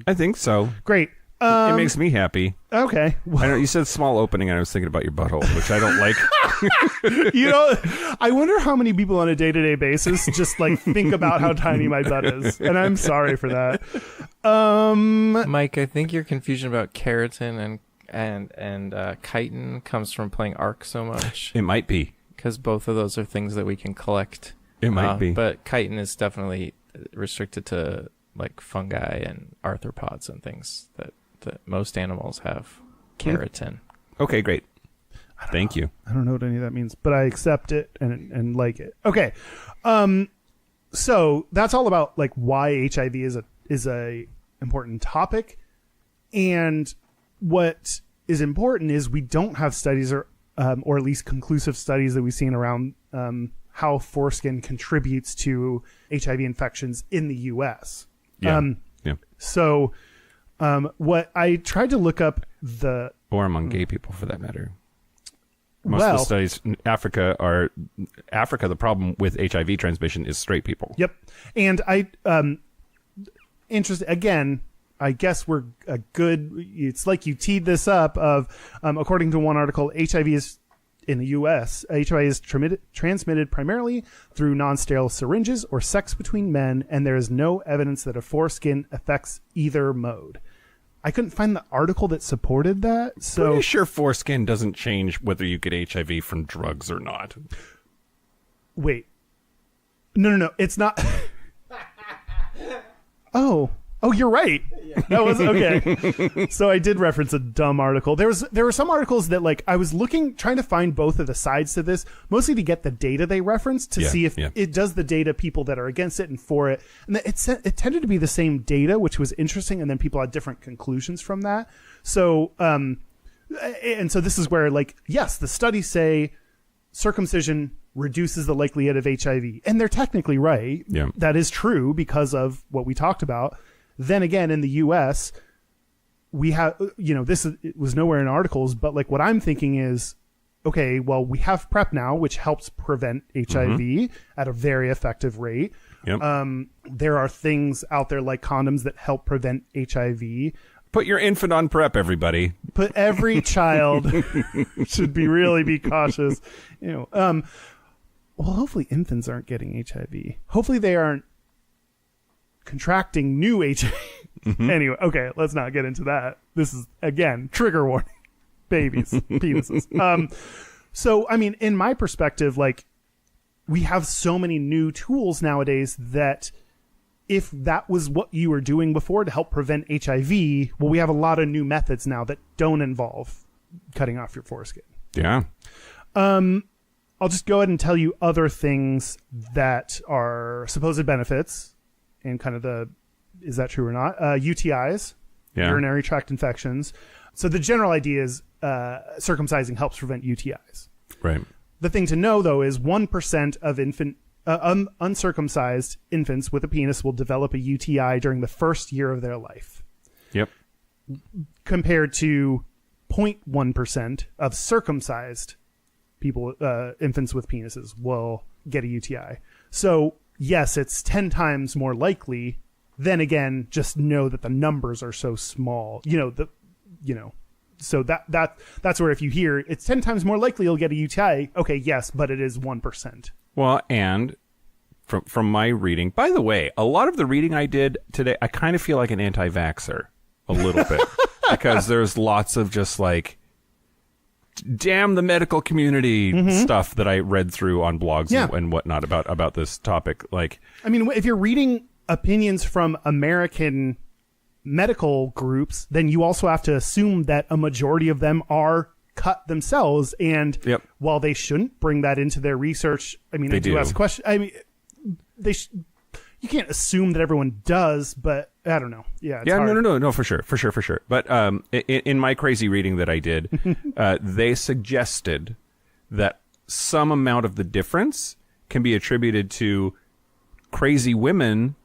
I think so. Great. It makes me happy. Okay. I know you said small opening, and I was thinking about your butthole, which I don't like. I wonder how many people on a day-to-day basis just think about how tiny my butt is, and I'm sorry for that. Mike, I think your confusion about keratin and chitin comes from playing Ark so much. It might be because both of those are things that we can collect. It might be, but chitin is definitely restricted to fungi and arthropods and things that most animals have keratin. Okay, great. Thank you. I don't know what any of that means, but I accept it and like it. Okay. So that's all about why HIV is a important topic. And what is important is we don't have studies or at least conclusive studies that we've seen around how foreskin contributes to HIV infections in the US. Yeah. So what I tried to look up or among gay people for that matter. Most of the studies in Africa, the problem with HIV transmission is straight people. Yep. And interesting, again, I guess we're a good, it's like you teed this up of, according to one article, HIV is, in the U.S., HIV is transmitted primarily through non-sterile syringes or sex between men, and there is no evidence that a foreskin affects either mode. I couldn't find the article that supported that. So pretty sure foreskin doesn't change whether you get HIV from drugs or not. Wait. No. It's not. Oh, you're right. That was okay. So I did reference a dumb article. There were some articles that like I was trying to find both of the sides to this, mostly to get the data they referenced to see if it does the data people that are against it and for it. And it tended to be the same data, which was interesting. And then people had different conclusions from that. So, and so this is where like, yes, the studies say circumcision reduces the likelihood of HIV. And they're technically right. Yeah. That is true because of what we talked about. Then again, in the U.S., we have, it was nowhere in articles, but like what I'm thinking is, okay, well, we have PrEP now, which helps prevent HIV at a very effective rate. Yep. There are things out there like condoms that help prevent HIV. Put your infant on PrEP, everybody. Put every child should really be cautious. Well, hopefully infants aren't getting HIV. Hopefully they aren't contracting new HIV. Anyway, okay, let's not get into that. This is, again, trigger warning. Babies, penises. So, I mean, in my perspective, like, we have so many new tools nowadays that if that was what you were doing before to help prevent HIV, well, we have a lot of new methods now that don't involve cutting off your foreskin. Yeah. I'll just go ahead and tell you other things that are supposed benefits and kind of is that true or not? UTIs, urinary tract infections. So the general idea is circumcising helps prevent UTIs. Right. The thing to know, though, is 1% of uncircumcised infants with a penis will develop a UTI during the first year of their life. Yep. Compared to 0.1% of circumcised people, infants with penises will get a UTI. So, yes, it's 10 times more likely. Then again, just know that the numbers are so small. So that's where if you hear it's 10 times more likely you'll get a UTI. Okay, yes, but it is 1%. Well, and from my reading, by the way, a lot of the reading I did today, I kind of feel like an anti-vaxxer a little bit because there's lots of just like, damn the medical community stuff that I read through on blogs and whatnot about this topic. Like, I mean, if you're reading opinions from American medical groups, then you also have to assume that a majority of them are cut themselves. And while they shouldn't bring that into their research, I mean, they do ask a question. I mean, you can't assume that everyone does, but I don't know. Yeah. No, for sure. But in my crazy reading that I did, they suggested that some amount of the difference can be attributed to crazy women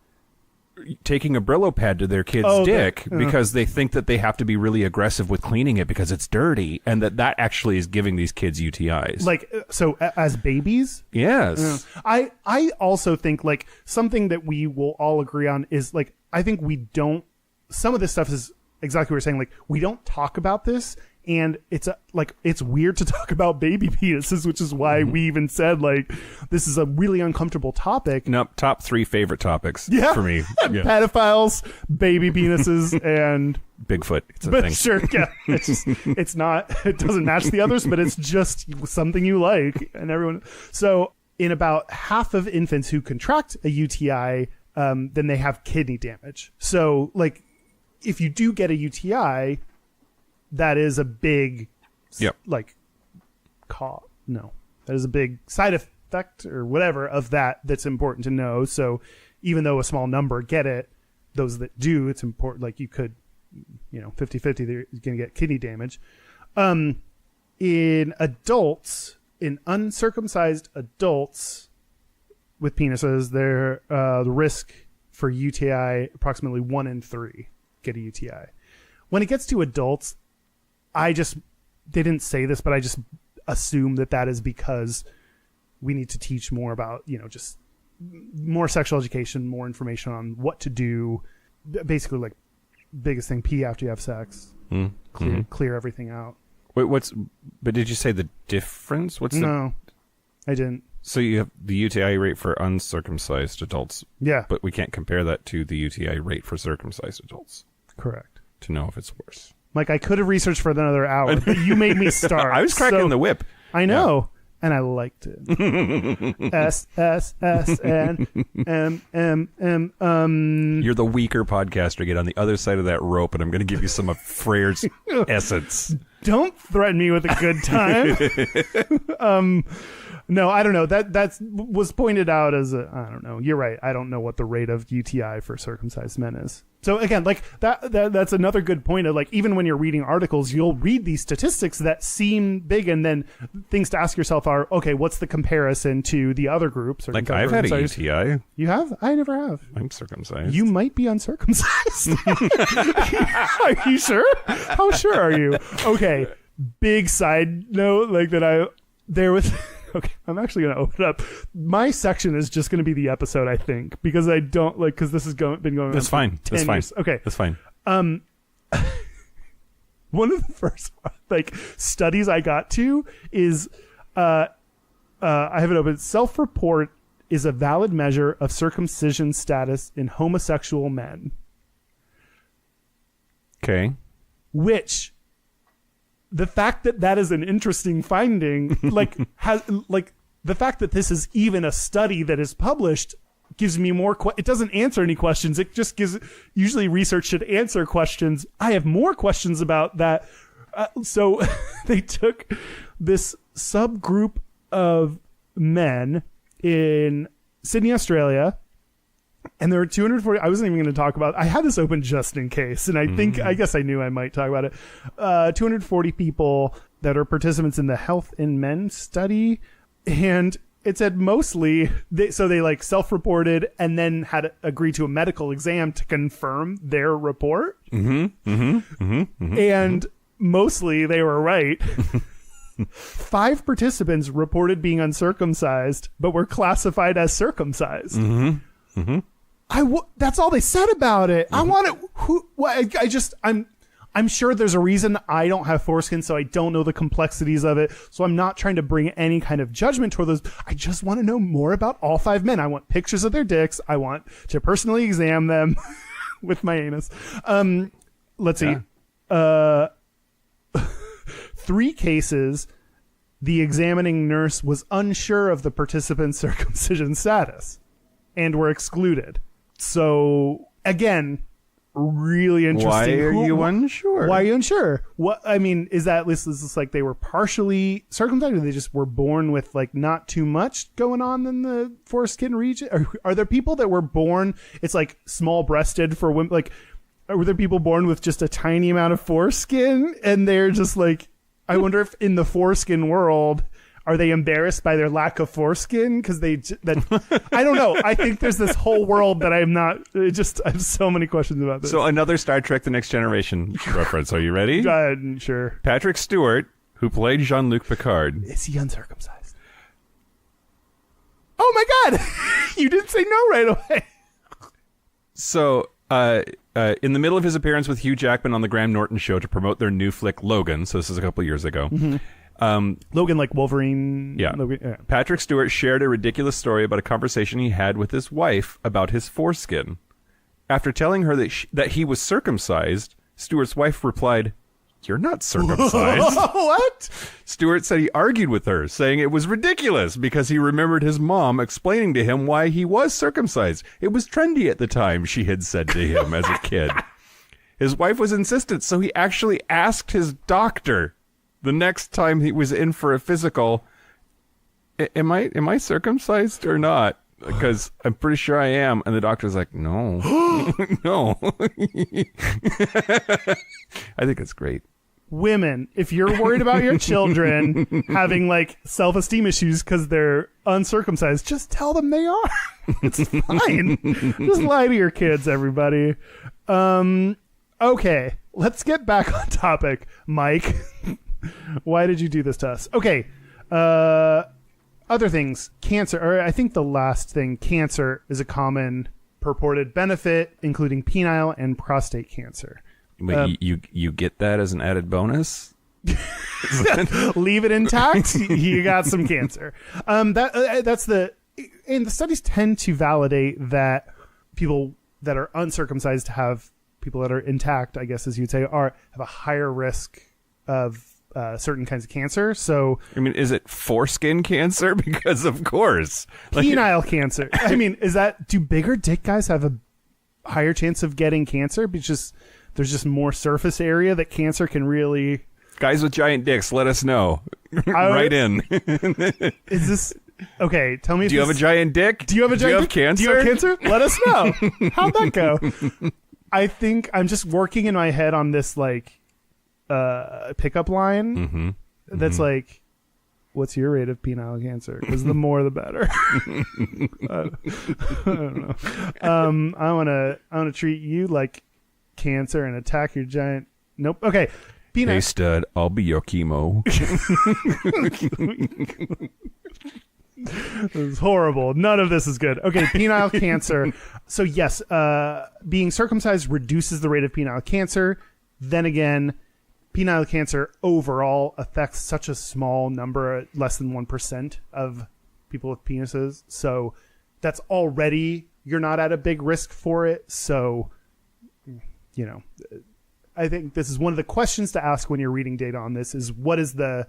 taking a Brillo pad to their kid's dick because they think that they have to be really aggressive with cleaning it because it's dirty, and that actually is giving these kids UTIs. Like, so as babies? Yes. I also think, like, something that we will all agree on is, like, I think some of this stuff is exactly what you're saying. Like, we don't talk about this, and it's it's weird to talk about baby penises, which is why we even said, like, this is a really uncomfortable topic. Nope, top 3 favorite topics for me. Yeah. Pedophiles, baby penises, and Bigfoot. It's a thing. Sure, yeah. It doesn't match the others, but it's just something you like, and everyone. So in about half of infants who contract a UTI, then they have kidney damage. So, like, if you do get a UTI, that is a big, that is a big side effect or whatever of that's important to know. So even though a small number get it, those that do, it's important. Like, you could, 50-50, they're going to get kidney damage. In adults, in uncircumcised adults with penises, the risk for UTI, approximately 1 in 3 get a UTI. When it gets to adults, they didn't say this, but I just assume that is because we need to teach more about, just more sexual education, more information on what to do. Basically, like, biggest thing, pee after you have sex, clear everything out. Wait, but did you say the difference? No, I didn't. So you have the UTI rate for uncircumcised adults. Yeah. But we can't compare that to the UTI rate for circumcised adults. Correct. to know if it's worse. Mike, I could have researched for another hour, but you made me start. I was cracking the whip. I know. And I liked it. S S S N M M M. You're the weaker podcaster. Get on the other side of that rope, and I'm going to give you some of Freyr's essence. Don't threaten me with a good time. No, I don't know. That was pointed out as I don't know. You're right. I don't know what the rate of UTI for circumcised men is. So again, like that's another good point of like, even when you're reading articles, you'll read these statistics that seem big, and then things to ask yourself are, okay, what's the comparison to the other groups? Like I've had a UTI. You have? I never have. I'm circumcised. You might be uncircumcised. Are you sure? How sure are you? Okay. Big side note, like that there was. Okay, I'm actually going to open it up. My section is just going to be the episode, I think, because I don't like, because this has been going on. That's fine. That's fine. Years. Okay. That's fine. One of the first like studies I got to is, I have it open. Self-report is a valid measure of circumcision status in homosexual men. Okay. Which, the fact that is an interesting finding, like the fact that this is even a study that is published gives me more. It doesn't answer any questions. It just gives. Usually, research should answer questions. I have more questions about that. So they took this subgroup of men in Sydney, Australia. And there were 240. I wasn't even going to talk about. I had this open just in case, and I guess I knew I might talk about it. 240 people that are participants in the Health in Men study, and it said mostly they like self-reported and then had to agree to a medical exam to confirm their report. And mostly they were right. 5 participants reported being uncircumcised, but were classified as circumcised. That's all they said about it. I want it. I'm sure there's a reason I don't have foreskin, so I don't know the complexities of it. So I'm not trying to bring any kind of judgment toward those. I just want to know more about all 5 men. I want pictures of their dicks. I want to personally examine them with my anus. Let's see. 3 cases, the examining nurse was unsure of the participant's circumcision status and were excluded. So again, really interesting. Why are you unsure? Why are you unsure? What I mean is that this is like they were partially circumcised, or they just were born with like not too much going on in the foreskin region? Are there people that were born? It's like small breasted for women. Like, were there people born with just a tiny amount of foreskin, and they're just like? I wonder if in the foreskin world, are they embarrassed by their lack of foreskin? Because I don't know. I think there's this whole world that I'm not. I have so many questions about this. So another Star Trek: The Next Generation reference. Are you ready? Sure. Patrick Stewart, who played Jean-Luc Picard, is he uncircumcised? Oh my God! You didn't say no right away. So, in the middle of his appearance with Hugh Jackman on the Graham Norton show to promote their new flick Logan, so this is a couple years ago. Logan, like Wolverine. Yeah. Logan, yeah. Patrick Stewart shared a ridiculous story about a conversation he had with his wife about his foreskin. After telling her that he was circumcised, Stewart's wife replied, "You're not circumcised." What? Stewart said he argued with her, saying it was ridiculous because he remembered his mom explaining to him why he was circumcised. It was trendy at the time, she had said to him as a kid. His wife was insistent, so he actually asked his doctor the next time he was in for a physical, am I circumcised or not? Because I'm pretty sure I am. And the doctor's like, no. No. I think it's great. Women, if you're worried about your children having like self-esteem issues because they're uncircumcised, just tell them they are. It's fine. Just lie to your kids, everybody. Okay, let's get back on topic, Mike. Why did you do this to us? Okay. Other things. Cancer, or I think the last thing, cancer is a common purported benefit, including penile and prostate cancer. Wait, you get that as an added bonus? Leave it intact. You got some cancer. That's the, and the studies tend to validate that people that are uncircumcised have people that are intact, I guess, as you'd say, have a higher risk of certain kinds of cancer. So, I mean, is it foreskin cancer? Because of course, penile cancer. I mean, do bigger dick guys have a higher chance of getting cancer? Because there's just more surface area that cancer can really. Guys with giant dicks, let us know. Write in. Is this okay? Tell me. Do you have a giant dick? Do you have a giant dick? Cancer? Do you have cancer? Let us know. How'd that go? I think I'm just working in my head on this pickup line that's like, what's your rate of penile cancer? Because the more the better. I don't know. I wanna treat you like cancer and attack your giant. Nope. Okay. Hey stud, I'll be your chemo. This is horrible. None of this is good. Okay, penile cancer. So yes, being circumcised reduces the rate of penile cancer. Then again, penile cancer overall affects such a small number, less than 1% of people with penises. So that's already, you're not at a big risk for it. So, I think this is one of the questions to ask when you're reading data on this is what is the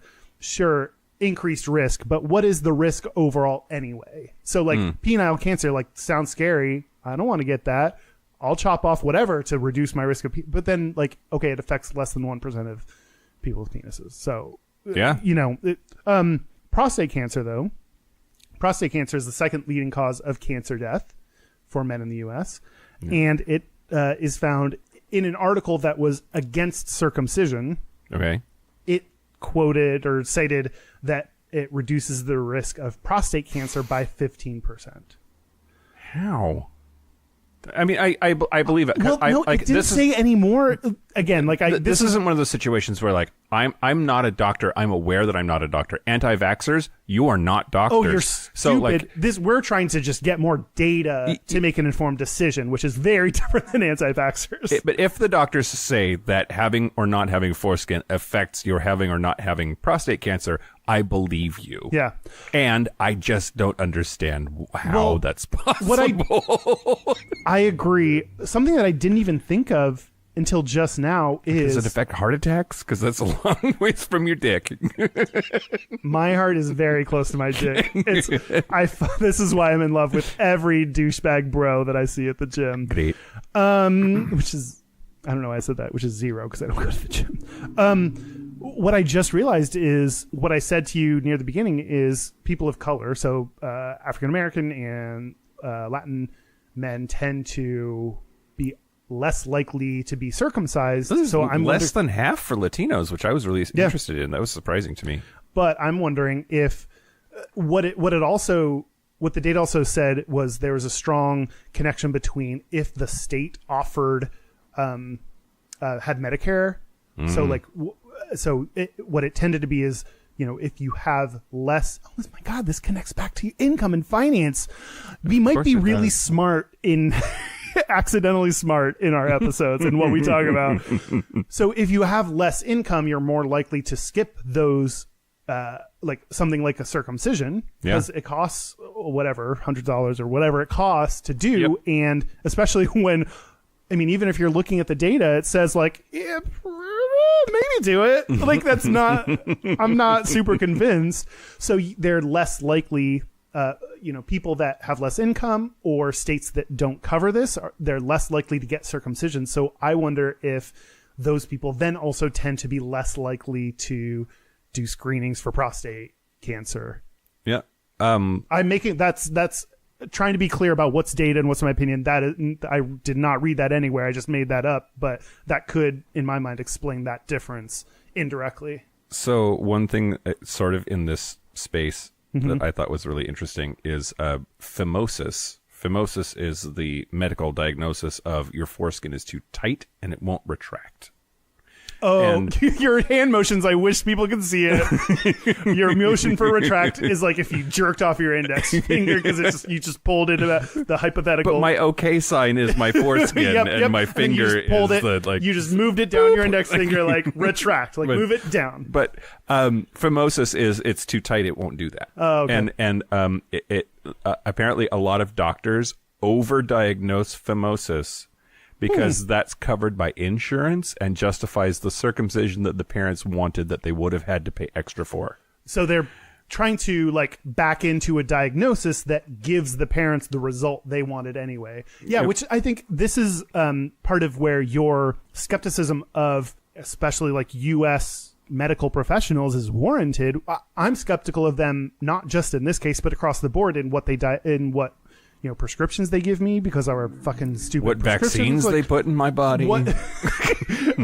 increased risk, but what is the risk overall anyway? So penile cancer, sounds scary. I don't want to get that. I'll chop off whatever to reduce my risk of, but then okay, it affects less than 1% of people with penises. So, yeah, prostate cancer though, prostate cancer is the second leading cause of cancer death for men in the U.S. And it is found in an article that was against circumcision. Okay. It quoted or cited that it reduces the risk of prostate cancer by 15%. How? I mean, I believe it. Well, no, it didn't say any more. Again, this isn't one of those situations where I'm not a doctor. I'm aware that I'm not a doctor. Anti-vaxxers, you are not doctors. Oh, you're stupid. We're trying to just get more data to make an informed decision, which is very different than anti-vaxxers. But if the doctors say that having or not having foreskin affects your having or not having prostate cancer, I believe you. Yeah. And I just don't understand how that's possible. I agree. Something that I didn't even think of until just now is... Does it affect heart attacks? Because that's a long ways from your dick. My heart is very close to my dick. This is why I'm in love with every douchebag bro that I see at the gym. Great. Which is... I don't know why I said that, which is zero because I don't go to the gym. What I just realized is what I said to you near the beginning is people of color, so African American and Latin men tend to be less likely to be circumcised. So I'm less than half for Latinos, which I was really interested in. That was surprising to me. But I'm wondering if what the data also said was there was a strong connection between if the state offered had Medicare. So what it tended to be is, if you have less, oh my God, this connects back to income and finance. We might be really smart accidentally smart in our episodes and what we talk about. So if you have less income, you're more likely to skip those, something like a circumcision because it costs whatever, $100 or whatever it costs to do. Yep. And especially when, even if you're looking at the data, it says maybe do it. That's not, I'm not super convinced. So they're less likely, people that have less income or states that don't cover this, they're less likely to get circumcision. So I wonder if those people then also tend to be less likely to do screenings for prostate cancer. Yeah. I'm making, that's trying to be clear about what's data and what's my opinion. That is, I did not read that anywhere. I just made that up, but that could, in my mind, explain that difference indirectly. So one thing sort of in this space that I thought was really interesting is phimosis. Phimosis is the medical diagnosis of your foreskin is too tight and it won't retract. Oh, and your hand motions, I wish people could see it. Your motion for retract is like if you jerked off your index finger because you just pulled into the hypothetical. But my okay sign is my foreskin and my finger is you just moved it down your index finger, retract, move it down. But phimosis is it's too tight, it won't do that. Oh, okay. And apparently a lot of doctors overdiagnose phimosis because that's covered by insurance and justifies the circumcision that the parents wanted that they would have had to pay extra for. So they're trying to like back into a diagnosis that gives the parents the result they wanted anyway. Yeah, which I think this is part of where your skepticism of especially like U.S. medical professionals is warranted. I'm skeptical of them, not just in this case, but across the board in what they prescriptions they give me because of our fucking stupid what vaccines they put in my body. What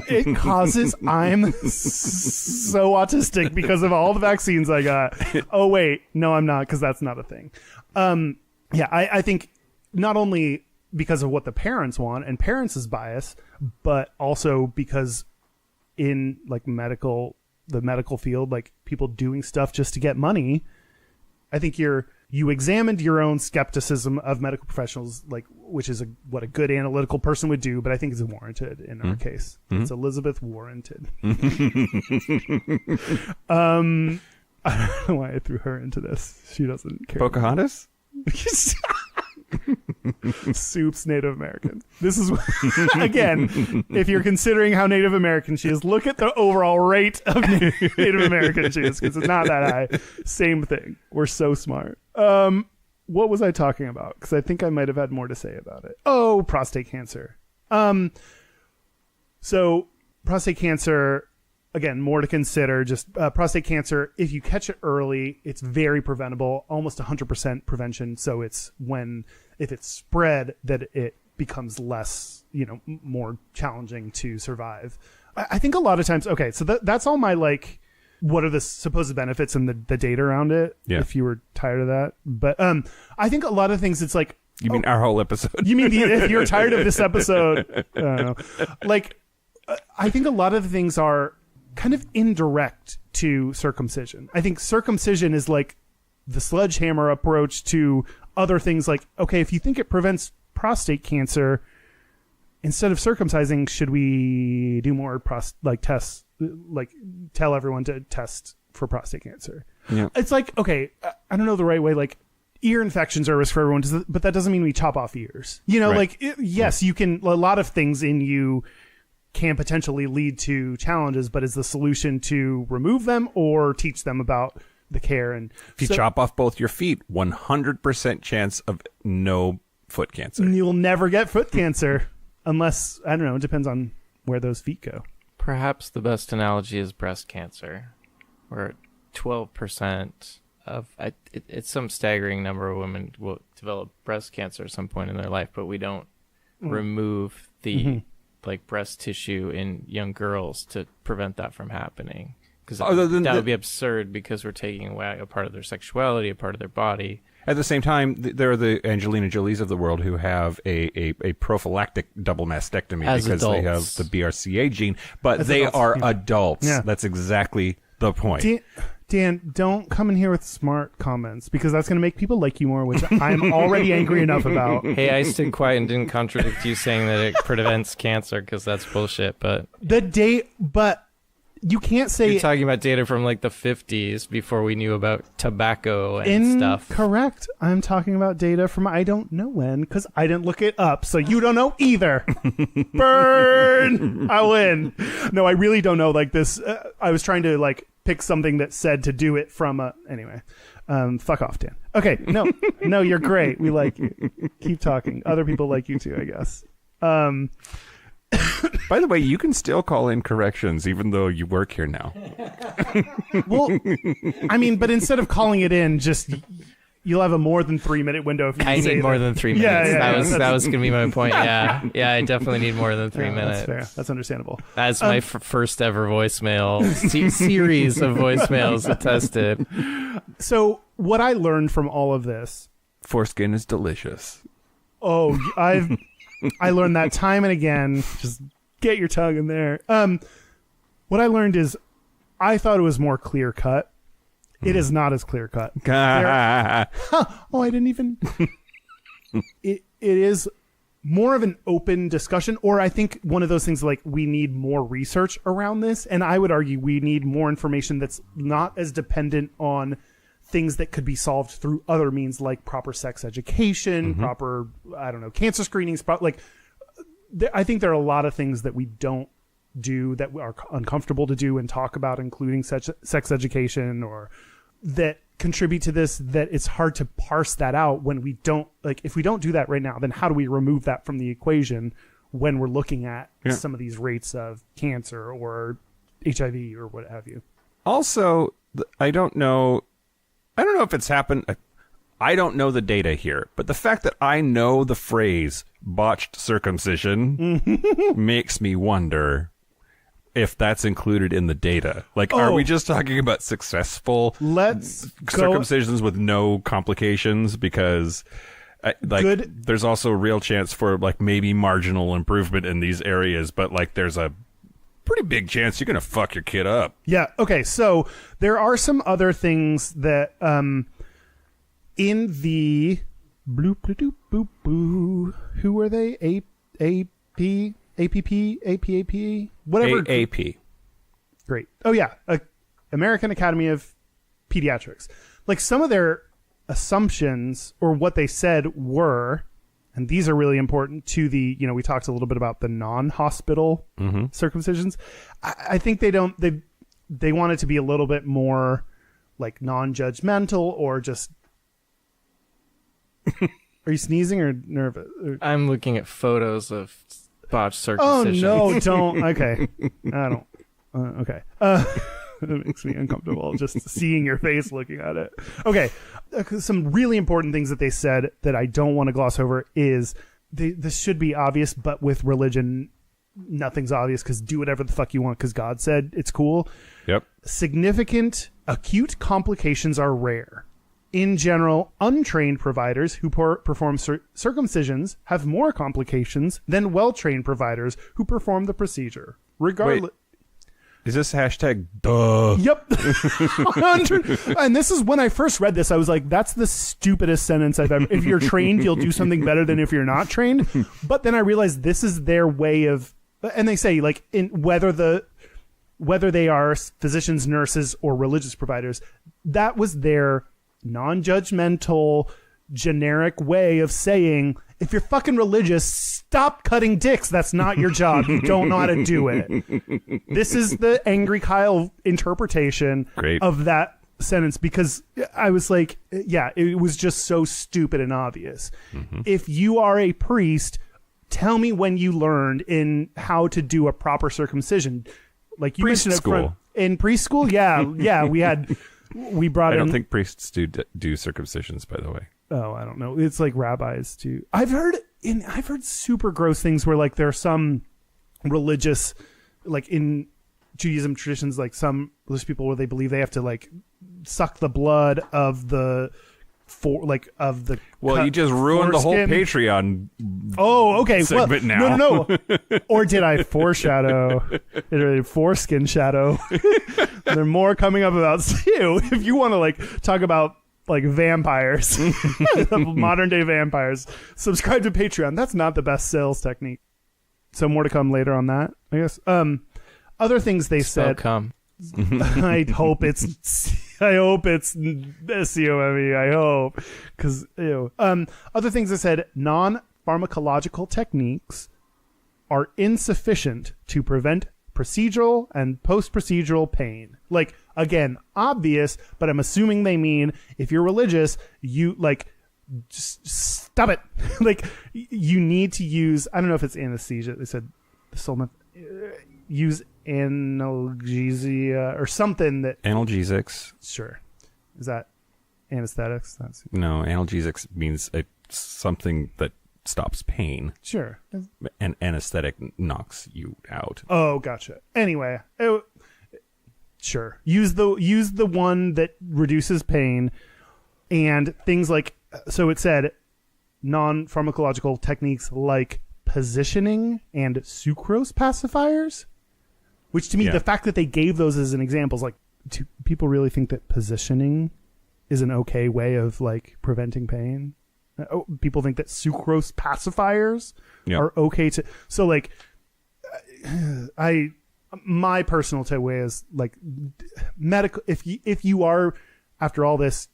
it causes. I'm so autistic because of all the vaccines I got. Oh wait, no, I'm not, because that's not a thing. I think not only because of what the parents want and parents' bias, but also because in like the medical field, like people doing stuff just to get money. I think you examined your own skepticism of medical professionals, like, which is what a good analytical person would do, but I think it's warranted in our case. It's Elizabeth warranted. I don't know why I threw her into this. She doesn't care. Pocahontas? Soup's Native American. This is, again, if you're considering how Native American she is, look at the overall rate of Native American she is, because it's not that high. Same thing. We're so smart. What was I talking about? Because I think I might have had more to say about it. Oh, prostate cancer. So prostate cancer, again, more to consider. Just prostate cancer, if you catch it early, it's very preventable, almost 100% prevention. So it's if it's spread, that it becomes less, more challenging to survive. I think a lot of times, okay, so that's all my, like, what are the supposed benefits and the data around it, if you were tired of that. But I think a lot of things, it's like... You mean our whole episode? You mean if you're tired of this episode, I don't know. Like, I think a lot of the things are kind of indirect to circumcision. I think circumcision is like the sledgehammer approach to other things. Like, okay, if you think it prevents prostate cancer, instead of circumcising, should we do more tests? Like, tell everyone to test for prostate cancer. Yeah. It's like, okay, I don't know the right way. Like, ear infections are a risk for everyone, but that doesn't mean we chop off ears. Right. Yes, you can. A lot of things in you can potentially lead to challenges, but is the solution to remove them or teach them about the care? And if you chop off both your feet, 100% chance of no foot cancer. You'll never get foot cancer unless, I don't know, it depends on where those feet go. Perhaps the best analogy is breast cancer, where 12% of it's some staggering number of women will develop breast cancer at some point in their life, but we don't remove the like breast tissue in young girls to prevent that from happening, because that would be absurd, because we're taking away a part of their sexuality, a part of their body. At the same time, there are the Angelina Jolies of the world who have a prophylactic double mastectomy as because adults. They have the BRCA gene, but as they are adults. Yeah. That's exactly the point. Dan, don't come in here with smart comments, because that's going to make people like you more, which I'm already angry enough about. Hey, I stayed quiet and didn't contradict you saying that it prevents cancer, because that's bullshit. But you can't say... You're talking about data from like the 50s, before we knew about tobacco and stuff. Incorrect. I'm talking about data from I don't know when, because I didn't look it up, so you don't know either. Burn! I win. No, I really don't know. Like this, I was trying to like pick something that said to do it from a... Anyway, fuck off, Dan. Okay, no, you're great. We like you. Keep talking. Other people like you too, I guess. By the way, you can still call in corrections even though you work here now. Well, I mean, but instead of calling it in, just you'll have a more than 3 minute window. If you I need more than 3 minutes. Yeah, that was gonna be my point. Yeah, I definitely need more than 3 minutes. That's fair. That's understandable. That's my first ever voicemail series of voicemails attested. So what I learned from all of this, foreskin is delicious. Oh, I learned that time and again. Just get your tongue in there. What I learned is I thought it was more clear cut. It is not as clear cut. Oh, I didn't even. It is more of an open discussion, or I think one of those things like we need more research around this. And I would argue we need more information that's not as dependent on things that could be solved through other means, like proper sex education, proper, I don't know, cancer screenings, like I think there are a lot of things that we don't do that are uncomfortable to do and talk about, including sex education, or that contribute to this, that it's hard to parse that out when we don't, like, if we don't do that right now, then how do we remove that from the equation when we're looking at some of these rates of cancer or HIV or what have you? Also, I don't know if it's happened. I don't know the data here, but the fact that I know the phrase botched circumcision makes me wonder if that's included in the data. Like, are we just talking about successful circumcisions with no complications? Because there's also a real chance for like maybe marginal improvement in these areas, but like there's a pretty big chance you're going to fuck your kid up. Yeah. Okay. So there are some other things that, in the bloop bloop boop boo, who are they? APP, whatever. AAP. Great. Oh yeah, American Academy of Pediatrics. Like, some of their assumptions or what they said were, and these are really important to the, you know, we talked a little bit about the non-hospital circumcisions. I think they want it to be a little bit more like non-judgmental, or just. Are you sneezing or nervous? I'm looking at photos of botched circumcision. Oh no! Don't. Okay, I don't. Okay. It makes me uncomfortable just seeing your face looking at it. Okay, some really important things that they said that I don't want to gloss over is this should be obvious, but with religion, nothing's obvious, because do whatever the fuck you want because God said it's cool. Yep. Significant acute complications are rare. In general, untrained providers who perform circumcisions have more complications than well-trained providers who perform the procedure. Regardless. Is this hashtag duh? Yep. And this is when I first read this, I was like, that's the stupidest sentence I've ever. If you're trained, you'll do something better than if you're not trained. But then I realized this is their way of, and they say, like, in whether they are physicians, nurses, or religious providers, that was their non-judgmental, generic way of saying, if you're fucking religious, stop cutting dicks. That's not your job. You don't know how to do it. This is the Angry Kyle interpretation of that sentence, because I was like, yeah, it was just so stupid and obvious. If you are a priest, tell me when you learned in how to do a proper circumcision. Like you mentioned in preschool. Yeah, we brought in. I don't think priests do circumcisions, by the way. Oh, I don't know. It's like rabbis too. I've heard super gross things where, like, there are some religious, like in Judaism traditions, like some religious people where they believe they have to like suck the blood of the Well, you just ruined foreskin. the whole Patreon. Oh, okay. Segment now. No. Or did I foreshadow? Did I foreskin shadow? There are more coming up about you. If you want to like talk about like vampires, modern day vampires, subscribe to Patreon. That's not the best sales technique. So more to come later on that, I guess. Other things they said. Come. I hope it's SEOME. I hope, because other things they said. Non-pharmacological techniques are insufficient to prevent procedural and post-procedural pain. Like, again, obvious, but I'm assuming they mean if you're religious, you like just stop it. Like, you need to use, I don't know if it's anesthesia. They said use analgesia or something that Analgesics. Sure. Is that anesthetics? No, analgesics means something that stops pain. Sure. And anesthetic knocks you out. Oh, gotcha. Anyway, sure. Use the one that reduces pain, and things like, so it said non-pharmacological techniques like positioning and sucrose pacifiers, which to me, the fact that they gave those as an example is like, do people really think that positioning is an okay way of like preventing pain? People think that sucrose pacifiers are okay to. So like, my personal takeaway is like medical. If you are, after all this,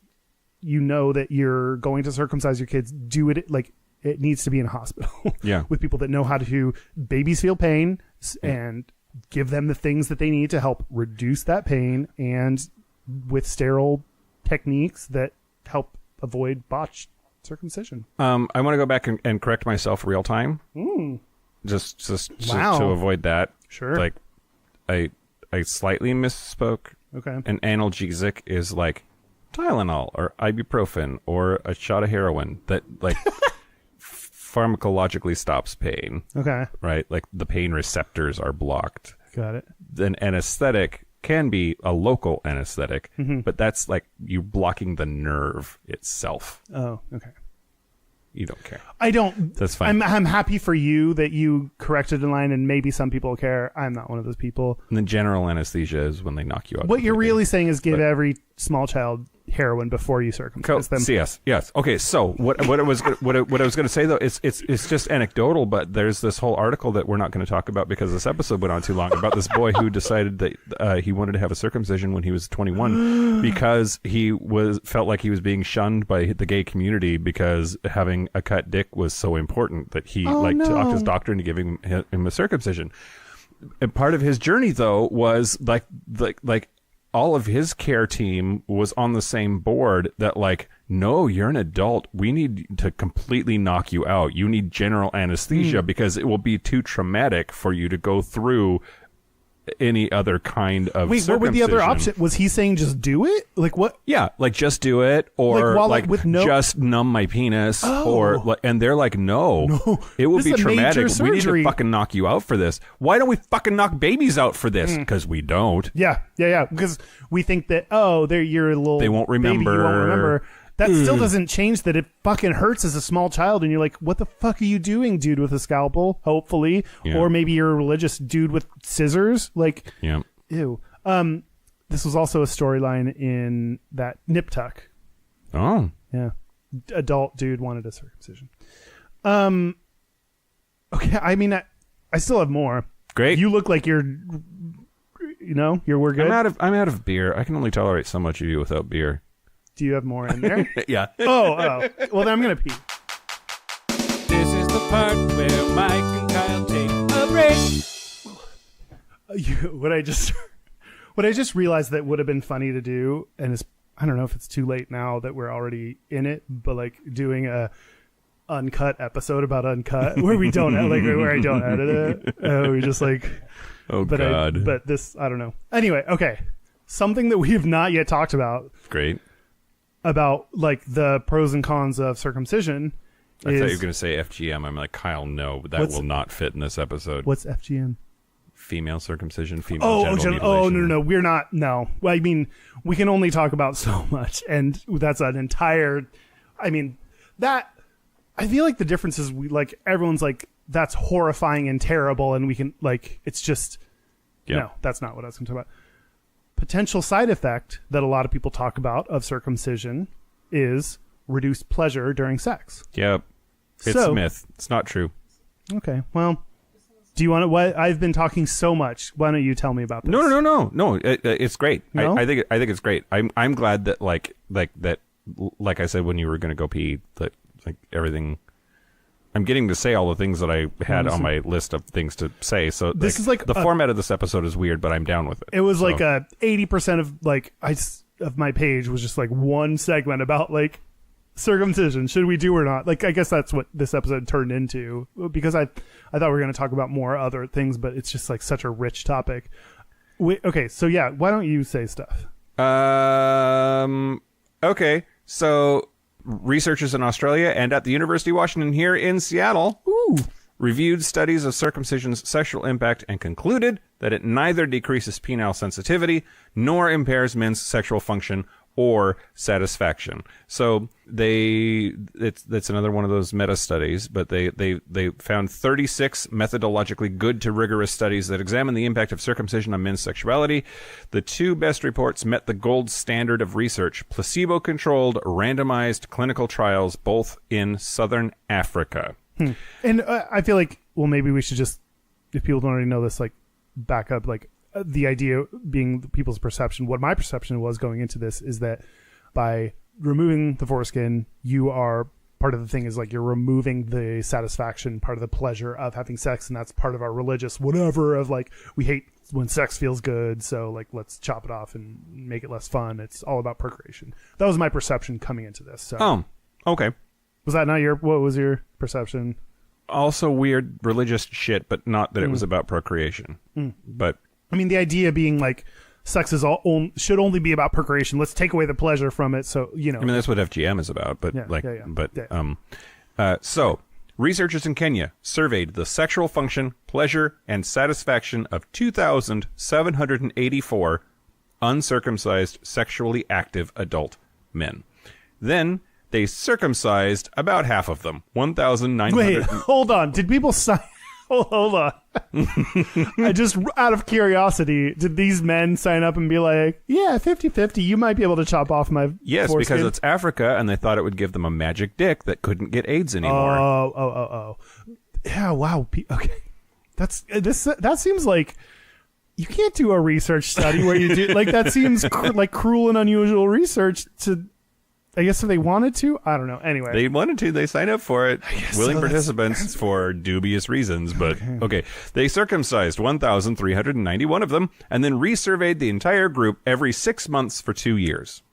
you know that you're going to circumcise your kids, do it like it needs to be in a hospital. Yeah. With people that know how to babies feel pain and give them the things that they need to help reduce that pain, and with sterile techniques that help avoid botched circumcision. I want to go back and correct myself real time. Just Wow. to avoid that. Sure. Like, I slightly misspoke. Okay. An analgesic is like Tylenol or ibuprofen or a shot of heroin that like pharmacologically stops pain. Okay. Right? Like the pain receptors are blocked. Got it. An anesthetic can be a local anesthetic, but that's like you blocking the nerve itself. Oh, okay. You don't care. I don't. That's fine. I'm happy for you that you corrected the line, and maybe some people care. I'm not one of those people. And the general anesthesia is when they knock you out. What you're completely. really saying is give every small child heroin before you circumcise them. Yes. Okay. So what I was going to say though, it's just anecdotal, but there's this whole article that we're not going to talk about because this episode went on too long about this boy who decided that he wanted to have a circumcision when he was 21 because he felt like he was being shunned by the gay community because having a cut dick was so important that he talked his doctor into giving him a circumcision. And part of his journey though was like all of his care team was on the same board that like, no, you're an adult. We need to completely knock you out. You need general anesthesia because it will be too traumatic for you to go through any other kind of Wait, what were the other circumcision. options? Was he saying just do it? Like what? Yeah, like just do it, or with no... just numb my penis, and they're like, no, it will This be is a major traumatic. We need surgery. to fucking knock you out for this. Why don't we fucking knock babies out for this? Because we don't. Yeah. Because we think that you're a little. They won't remember. Baby, you won't remember. That still doesn't change that it fucking hurts as a small child, and you're like, what the fuck are you doing, dude, with a scalpel? Hopefully, or maybe you're a religious dude with scissors. Like, Yeah. ew. This was also a storyline in that Nip Tuck. Oh. Yeah. Adult dude wanted a circumcision. Okay, I mean, I still have more. Great. You look like we're good. I'm out of beer. I can only tolerate so much of you without beer. Do you have more in there? Yeah. Oh. Well, then I'm going to pee. This is the part where Mike and Kyle take a break. What I just realized that would have been funny to do, and I don't know if it's too late now that we're already in it, but like doing a uncut episode about uncut where we don't where I don't edit it. We just like, God. But this, I don't know. Anyway, okay. Something that we have not yet talked about. Great. About like the pros and cons of circumcision. I thought you were going to say FGM. I'm like, Kyle, no, but that will not fit in this episode. What's FGM? Female circumcision, female genital mutilation. Oh, no, we're not. No. Well, I mean, we can only talk about so much, and that's an entire. I mean, that. I feel like the difference is everyone's like, that's horrifying and terrible, and we can it's just. Yeah. No, that's not what I was going to talk about. Potential side effect that a lot of people talk about of circumcision is reduced pleasure during sex. Yep. It's a myth. It's not true. Okay. Well, do you want to? I've been talking so much. Why don't you tell me about this? No. It's great. No? I think it's great. I'm glad that like I said when you were going to go pee, that like everything. I'm getting to say all the things that I had on my list of things to say. So this is like the format of this episode is weird, but I'm down with it. It was like 80% of my page was just like one segment about like circumcision. Should we do or not? Like, I guess that's what this episode turned into, because I thought we were going to talk about more other things, but it's just like such a rich topic. Okay. So yeah, why don't you say stuff? Okay. So researchers in Australia and at the University of Washington here in Seattle reviewed studies of circumcision's sexual impact and concluded that it neither decreases penile sensitivity nor impairs men's sexual function or satisfaction. So that's another one of those meta studies, but they found 36 methodologically good to rigorous studies that examine the impact of circumcision on men's sexuality. The two best reports met the gold standard of research: placebo-controlled randomized clinical trials, both in Southern Africa. And I feel like, well, maybe we should just, if people don't already know this, like back up, like the idea being people's perception. What my perception was going into this is that by removing the foreskin, you are part of the thing is like you're removing the satisfaction, part of the pleasure of having sex, and that's part of our religious whatever of like we hate when sex feels good, so like let's chop it off and make it less fun. It's all about procreation. That was my perception coming into this. So. Oh, okay. Was that not what was your perception? Also weird religious shit, but not that it was about procreation. But I mean, the idea being like sex is should only be about procreation. Let's take away the pleasure from it. So, you know. I mean, that's what FGM is about, but so researchers in Kenya surveyed the sexual function, pleasure, and satisfaction of 2,784 uncircumcised sexually active adult men. Then they circumcised about half of them, 1,900. Wait, hold on. Did people sign? Hold on. I just, out of curiosity, did these men sign up and be like, yeah, 50-50, you might be able to chop off my Yes, foreskin? because it's Africa, and they thought it would give them a magic dick that couldn't get AIDS anymore. Oh. Yeah, wow. Okay. That seems like you can't do a research study where you do, like, that seems like cruel and unusual research to, I guess if they wanted to, I don't know. Anyway, they wanted to. They signed up for it. Willing participants for dubious reasons, but okay. They circumcised 1,391 of them, and then resurveyed the entire group every 6 months for 2 years.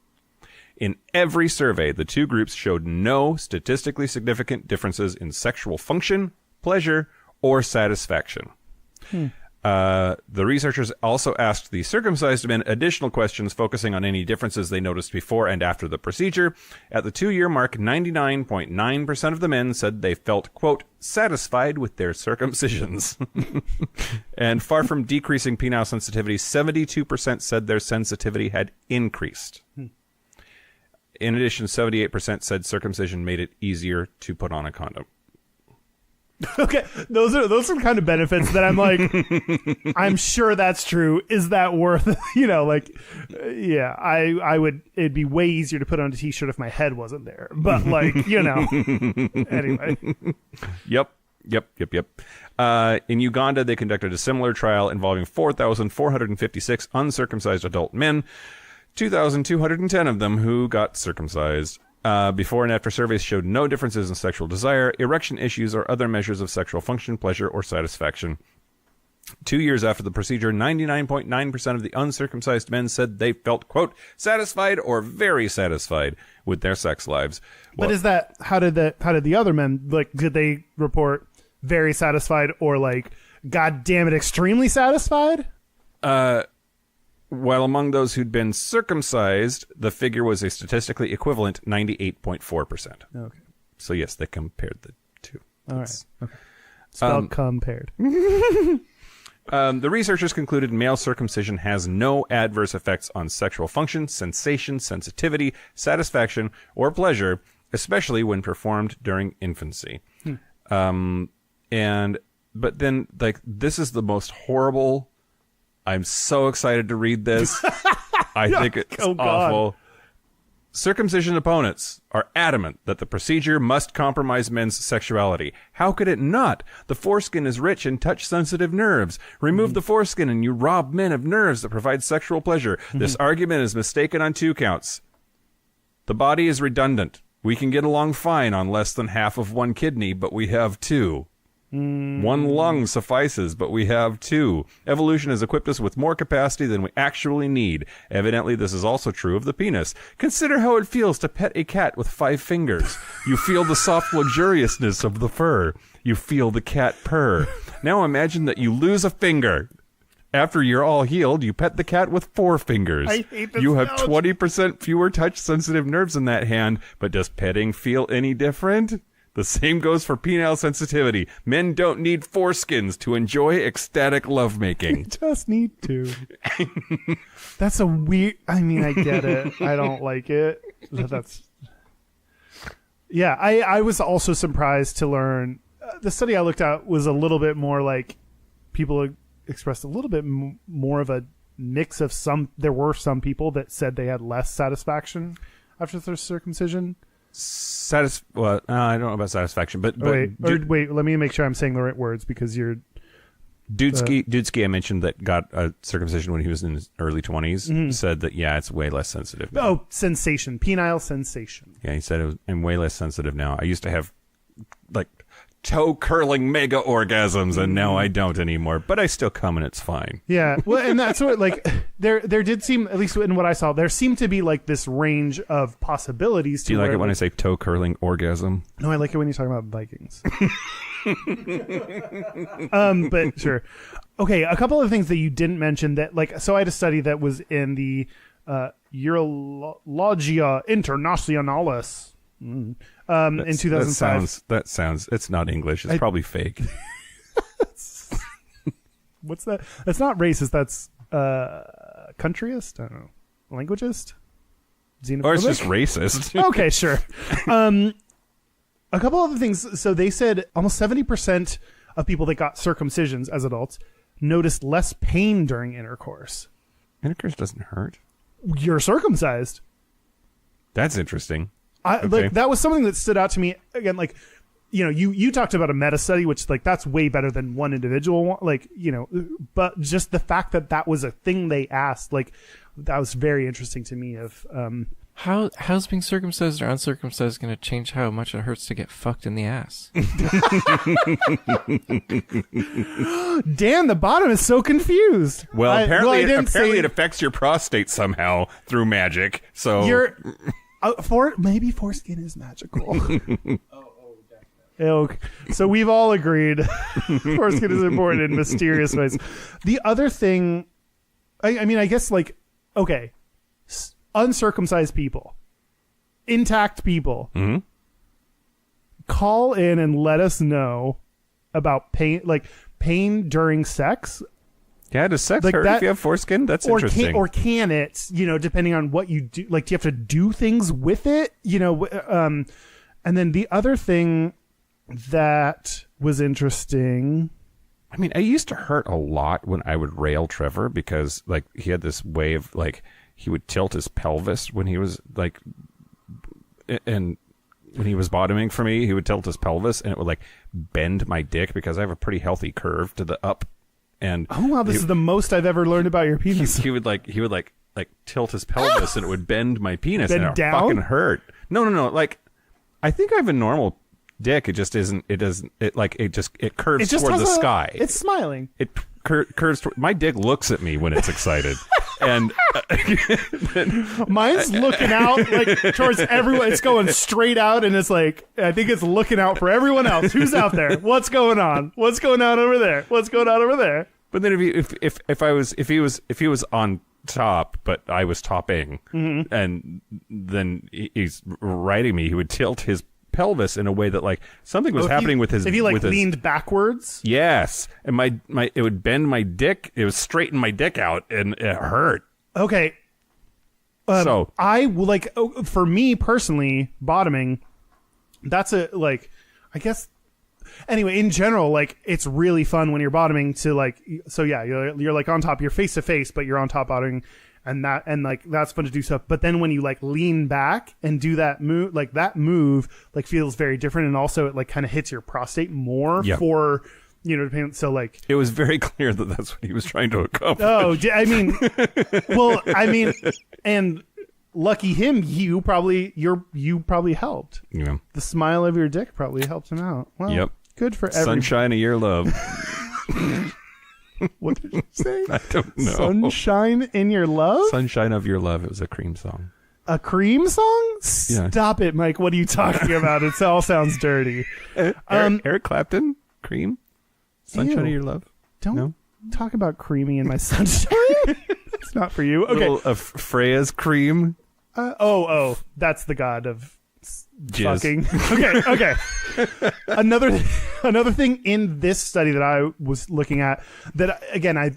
In every survey, the two groups showed no statistically significant differences in sexual function, pleasure, or satisfaction. The researchers also asked the circumcised men additional questions focusing on any differences they noticed before and after the procedure. At the 2-year mark, 99.9% of the men said they felt, quote, satisfied with their circumcisions. And far from decreasing penile sensitivity, 72% said their sensitivity had increased. In addition, 78% said circumcision made it easier to put on a condom. Okay, those are kind of benefits that I'm like, I'm sure that's true. Is that worth, like, yeah, I would, it'd be way easier to put on a t-shirt if my head wasn't there. But like, anyway. Yep. In Uganda, they conducted a similar trial involving 4,456 uncircumcised adult men, 2,210 of them who got circumcised. Before and after surveys showed no differences in sexual desire, erection issues, or other measures of sexual function, pleasure, or satisfaction. 2 years after the procedure, 99.9% of the uncircumcised men said they felt, quote, satisfied or very satisfied with their sex lives. But is that, how did the other men, like, did they report very satisfied or like, God damn it, extremely satisfied? While among those who'd been circumcised, the figure was a statistically equivalent 98.4%. Okay. So yes, they compared the two. All right. Okay. Spelled compared. The researchers concluded male circumcision has no adverse effects on sexual function, sensation, sensitivity, satisfaction, or pleasure, especially when performed during infancy. But then, like, this is the most horrible. I'm so excited to read this. I think it's awful. Circumcision opponents are adamant that the procedure must compromise men's sexuality. How could it not? The foreskin is rich in touch-sensitive nerves. Remove the foreskin and you rob men of nerves that provide sexual pleasure. This argument is mistaken on 2 counts. The body is redundant. We can get along fine on less than half of 1 kidney, but we have 2. 1 lung suffices, but we have 2. Evolution has equipped us with more capacity than we actually need. Evidently, this is also true of the penis. Consider how it feels to pet a cat with 5 fingers. You feel the soft luxuriousness of the fur. You feel the cat purr. Now imagine that you lose a finger. After you're all healed, you pet the cat with 4 fingers. I hate this. You have 20% fewer touch-sensitive nerves in that hand, but does petting feel any different? The same goes for penile sensitivity. Men don't need foreskins to enjoy ecstatic lovemaking. You just need to. That's a weird... I mean, I get it. I don't like it. That's... Yeah, I was also surprised to learn... the study I looked at was a little bit more like... People expressed a little bit more of a mix of some... There were some people that said they had less satisfaction after their circumcision. Well, I don't know about satisfaction, but wait, let me make sure I'm saying the right words because you're Dudesky, I mentioned that got a circumcision when he was in his early 20s, said that, yeah, it's way less sensitive now. Oh, sensation. Penile sensation. Yeah, he said I'm way less sensitive now. I used to have, like, toe-curling mega orgasms, and now I don't anymore. But I still come, and it's fine. Yeah, well, and that's what, like, there did seem, at least in what I saw, there seemed to be, like, this range of possibilities. Do you like it when I say toe-curling orgasm? No, I like it when you talk about Vikings. But sure. Okay, a couple of things that you didn't mention that, like, so I had a study that was in the Urologia Internationalis in 2005. That sounds, it's not English. It's probably fake. What's that? That's not racist. That's countryist? I don't know. Languagist? Xenophobic? Or it's just racist. Okay, sure. A couple other things. So they said almost 70% of people that got circumcisions as adults noticed less pain during intercourse. Intercourse doesn't hurt. You're circumcised. That's interesting. Like, that was something that stood out to me. Again, like, you know, you talked about a meta study, which, like, that's way better than one individual one. Like, you know, but just the fact that that was a thing they asked, like, that was very interesting to me. Of how's being circumcised or uncircumcised going to change how much it hurts to get fucked in the ass? Dan, the bottom is so confused. Well, apparently it affects your prostate somehow through magic. So you're maybe foreskin is magical. Okay. So we've all agreed foreskin is important in mysterious ways. The other thing, I mean, I guess, like, okay, uncircumcised people, intact people, call in and let us know about pain during sex. Yeah, does sex hurt if you have foreskin? That's interesting. Or can it, you know, depending on what you do, like, do you have to do things with it? You know, and then the other thing that was interesting. I mean, I used to hurt a lot when I would rail Trevor because, like, he had this way of, like, he would tilt his pelvis when he was, like, and when he was bottoming for me, he would tilt his pelvis and it would, like, bend my dick because I have a pretty healthy curve to the up. And oh wow, this is the most I've ever learned about your penis. He would tilt his pelvis and it would bend my penis Bend and it down? fucking hurt. No. Like, I think I have a normal dick. It just isn't. It doesn't. It curves toward the sky. It's smiling. It curves. My dick looks at me when it's excited, and mine's looking out like towards everyone. It's going straight out, and it's like, I think it's looking out for everyone else. Who's out there? What's going on? What's going on over there? What's going on over there? But then if he was on top, but I was topping, and then he's riding me, he would tilt his pelvis in a way that, like, something was happening with his. If he leaned backwards, yes, and my it would bend my dick. It would straighten my dick out, and it hurt. Okay. So I like, for me personally, bottoming. That's a, like, I guess. Anyway, in general, like, it's really fun when you're bottoming to, like, so yeah, you're like on top, you're face to face, but you're on top bottoming, and like that's fun to do stuff. But then when you, like, lean back and do that move, like, feels very different, and also it, like, kind of hits your prostate more for, you know, so, like, it was very clear that that's what he was trying to accomplish. Oh, I mean, and lucky him, you probably helped. Yeah, the smile of your dick probably helped him out. Well, yep. Good for everyone. Sunshine of your love. What did you say? I don't know. Sunshine in your love? Sunshine of your love. It was a Cream song. A Cream song? Yeah. Stop it, Mike. What are you talking about? It all sounds dirty. Eric Clapton? Cream? Sunshine of your love? Don't talk about creamy in my sunshine. It's not for you. Okay. Little of Freya's cream. That's the god of jizz. Fucking. Okay. Another thing in this study that I was looking at that, again, I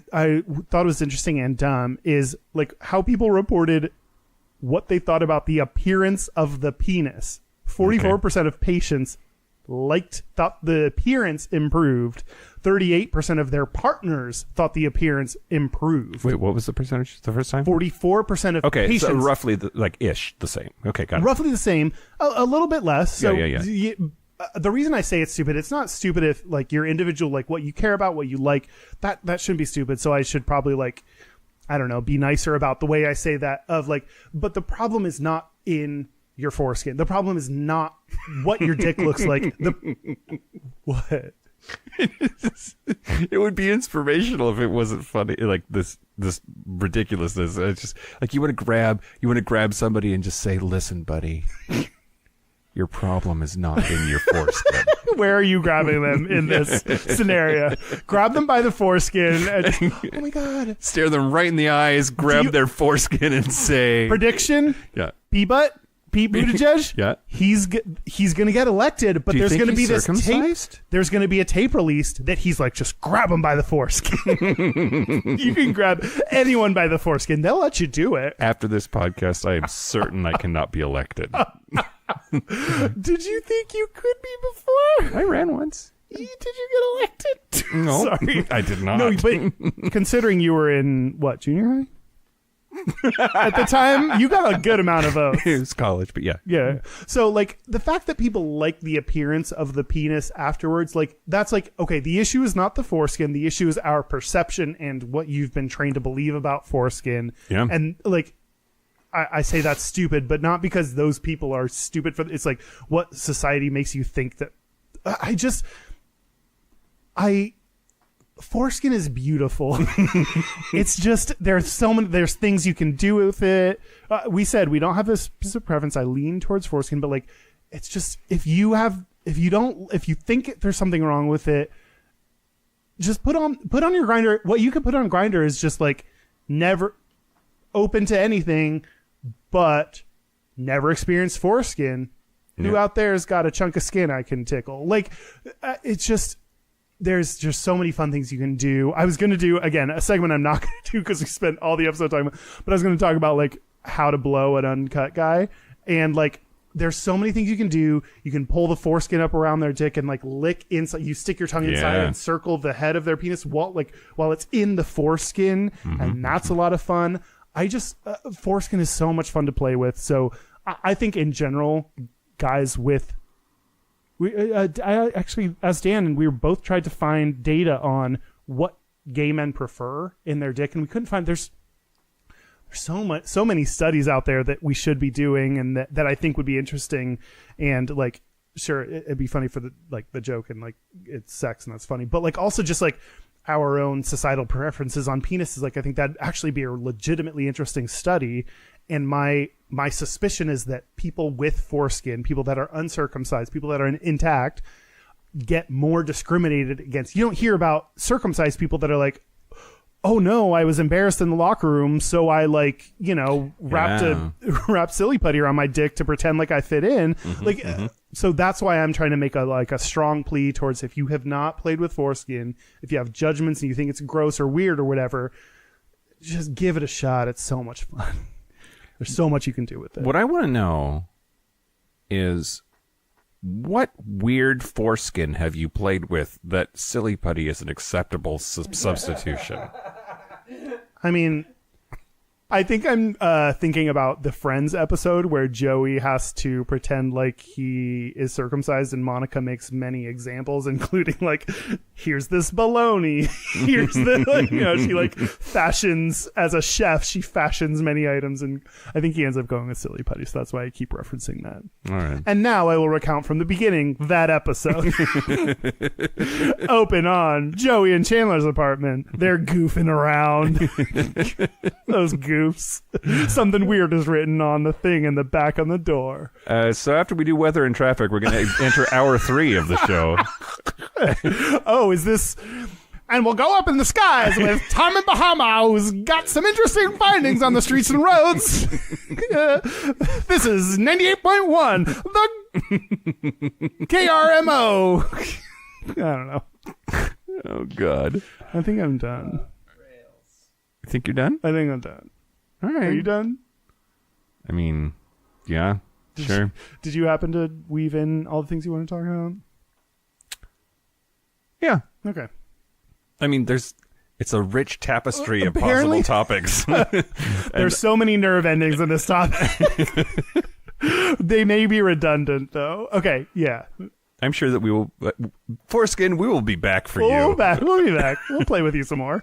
thought was interesting and dumb is, like, how people reported what they thought about the appearance of the penis. 44% of patients thought the appearance improved. 38% of their partners thought the appearance improved. Wait, what was the percentage the first time? 44% of patients. So roughly, the same. Okay, got it. Roughly the same. A little bit less. So yeah. the reason I say it's stupid, it's not stupid if like your individual, like what you care about, what you like, that shouldn't be stupid. So I should probably like, I don't know, be nicer about the way I say that of like, but the problem is not in your foreskin. The problem is not what your dick looks like. What? It would be inspirational if it wasn't funny, like this ridiculousness. It's just like you want to grab somebody and just say, "Listen, buddy, your problem is not in your foreskin." Where are you grabbing them in this scenario? Grab them by the foreskin. And, oh my God! Stare them right in the eyes. Grab their foreskin and say, "Prediction." Yeah. Pete Buttigieg, yeah, he's going to get elected, but there's going to be this tape. There's going to be a tape released that he's like, just grab him by the foreskin. You can grab anyone by the foreskin; they'll let you do it. After this podcast, I am certain I cannot be elected. Did you think you could be before? I ran once. Did you get elected? No, sorry, I did not. No, but considering you were in what, junior high? At the time, you got a good amount of votes. It was college, but yeah. Yeah. So, like, the fact that people like the appearance of the penis afterwards, like, that's like, okay, the issue is not the foreskin. The issue is our perception and what you've been trained to believe about foreskin. Yeah. And, like, I say that's stupid, but not because those people are stupid. It's like what society makes you think that. Foreskin is beautiful. It's just there's things you can do with it. We said we don't have this specific preference. I lean towards foreskin, but like it's just if you think there's something wrong with it, just put on your Grindr. What you could put on Grindr is just like never open to anything, but never experienced foreskin. Yeah. Who out there has got a chunk of skin I can tickle? Like it's just. There's just so many fun things you can do. I was going to do, again, a segment I'm not going to do because we spent all the episode talking about, but I was going to talk about, like, how to blow an uncut guy. And, like, there's so many things you can do. You can pull the foreskin up around their dick and, like, lick inside. You stick your tongue inside and circle the head of their penis while it's in the foreskin. Mm-hmm. And that's a lot of fun. Foreskin is so much fun to play with. So I think, in general, guys with... I actually, as Dan and we were both tried to find data on what gay men prefer in their dick, and we couldn't find. There's so many studies out there that we should be doing, and that I think would be interesting. And like, sure, it'd be funny for the joke and like it's sex and that's funny, but like also just like our own societal preferences on penises. Like I think that'd actually be a legitimately interesting study. And my suspicion is that people with foreskin, people that are uncircumcised, people that are intact, get more discriminated against. You don't hear about circumcised people that are like, oh no, I was embarrassed in the locker room, so I wrapped silly putty around my dick to pretend like I fit in. Mm-hmm, so that's why I'm trying to make a strong plea towards if you have not played with foreskin, if you have judgments and you think it's gross or weird or whatever, just give it a shot. It's so much fun. There's so much you can do with it. What I want to know is what weird foreskin have you played with that silly putty is an acceptable substitution? I mean, I think I'm thinking about the Friends episode where Joey has to pretend like he is circumcised and Monica makes many examples, including like, here's this bologna. Here's the, she like fashions as a chef. She fashions many items. And I think he ends up going with silly putty. So that's why I keep referencing that. All right. And now I will recount from the beginning that episode. Open on Joey and Chandler's apartment. They're goofing around. Those goofs. Something weird is written on the thing in the back on the door. So after we do weather and traffic, we're going to enter hour 3 of the show. Oh, is this... And we'll go up in the skies with Tommy Bahama, who's got some interesting findings on the streets and roads. This is 98.1, the KRMO. I don't know. Oh, God. I think I'm done. You think you're done? I think I'm done. All right. Are you done? I mean, yeah, sure. Did you happen to weave in all the things you want to talk about? Yeah. Okay. I mean, it's a rich tapestry of possible topics. There's so many nerve endings in this topic. They may be redundant, though. Okay, yeah. I'm sure that we will. Foreskin, we will be back for you. We'll be back. We'll play with you some more.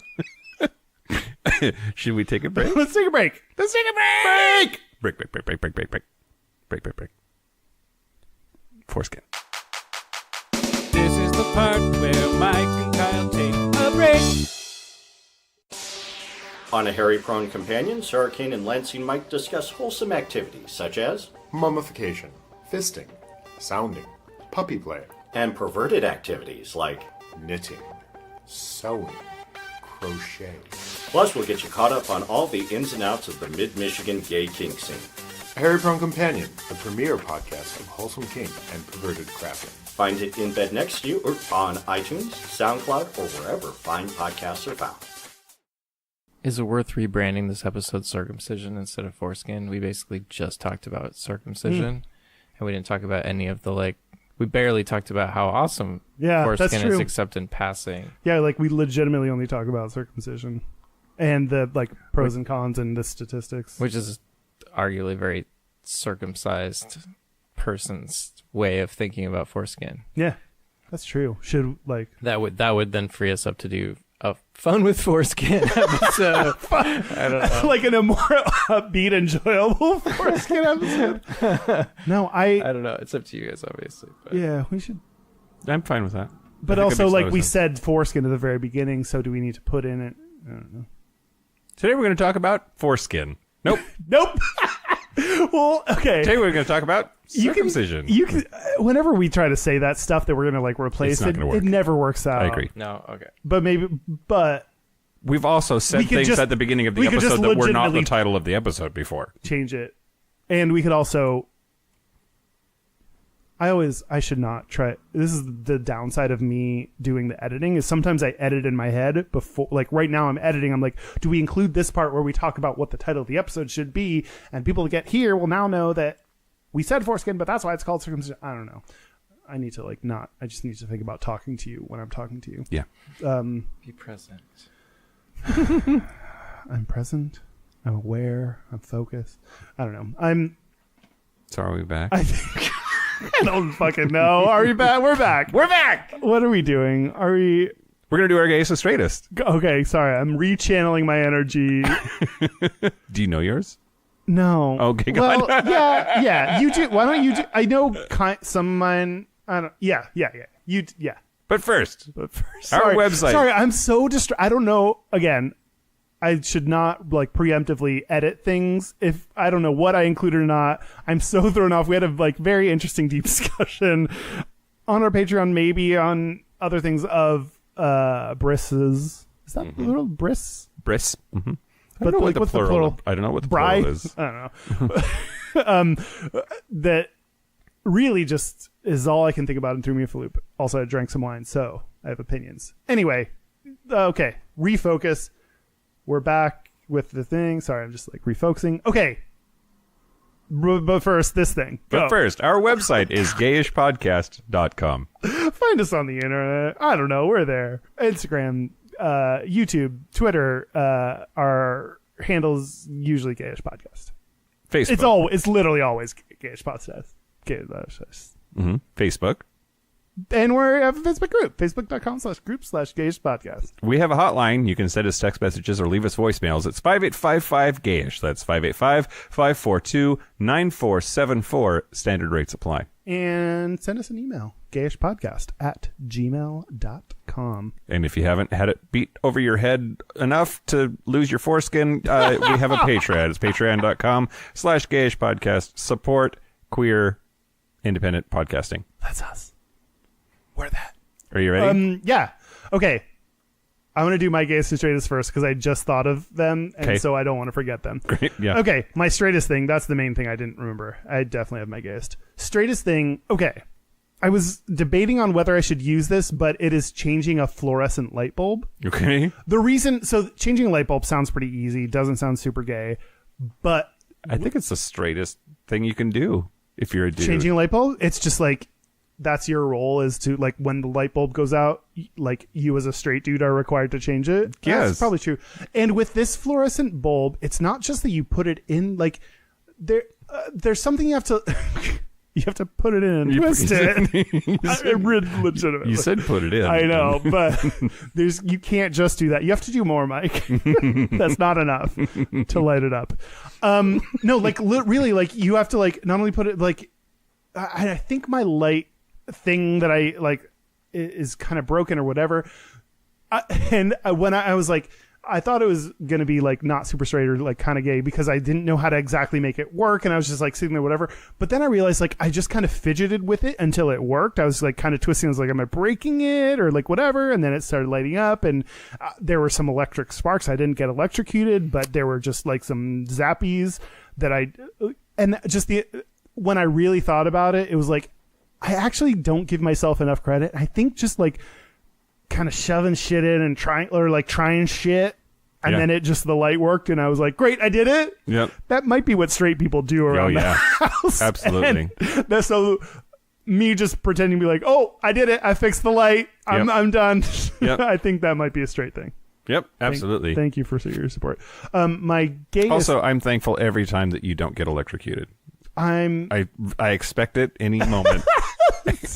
Should we take a break? Let's take a break. Break. Foreskin. This is the part where Mike and Kyle take a break. On A Hairy-Prone Companion, Sarah Kane and Lansing Mike discuss wholesome activities such as mummification, fisting, sounding, puppy play, and perverted activities like knitting, sewing, crochet. Plus, we'll get you caught up on all the ins and outs of the mid-Michigan gay kink scene. A Hairy-Prone Companion, the premier podcast of wholesome kink and perverted crafting. Find it in bed next to you or on iTunes, SoundCloud, or wherever fine podcasts are found. Is it worth rebranding this episode Circumcision instead of Foreskin? We basically just talked about circumcision, and we didn't talk about any of the, we barely talked about how awesome Foreskin is except in passing. Yeah, we legitimately only talk about circumcision and the, pros and cons and the statistics. Which is arguably a very circumcised person's way of thinking about foreskin. Yeah, that's true. Should, That would then free us up to do a Fun with Foreskin episode. I don't know. In a more upbeat, enjoyable Foreskin episode. No, I don't know. It's up to you guys, obviously. But. Yeah, we should. I'm fine with that. But also, we said foreskin at the very beginning, so do we need to put in it? I don't know. Today we're going to talk about foreskin. Nope. Nope. Well, okay. Today we're going to talk about circumcision. You can whenever we try to say that stuff that we're going to replace it, it never works out. I agree. No, okay. But we've also said things at the beginning of the episode that were not the title of the episode before. Change it. And we could also I should not try. This is the downside of me doing the editing is sometimes I edit in my head before, right now I'm editing. I'm like, do we include this part where we talk about what the title of the episode should be? And people that get here will now know that we said foreskin, but that's why it's called circumcision. I don't know. I need to not, I just need to think about talking to you when I'm talking to you. Yeah. Be present. I'm present. I'm aware. I'm focused. I don't know. So are we back? I think. I don't fucking know. Are we back? We're back. We're back. What are we doing? We're going to do our gayest and straightest. Okay, sorry. I'm rechanneling my energy. Do you know yours? No. Okay, go on. Yeah. You do. Why don't you do? I know some of mine. I don't. Yeah. Yeah. But first, sorry, our website. Sorry, I'm so distracted. I don't know. Again, I should not preemptively edit things if I don't know what I included or not. I'm so thrown off. We had a very interesting deep discussion on our Patreon, maybe on other things of brisses. Is that plural? Briss? Briss. Mm-hmm. But what's the plural? I don't know what the plural is. I don't know. That really just is all I can think about and threw me for a loop. Also, I drank some wine, so I have opinions. Anyway, okay, refocus. We're back with the thing. Sorry, I'm just refocusing. Okay. But first, this thing. Go. But first, our website is gayishpodcast.com. Find us on the internet. I don't know. We're there. Instagram, YouTube, Twitter. Our handle's usually Gayish Podcast. Facebook. It's literally always Gayish Podcast. Facebook. And we have a Facebook group, facebook.com/group/Gayish Podcast. We have a hotline. You can send us text messages or leave us voicemails. It's 5855-GAYISH. That's 585-542-9474. Standard rates apply. And send us an email, gayishpodcast@gmail.com. And if you haven't had it beat over your head enough to lose your foreskin, we have a Patreon. It's patreon.com/Gayish Podcast. Support queer independent podcasting. That's us. We're that. Are you ready? Yeah. Okay. I'm going to do my gayest and straightest first because I just thought of them, and so I don't want to forget them. Great. Yeah. Okay. My straightest thing. That's the main thing I didn't remember. I definitely have my gayest. Straightest thing. Okay. I was debating on whether I should use this, but it is changing a fluorescent light bulb. Okay. The reason... So changing a light bulb sounds pretty easy. Doesn't sound super gay, but... I think it's the straightest thing you can do if you're a dude. Changing a light bulb? It's just that's your role is to when the light bulb goes out, you as a straight dude are required to change it. Yes. That's probably true. And with this fluorescent bulb, it's not just that you put it in there's something you have to You have to put it in and twist it. Legitimately. You said put it in. I know, but you can't just do that. You have to do more, Mike. That's not enough to light it up. No, like really, like you have to like not only put it like I think my light thing that I like is kind of broken or whatever. And when I was like, I thought it was going to be like not super straight or like kind of gay because I didn't know how to exactly make it work. And I was just like sitting there, whatever. But then I realized like I just kind of fidgeted with it until it worked. I was like kind of twisting. I was like, am I breaking it or like whatever? And then it started lighting up and there were some electric sparks. I didn't get electrocuted, but there were just like some zappies that when I really thought about it, it was like, I actually don't give myself enough credit. I think just like kind of shoving shit in and trying shit. And then the light worked and I was like, great, I did it. Yep. That might be what straight people do around the house. Absolutely. So me just pretending to be like, oh, I did it. I fixed the light. I'm done. Yep. I think that might be a straight thing. Yep, absolutely. Thank you for your support. My gayest... Also, I'm thankful every time that you don't get electrocuted. I expect it any moment.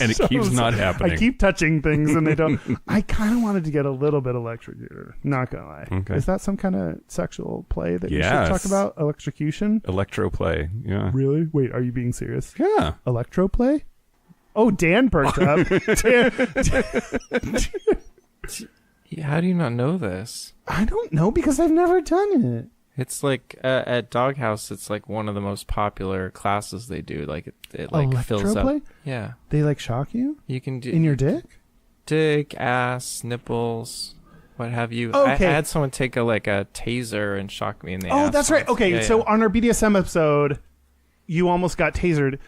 And it keeps not happening. I keep touching things and they don't. I kind of wanted to get a little bit electrocuted. Not gonna lie. Okay. Is that some kind of sexual play that we should talk about? Electrocution? Electroplay. Yeah. Really? Wait, are you being serious? Yeah. Electroplay? Oh, Dan perked up. Yeah, how do you not know this? I don't know because I've never done it. It's like at Doghouse. It's like one of the most popular classes they do. Like it like fills up. Yeah, they like shock you. You can do in your dick, ass, nipples, what have you. Okay. I had someone take a taser and shock me in the ass. Oh, that's right. Okay, yeah, so on our BDSM episode, you almost got tasered.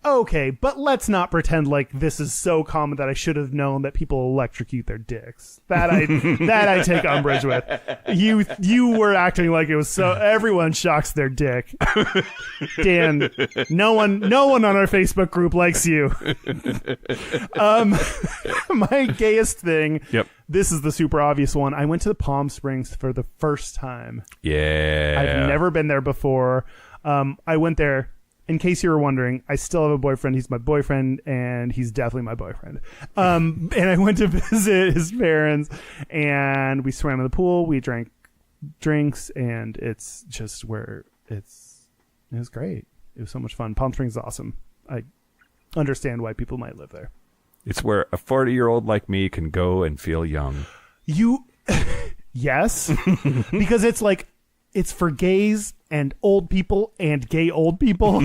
Okay, but let's not pretend like this is so common that I should have known that people electrocute their dicks. That I take umbrage with. You were acting like it was so everyone shocks their dick. Dan, no one on our Facebook group likes you. My gayest thing. Yep. This is the super obvious one. I went to the Palm Springs for the first time. Yeah. I've never been there before. I went there. In case you were wondering, I still have a boyfriend. He's my boyfriend, and he's definitely my boyfriend. And I went to visit his parents, and we swam in the pool. We drank drinks, and it's just it was great. It was so much fun. Palm Springs is awesome. I understand why people might live there. It's where a 40-year-old like me can go and feel young. Yes, because it's like, it's for gays and old people and gay old people.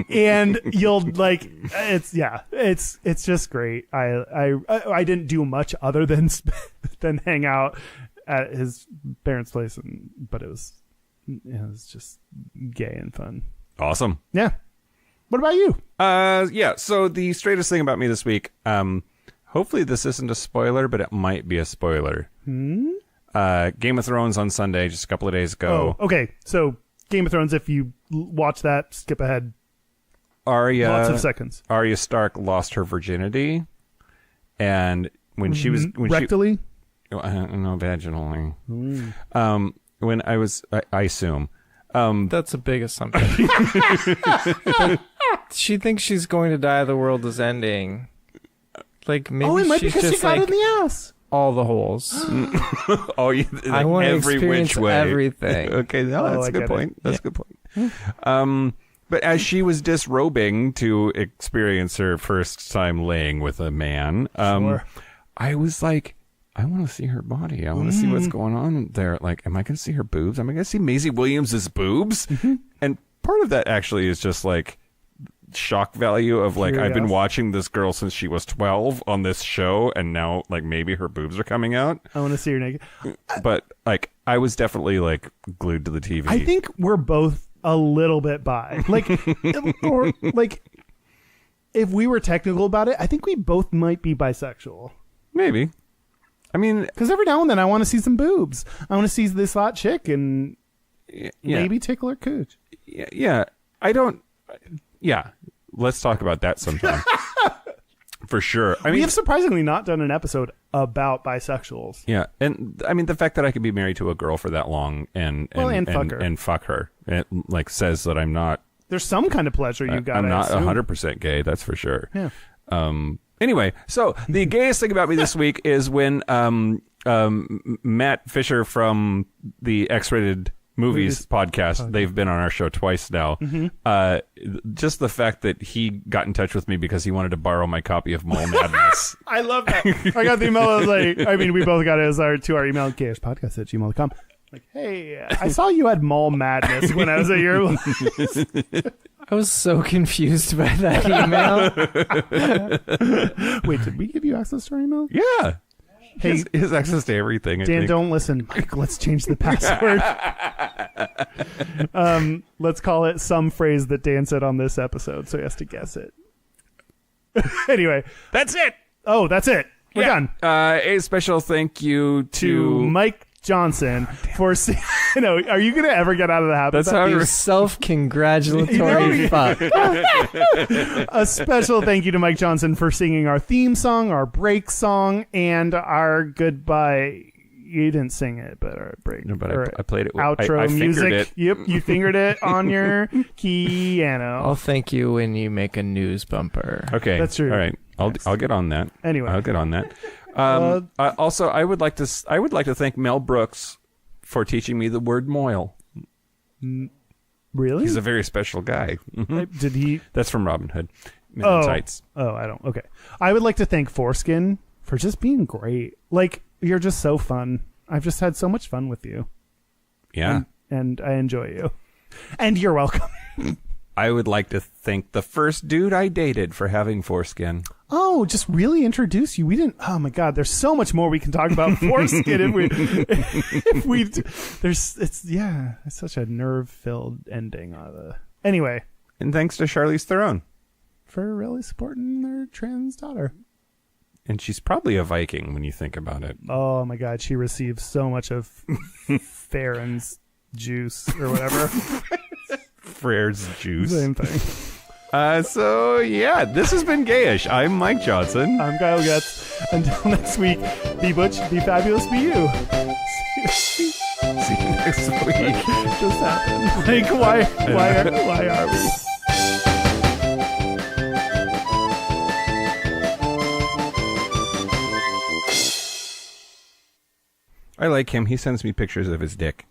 And you'll like, it's just great. I didn't do much other than hang out at his parents' place, but it was just gay and fun. Awesome. Yeah. What about you? Yeah. So the straightest thing about me this week, hopefully this isn't a spoiler, but it might be a spoiler. Game of Thrones on Sunday, just a couple of days ago. Oh, okay. So Game of Thrones, if you watch that, skip ahead. Lots of seconds. Arya Stark lost her virginity, and when she was rectally, no, vaginally. When I assume. That's a big assumption. She thinks she's going to die. The world is ending. Like maybe it might she's because just she got in the ass. All the holes. I want to every experience which way. Everything. Okay, no, that's a good point. That's a good point. But as she was disrobing to experience her first time laying with a man, I was like, I want to see her body. I want to see what's going on there. Like, am I going to see her boobs? Am I going to see Maisie Williams' boobs? And part of that actually is just like shock value of like, I've been watching this girl since she was 12 on this show, and now like maybe her boobs are coming out. I want to see her naked. But like, I was definitely like glued to the TV. I think we're both a little bit bi. Like, or like, if we were technical about it, I think we both might be bisexual. Maybe. I mean, because every now and then I want to see some boobs. I want to see this hot chick and maybe tickle her cooch. Yeah. Yeah. Let's talk about that sometime. For sure. I mean, we have surprisingly not done an episode about bisexuals. Yeah. And I mean, the fact that I could be married to a girl for that long and fuck her, it like says that I'm not There's some kind of pleasure you got. I'm not 100% gay, that's for sure. Yeah. Anyway, so the gayest thing about me this week is when Matt Fisher from the X-Rated Movies podcast, they've been on our show twice now. Just the fact that he got in touch with me because he wanted to borrow my copy of Mole Madness. I love that. I got the email. I was like, I mean, we both got it to our email, gayishpodcast@gmail.com. Like, hey, I saw you had Mole Madness when I was at your place. I was so confused by that email. Wait, did we give you access to our email? Yeah. Hey, his access to everything. I Dan, think. don't listen. Mike, let's change the password. Let's call it some phrase that Dan said on this episode, so he has to guess it. Anyway. That's it. Oh, that's it. We're done. A special thank you to Mike Johnson for are you gonna ever get out of the habit? That's how you self-congratulatory fuck. A special thank you to Mike Johnson for singing our theme song, our break song, and our goodbye. You didn't sing it, but our break. No, but I played it. Outro I music. It. Yep, you fingered it on your piano. I'll thank you when you make a news bumper. Okay, that's true. All right, I'll get on that. Anyway, I'll get on that. Also, I would like to thank Mel Brooks for teaching me the word moil. Really? He's a very special guy. Did he? That's from Robin Hood. Men in Tights. Oh, I don't. Okay. I would like to thank Foreskin for just being great. Like, you're just so fun. I've just had so much fun with you. Yeah. And I enjoy you. And you're welcome. I would like to thank the first dude I dated for having foreskin. Oh, just really introduce you. We didn't. Oh my God, there's so much more we can talk about foreskin it's such a nerve-filled ending. Anyway. And thanks to Charlize Theron for really supporting their trans daughter. And she's probably a Viking when you think about it. Oh my God, she receives so much of Farron's juice or whatever. Frere's juice. Same thing. So, yeah, this has been Gayish. I'm Mike Johnson. I'm Kyle Getz. Until next week, be butch, be fabulous, be you. See you next week. Just happened. Like, why are we? I like him. He sends me pictures of his dick.